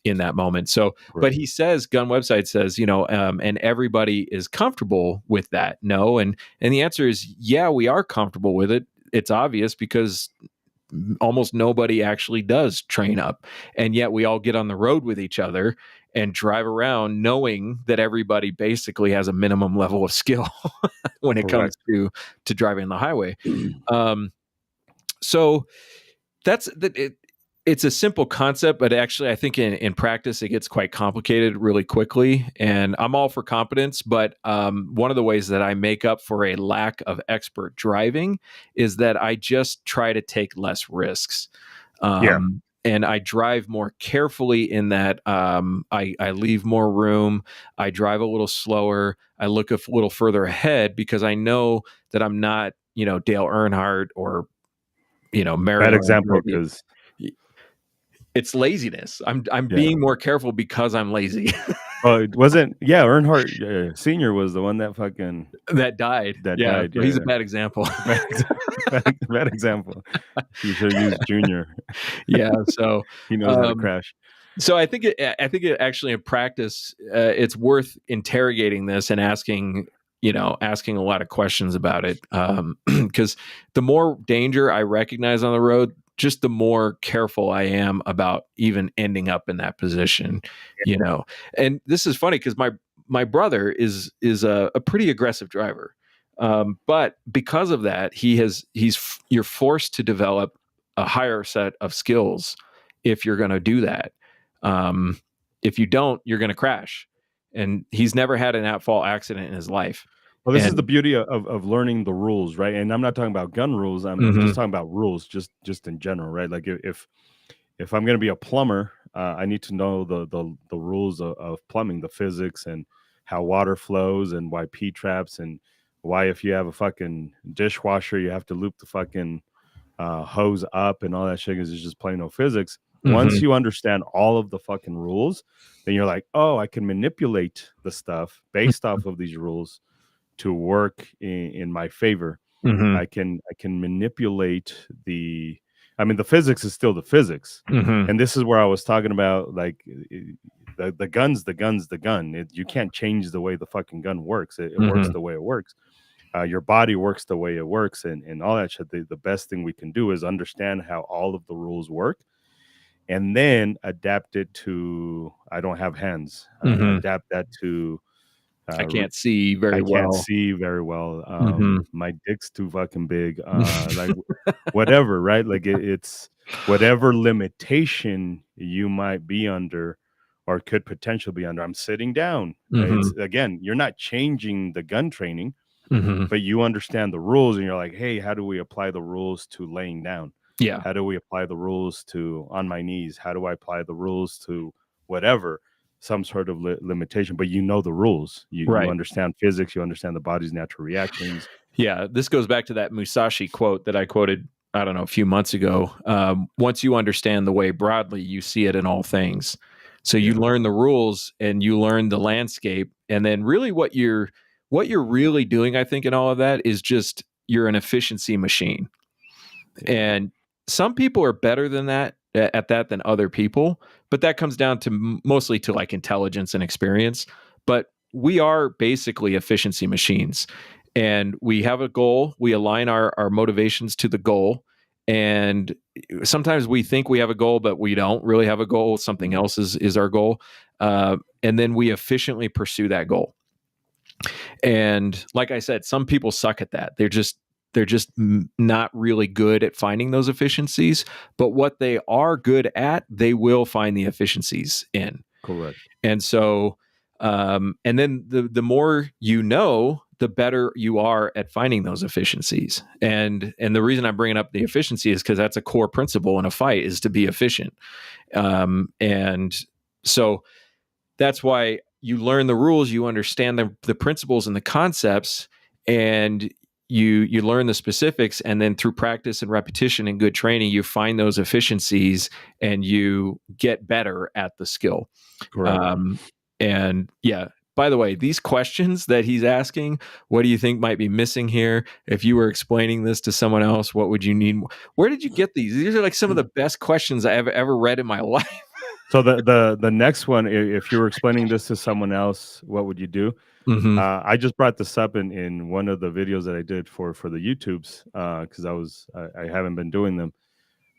in that moment. So, but he says, Gun Website says, and everybody is comfortable with that. No. And the answer is, yeah, we are comfortable with it. It's obvious, because almost nobody actually does train up, and yet we all get on the road with each other and drive around knowing that everybody basically has a minimum level of skill when it comes to driving the highway. So that's it's a simple concept, but actually I think in practice it gets quite complicated really quickly. And I'm all for competence, but one of the ways that I make up for a lack of expert driving is that I just try to take less risks. And I drive more carefully, in that I leave more room. I drive a little slower. I look a little further ahead, because I know that I'm not Dale Earnhardt or Bad Maryland. example, because It's laziness. I'm Yeah. being more careful because I'm lazy. it wasn't. Yeah, Earnhardt Senior was the one that fucking that died. died. So he's a bad example. Bad example. You should have used Junior. Yeah. So He knows how to crash. So I think it actually in practice, it's worth interrogating this and asking a lot of questions about it. Because the more danger I recognize on the road, just the more careful I am about even ending up in that position, And this is funny because my brother is a pretty aggressive driver. But because of that, you're forced to develop a higher set of skills if you're going to do that. If you don't, you're going to crash. And he's never had an outfall accident in his life. Well, this is the beauty of learning the rules, right? And I'm not talking about gun rules. I'm just talking about rules, just in general, right? Like if I'm going to be a plumber, I need to know the rules of plumbing, the physics, and how water flows, and why P traps, and why if you have a fucking dishwasher, you have to loop the fucking hose up and all that shit, because it's just plain old physics. Once you understand all of the fucking rules, then you're like, oh, I can manipulate the stuff based off of these rules to work in my favor. I can manipulate the physics is still the physics. And this is where I was talking about, like, the gun. You can't change the way the fucking gun works. It works the way it works. Your body works the way it works, and all that shit. The best thing we can do is understand how all of the rules work, and then adapt it to, I don't have hands. Adapt that to, I can't see very well. I can't see very well. My dick's too fucking big. Like whatever, right? Like it's whatever limitation you might be under or could potentially be under. I'm sitting down. It's, again, you're not changing the gun training, but you understand the rules, and you're like, hey, how do we apply the rules to laying down? Yeah. How do we apply the rules to on my knees? How do I apply the rules to whatever? Some sort of limitation, but you know the rules. You understand physics. You understand the body's natural reactions. Yeah, this goes back to that Musashi quote that I quoted, I don't know, a few months ago. Once you understand the way broadly, you see it in all things. So you learn the rules and you learn the landscape, and then really what you're really doing, I think, in all of that is just you're an efficiency machine. And some people are better than that at that than other people, but that comes down to mostly to like intelligence and experience. But we are basically efficiency machines, and we have a goal. We align our motivations to the goal. And sometimes we think we have a goal, but we don't really have a goal. Something else is our goal. And then we efficiently pursue that goal. And like I said, some people suck at that. They're just not really good at finding those efficiencies, but what they are good at, they will find the efficiencies in. Correct. And so, and then the more you know, the better you are at finding those efficiencies. And the reason I'm bringing up the efficiency is because that's a core principle in a fight, is to be efficient. And so that's why you learn the rules, you understand the principles and the concepts, and you learn the specifics, and then through practice and repetition and good training, you find those efficiencies and you get better at the skill. Correct. And yeah, by the way, these questions that he's asking, what do you think might be missing here? If you were explaining this to someone else, what would you need? Where did you get these? These are like some of the best questions I have ever read in my life. So the next one, if you were explaining this to someone else, what would you do? I just brought this up in one of the videos that I did for the YouTubes, because I haven't been doing them,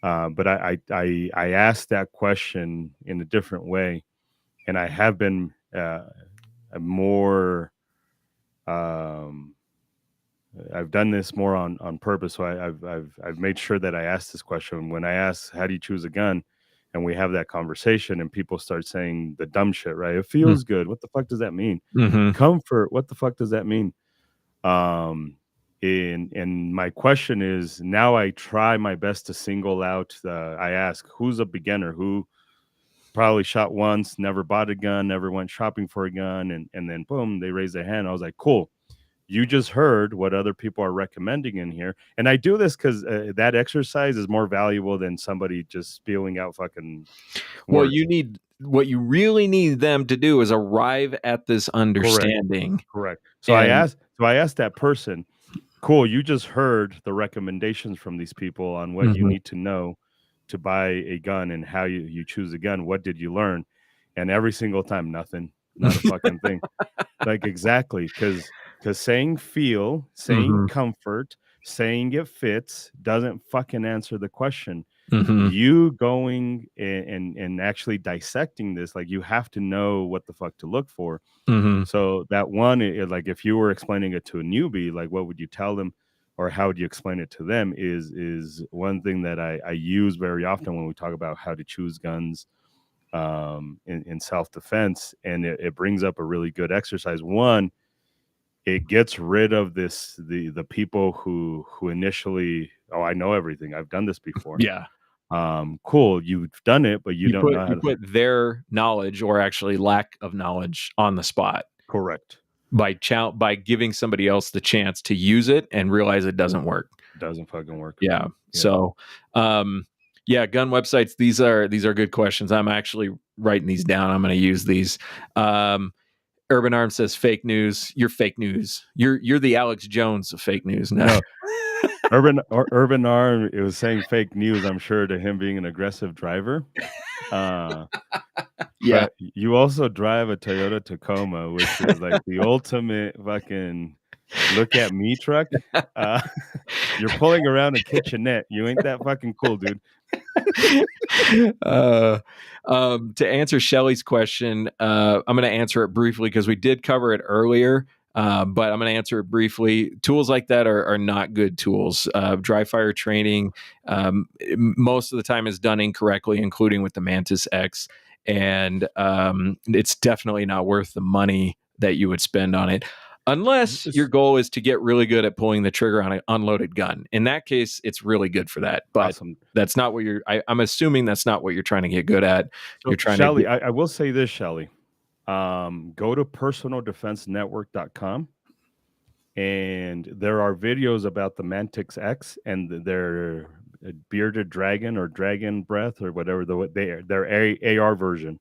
but I asked that question in a different way, and I have been more. I've done this more on purpose. So I've made sure that I ask this question when I ask, how do you choose a gun? And we have that conversation, and people start saying the dumb shit, right? It feels good. What the fuck does that mean? Comfort. What the fuck does that mean? And my question is, now I try my best to single out. I ask, who's a beginner who probably shot once, never bought a gun, never went shopping for a gun, and then boom, they raise their hand. I was like, cool. you just heard what other people are recommending in here. And I do this because that exercise is more valuable than somebody just spewing out fucking Well, words. what you really need them to do is arrive at this understanding. Correct. So I asked that person, cool, you just heard the recommendations from these people on what you need to know to buy a gun and how you choose a gun. What did you learn? And every single time, nothing, not a fucking thing. Like, exactly, because saying feel, saying comfort, saying it fits doesn't fucking answer the question. You going and actually dissecting this, like, you have to know what the fuck to look for. So that one, like, if you were explaining it to a newbie, like, what would you tell them, or how would you explain it to them? Is one thing that I use very often when we talk about how to choose guns in self-defense, and it brings up a really good exercise. One, it gets rid of the people who initially, oh, I know everything, I've done this before. Yeah. Cool, you've done it, but you don't know how to put their knowledge, or actually lack of knowledge, on the spot. Correct. By giving somebody else the chance to use it and realize it doesn't work. Doesn't fucking work. Yeah. So, gun websites. These are good questions. I'm actually writing these down. I'm going to use these. Urban Arm says fake news. You're fake news. You're the Alex Jones of fake news. No. Urban Arm, it was saying fake news, I'm sure, to him being an aggressive driver. But you also drive a Toyota Tacoma, which is like the ultimate fucking look at me truck. You're pulling around a kitchenette. You ain't that fucking cool, dude. To answer Shelly's question, I'm going to answer it briefly because we did cover it earlier. But I'm going to answer it briefly. Tools like that are not good tools. Dry fire training, most of the time, is done incorrectly, including with the Mantis X. And it's definitely not worth the money that you would spend on it, unless your goal is to get really good at pulling the trigger on an unloaded gun. In that case, it's really good for that. But that's not what I'm assuming that's not what you're trying to get good at. So, you're trying Shelly, to I will say this, Shelly. Go to personaldefensenetwork.com, and there are videos about the Mantis X and their bearded dragon or dragon breath or whatever their AR version.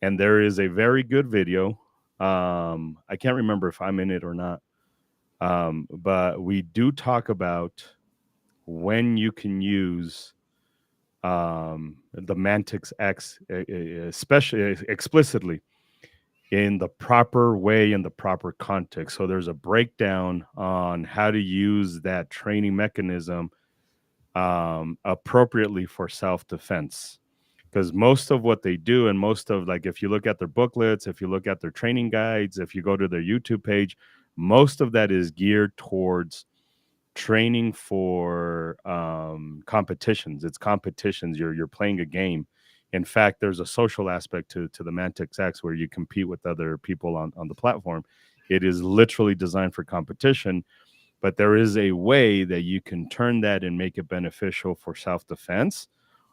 And there is a very good video. I can't remember if I'm in it or not. But we do talk about when you can use the Mantis X, especially explicitly, in the proper way, in the proper context. So there's a breakdown on how to use that training mechanism appropriately for self-defense. Because most of what they do, and most of, like, if you look at their booklets, if you look at their training guides, if you go to their YouTube page, most of that is geared towards training for competitions. It's competitions. You're playing a game. In fact, there's a social aspect to the Mantis X where you compete with other people on the platform. It is literally designed for competition, but there is a way that you can turn that and make it beneficial for self-defense,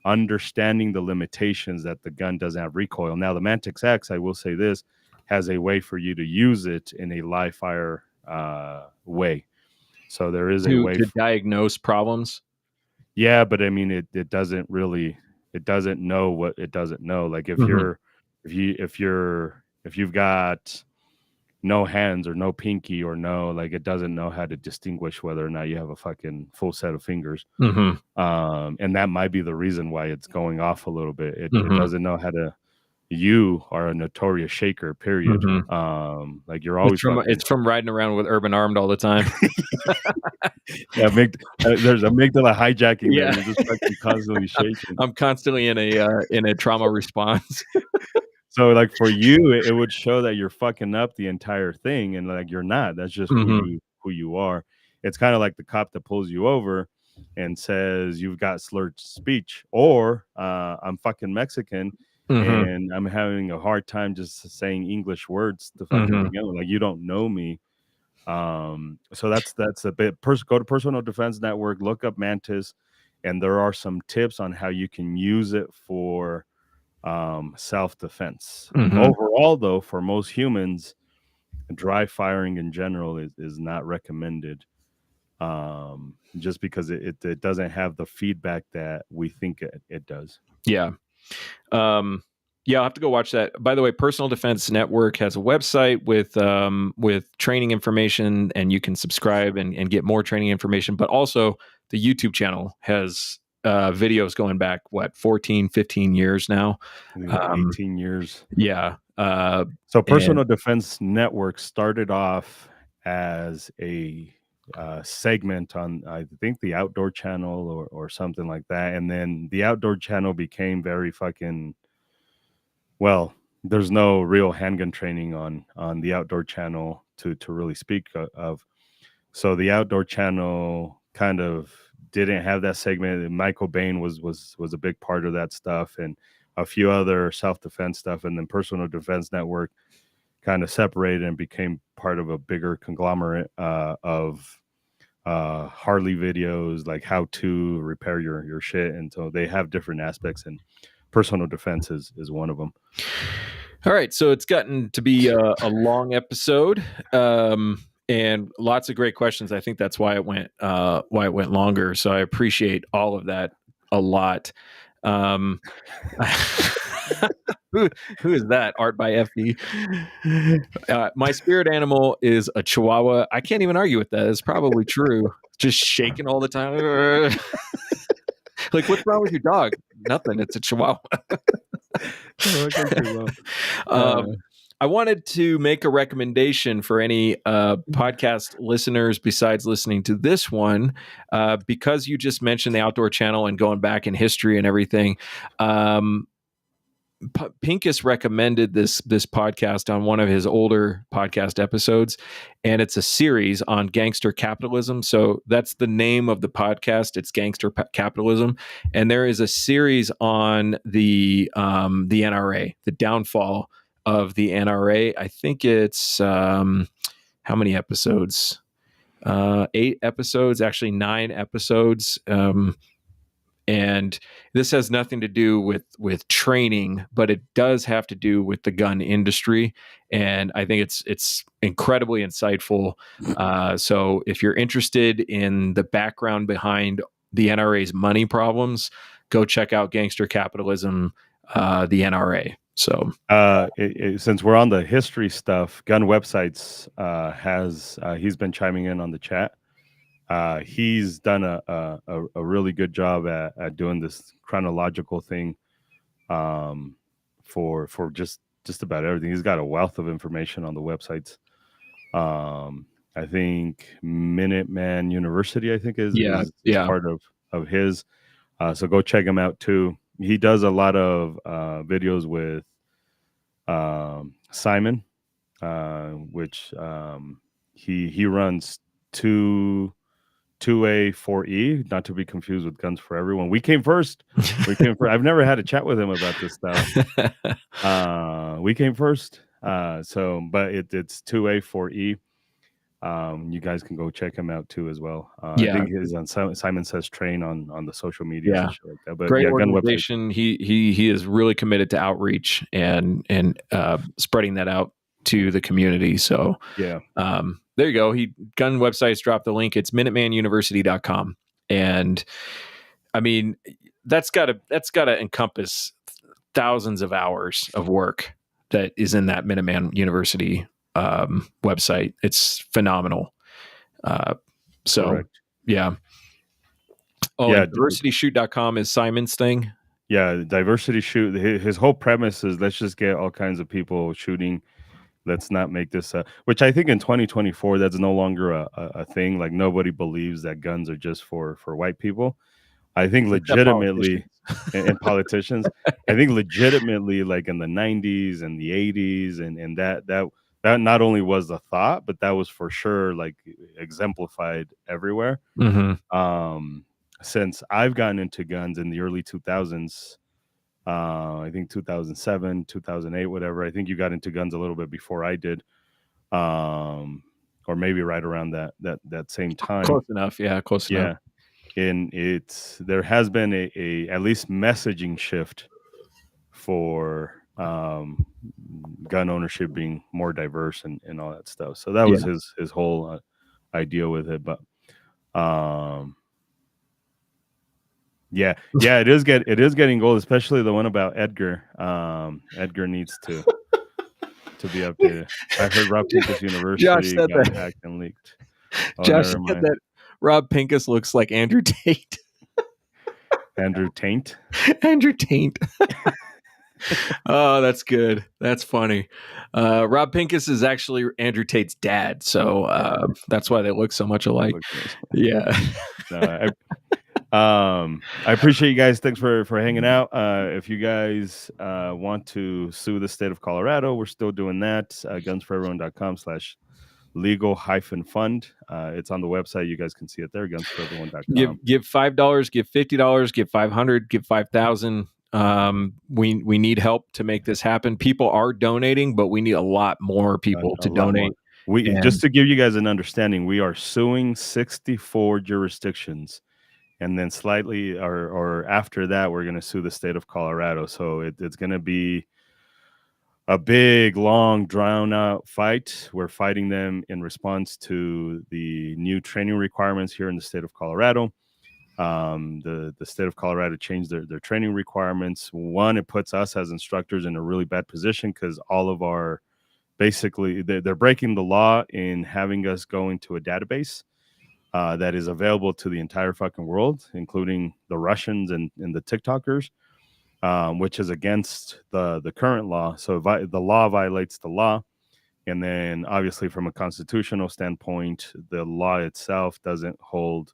understanding the limitations that the gun doesn't have recoil. Now, the Mantis X, I will say this, has a way for you to use it in a live fire way. So there is a way to diagnose problems. Yeah, but I mean, it doesn't really, it doesn't know what it doesn't know. Like if you've got no hands or no pinky or no, like, it doesn't know how to distinguish whether or not you have a fucking full set of fingers. And that might be the reason why it's going off a little bit. It doesn't know how to. You are a notorious shaker, period. Like, you're always it's from riding around with Urban Armed all the time. Yeah, there's amygdala hijacking. Yeah, you're just fucking constantly shaking. I'm constantly in a trauma response. So, like, for you, it would show that you're fucking up the entire thing, and like, you're not. That's just who you are. It's kind of like the cop that pulls you over and says you've got slurred speech, or I'm fucking Mexican. And I'm having a hard time just saying English words to fucking begin with. Like, you don't know me. So that's a bit. Go to Personal Defense Network, look up Mantis, and there are some tips on how you can use it for self-defense. Overall, though, for most humans, dry firing in general is not recommended, just because it doesn't have the feedback that we think it does. Yeah. Yeah, I'll have to go watch that. By the way, Personal Defense Network has a website with training information, and you can subscribe and get more training information. But also, the YouTube channel has videos going back 14, 15 years now. I think like 18 years. Yeah. So Personal Defense Network started off as a segment on, I think, the Outdoor Channel or something like that, and then the Outdoor Channel became very fucking, well, there's no real handgun training on the Outdoor Channel to really speak of. So the Outdoor Channel kind of didn't have that segment. And Michael Bain was a big part of that stuff, and a few other self-defense stuff. And then Personal Defense Network kind of separated and became part of a bigger conglomerate of Harley videos, like how to repair your shit. And so they have different aspects, and personal defense is one of them. All right, so it's gotten to be a long episode, and lots of great questions. I think that's why it went longer. So I appreciate all of that a lot. Who is that? Art by FE. My spirit animal is a Chihuahua. I can't even argue with that. It's probably true. Just shaking all the time. Like, what's wrong with your dog? Nothing. It's a Chihuahua. I wanted to make a recommendation for any podcast listeners besides listening to this one, because you just mentioned the Outdoor Channel and going back in history and everything. Pincus recommended this podcast on one of his older podcast episodes, and it's a series on gangster capitalism. So that's the name of the podcast. It's Gangster Capitalism, and there is a series on the NRA, the downfall of the NRA. I think it's how many episodes? 8 episodes, actually 9 episodes. And this has nothing to do with training, but it does have to do with the gun industry. And I think it's incredibly insightful. So if you're interested in the background behind the NRA's money problems, go check out Gangster Capitalism, the NRA. So since we're on the history stuff, Gun Websites he's been chiming in on the chat. He's done a really good job at doing this chronological thing for just about everything. He's got a wealth of information on the websites. I think Minuteman University, I think, is part of his. So go check him out too. He does a lot of videos with Simon, which he runs 2A 4E, not to be confused with Guns for Everyone. We came first. I've never had a chat with him about this stuff. We came first. But it's 2A 4E. You guys can go check him out too as well. I think he's on Simon Says Train on the social media and shit like that. But great organization. He is really committed to outreach and spreading that out to the community. So yeah. There you go. Gun Websites dropped the link. It's MinutemanUniversity.com. And I mean, that's gotta encompass thousands of hours of work that is in that Minuteman University website. It's phenomenal. Correct. Yeah. Oh, yeah. DiversityShoot.com is Simon's thing. Yeah, Diversity Shoot. His whole premise is let's just get all kinds of people shooting. Let's not make this which I think in 2024 that's no longer a thing. Like nobody believes that guns are just for white people. I think legitimately and politicians. I think legitimately, like in the 90s and the 80s, and that not only was the thought, but that was for sure like exemplified everywhere. Mm-hmm. Since I've gotten into guns in the early 2000s, I think 2007, 2008, whatever. I think you got into guns a little bit before I did, or maybe right around that same time. Close enough, yeah, close enough. And there has been a at least messaging shift for gun ownership being more diverse and all that stuff. So that was his whole idea with it. But yeah, it is getting old, especially the one about Edgar. Edgar needs to be updated. I heard Rob Pincus University got hacked and leaked. Oh, Josh said that Rob Pincus looks like Andrew Tate. Andrew Taint. Andrew Taint. Oh, that's good. That's funny. Rob Pincus is actually Andrew Tate's dad, so that's why they look so much alike. Yeah. I appreciate you guys. Thanks for hanging out. If you guys want to sue the state of Colorado, we're still doing that. gunsforeveryone.com/legal-fund. It's on the website. You guys can see it there. gunsforeveryone.com. Give $5, give $50, give $500, give $5,000. We need help to make this happen. People are donating, but we need a lot more people to donate. Just to give you guys an understanding, we are suing 64 jurisdictions, and then slightly or after that, we're going to sue the state of Colorado. So it's going to be a big, long, drawn-out fight. We're fighting them in response to the new training requirements here in the state of Colorado. The state of Colorado changed their training requirements. One, it puts us as instructors in a really bad position because all of our, basically, they're breaking the law in having us go into a database that is available to the entire fucking world, including the Russians and the TikTokers, which is against the current law. So the law violates the law. And then obviously from a constitutional standpoint, the law itself doesn't hold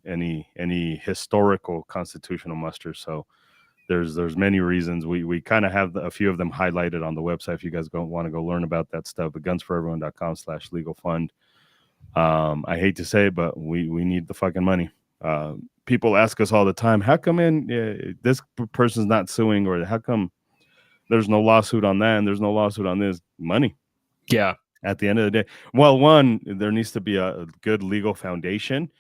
any historical constitutional muster. So there's many reasons. We kind of have a few of them highlighted on the website if you guys want to go learn about that stuff. But gunsforeveryone.com/legal-fund. I hate to say it, but we need the fucking money. People ask us all the time, how come this person's not suing, or how come there's no lawsuit on that and there's no lawsuit on this? Money. Yeah. At the end of the day, well, one, there needs to be a good legal foundation,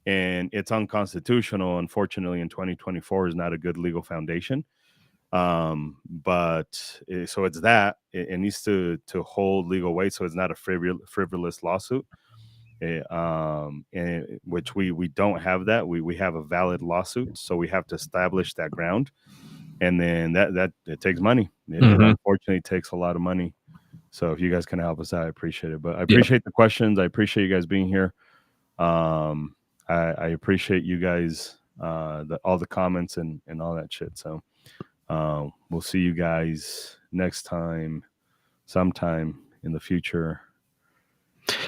and it's unconstitutional. Unfortunately, in 2024 is not a good legal foundation. So it's that it needs to hold legal weight, so it's not a frivolous lawsuit. And which we don't have that. We have a valid lawsuit, so we have to establish that ground, and then that it takes money. It unfortunately takes a lot of money. So if you guys can help us out, I appreciate it. But I appreciate the questions. I appreciate you guys being here. I appreciate you guys, all the comments and all that shit. So we'll see you guys next time, sometime in the future.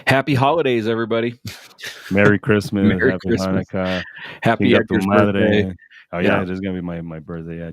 Happy holidays, everybody. Merry Christmas. Merry Happy Christmas. Hanukkah. Happy Edgar's birthday. Oh, yeah, it is going to be my birthday. Yeah.